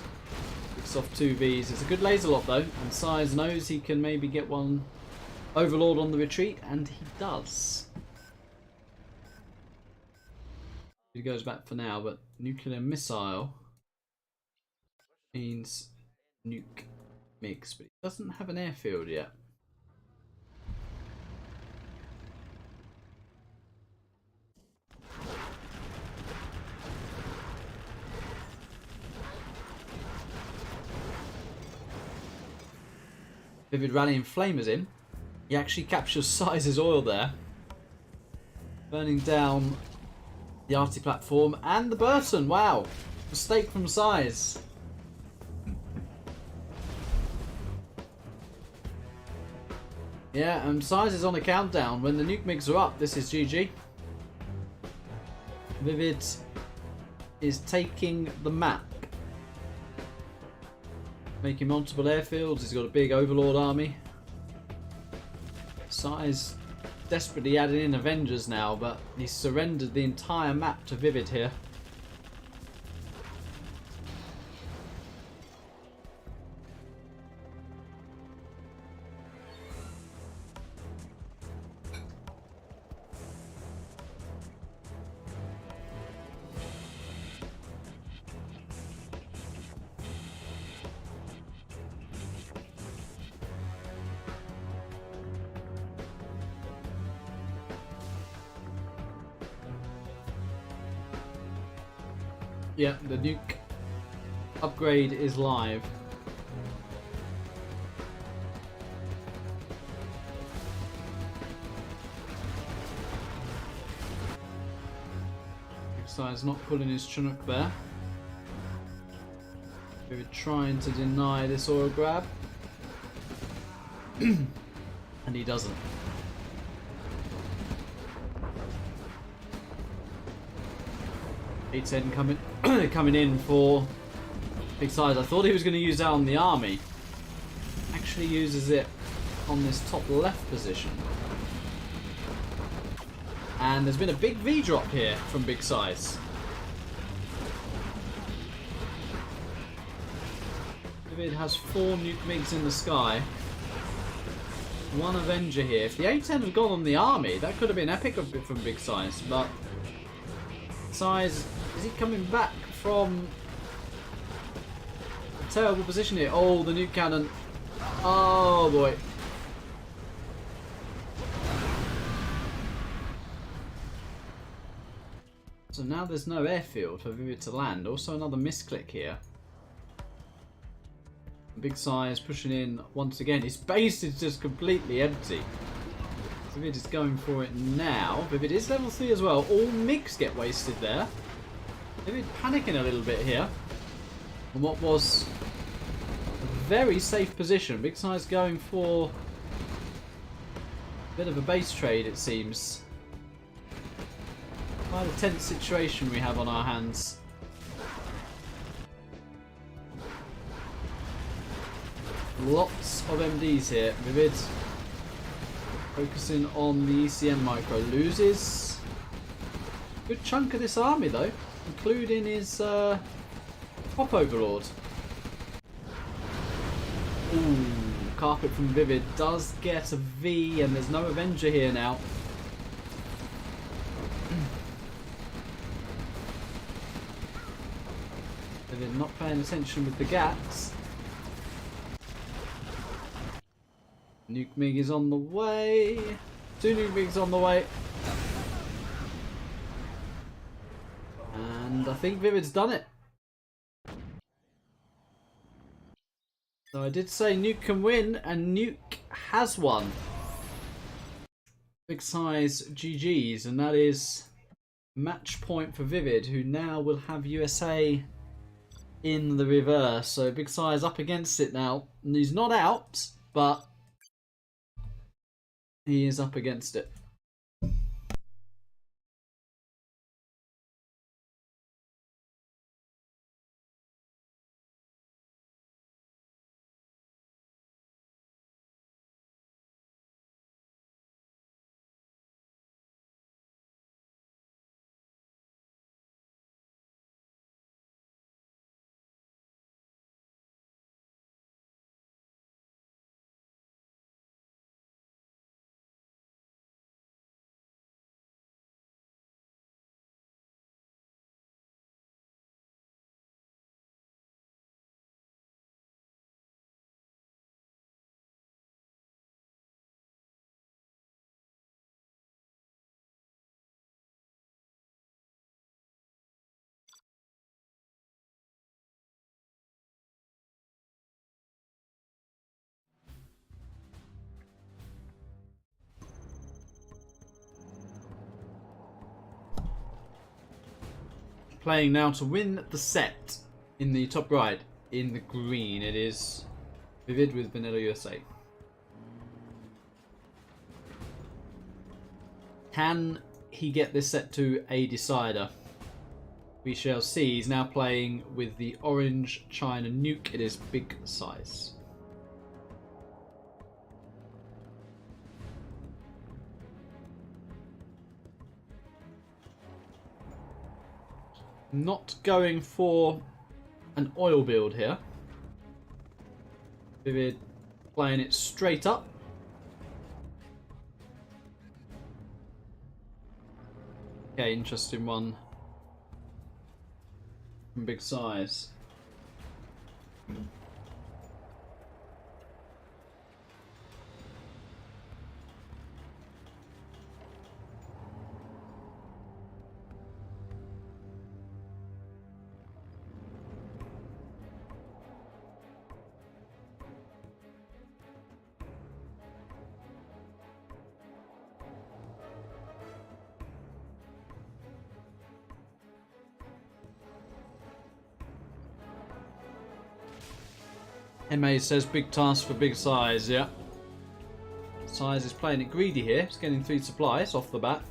Picks off 2 Vs. It's a good laser lock though, and SiZe knows he can maybe get one Overlord on the retreat, and he does. He goes back for now, but nuclear missile means nuke mix, but he doesn't have an airfield yet. ViViD rallying flamers in. He actually captures SiZe's oil there, burning down the arty platform and the Burton. Wow, mistake from SiZe. Yeah, and SiZe is on a countdown. When the nuke migs are up, this is GG. ViViD is taking the map, making multiple airfields. He's got a big Overlord army. SiZe desperately adding in Avengers now, but he's surrendered the entire map to ViViD here. Yeah, the nuke upgrade is live. SiZe not pulling his Chinook there. We're trying to deny this oil grab. And he doesn't. A10 coming in for big SiZe. I thought he was going to use that on the army. Actually uses it on this top left position. And there's been a big V drop here from big SiZe. ViViD has 4 nuke migs in the sky. 1 Avenger here. If the A10 had gone on the army, that could have been epic from big SiZe, but SiZe, is he coming back from a terrible position here? Oh, the nuke cannon. Oh boy. So now there's no airfield for ViViD to land. Also another misclick here. Big SiZe pushing in once again. His base is just completely empty. ViViD is going for it now. ViViD is level 3 as well. All MiGs get wasted there. ViViD panicking a little bit here. And what was a very safe position. Big SiZe going for a bit of a base trade, it seems. Quite a tense situation we have on our hands. Lots of MDs here. ViViD focusing on the ECM micro. Loses a good chunk of this army though, including his top Overlord. Ooh, carpet from ViViD does get a V, and there's no Avenger here now. ViViD not paying attention with the gaps. Nuke MiG is on the way. 2 nuke MiGs on the way. And I think ViViD's done it. So I did say Nuke can win, and Nuke has won. Big SiZe GG's, and that is match point for ViViD, who now will have USA in the reverse. So Big SiZe up against it now. And he's not out, but he is up against it. playing now to win the set in the top right. In the green, it is ViViD with Vanilla USA. Can he get this set to a decider? We shall see. He's now playing with the orange China nuke. It is big size. Not going for an oil build here. ViViD playing it straight up. Okay, interesting one. From big size. MA says big task for big size, yeah. SiZe is playing it greedy here. It's getting 3 supplies off the bat.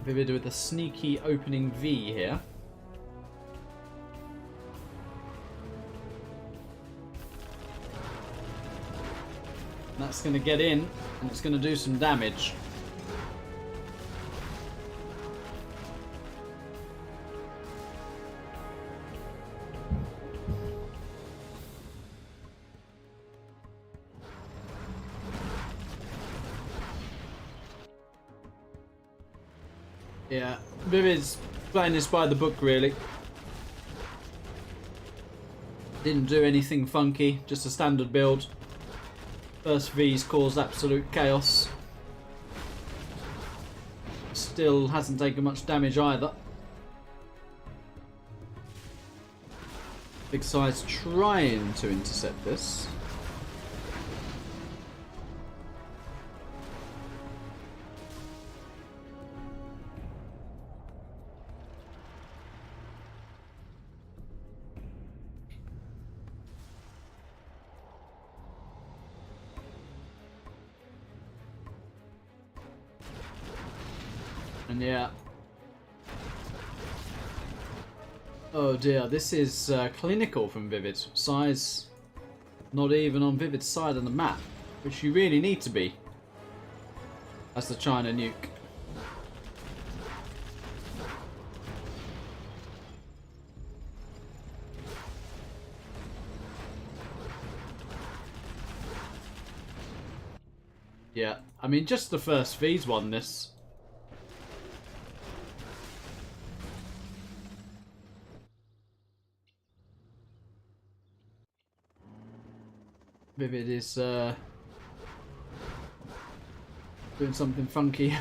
ViViD with a sneaky opening V here. And that's going to get in, and it's going to do some damage. Yeah, ViViD's playing this by the book, really. Didn't do anything funky, just a standard build. First V's caused absolute chaos. Still hasn't taken much damage either. Big size trying to intercept this. And yeah. Oh dear, this is clinical from ViViD. SiZe not even on ViVid's side of the map, which you really need to be as the China nuke. Yeah, I mean just the first V's won this. ViViD is doing something funky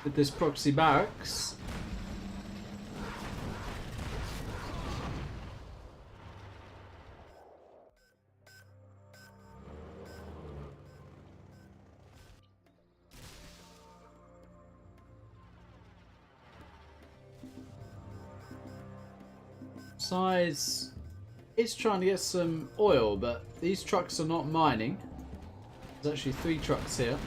with this proxy barracks. SiZe is trying to get some oil, but these trucks are not mining. There's actually 3 trucks here.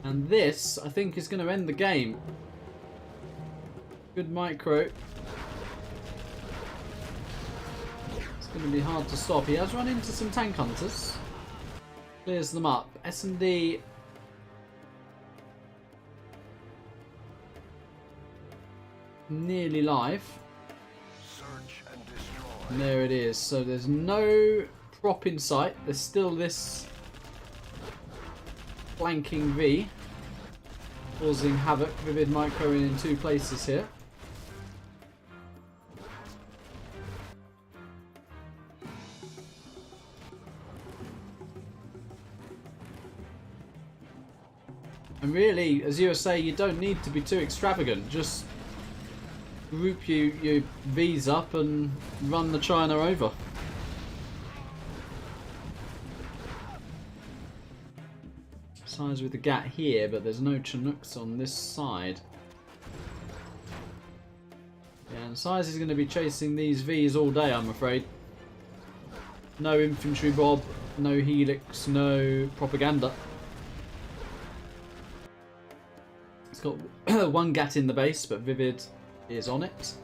And this, I think, is going to end the game. Good micro. It's going to be hard to stop. He has run into some tank hunters. Clears them up. S&D nearly live. Search and destroy. And there it is. So there's no prop in sight. There's still this flanking V causing havoc. ViViD microing in 2 places here. And really, as USA, you don't need to be too extravagant. Just group your V's up and run the China over. SiZe with the Gat here, but there's no Chinooks on this side. Yeah, and SiZe is going to be chasing these V's all day, I'm afraid. No infantry Bob, no Helix, no propaganda. It's got one Gat in the base, but ViViD is on it.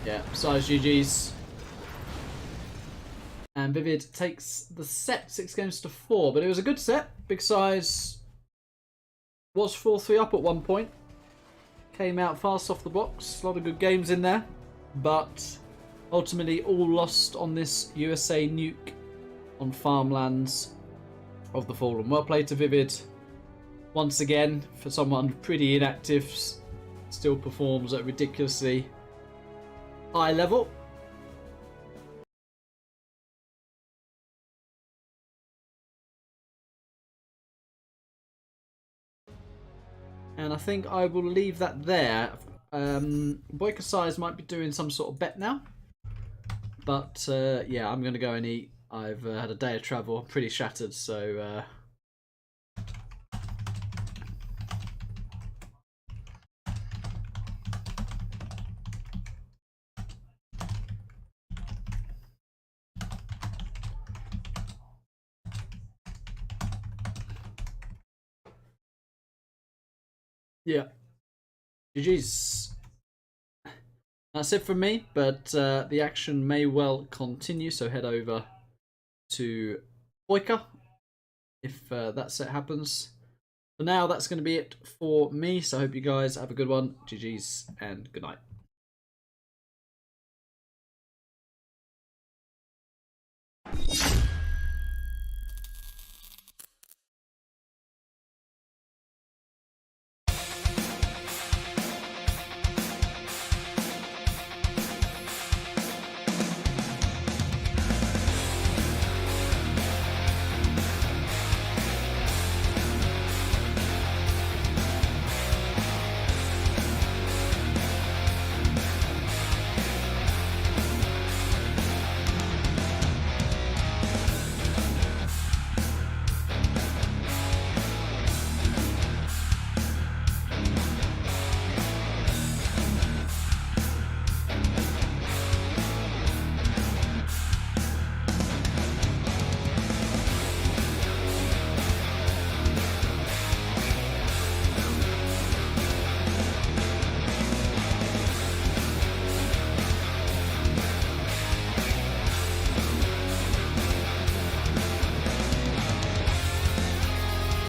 Yeah, SiZe GG's. And ViViD takes the set 6-4, but it was a good set. Big SiZe was 4-3 up at one point. Came out fast off the box. A lot of good games in there. But ultimately all lost on this USA nuke on farmlands of the Fallen. Well played to ViViD. Once again, for someone pretty inactive, still performs at a ridiculously high level. And I think I will leave that there. Boyka SiZe might be doing some sort of bet now. But yeah, I'm going to go and eat. I've had a day of travel. I'm pretty shattered, so... yeah. GG's. That's it from me, but the action may well continue, so head over to Boyka if that set happens. For now, that's going to be it for me, so I hope you guys have a good one. GG's and good night.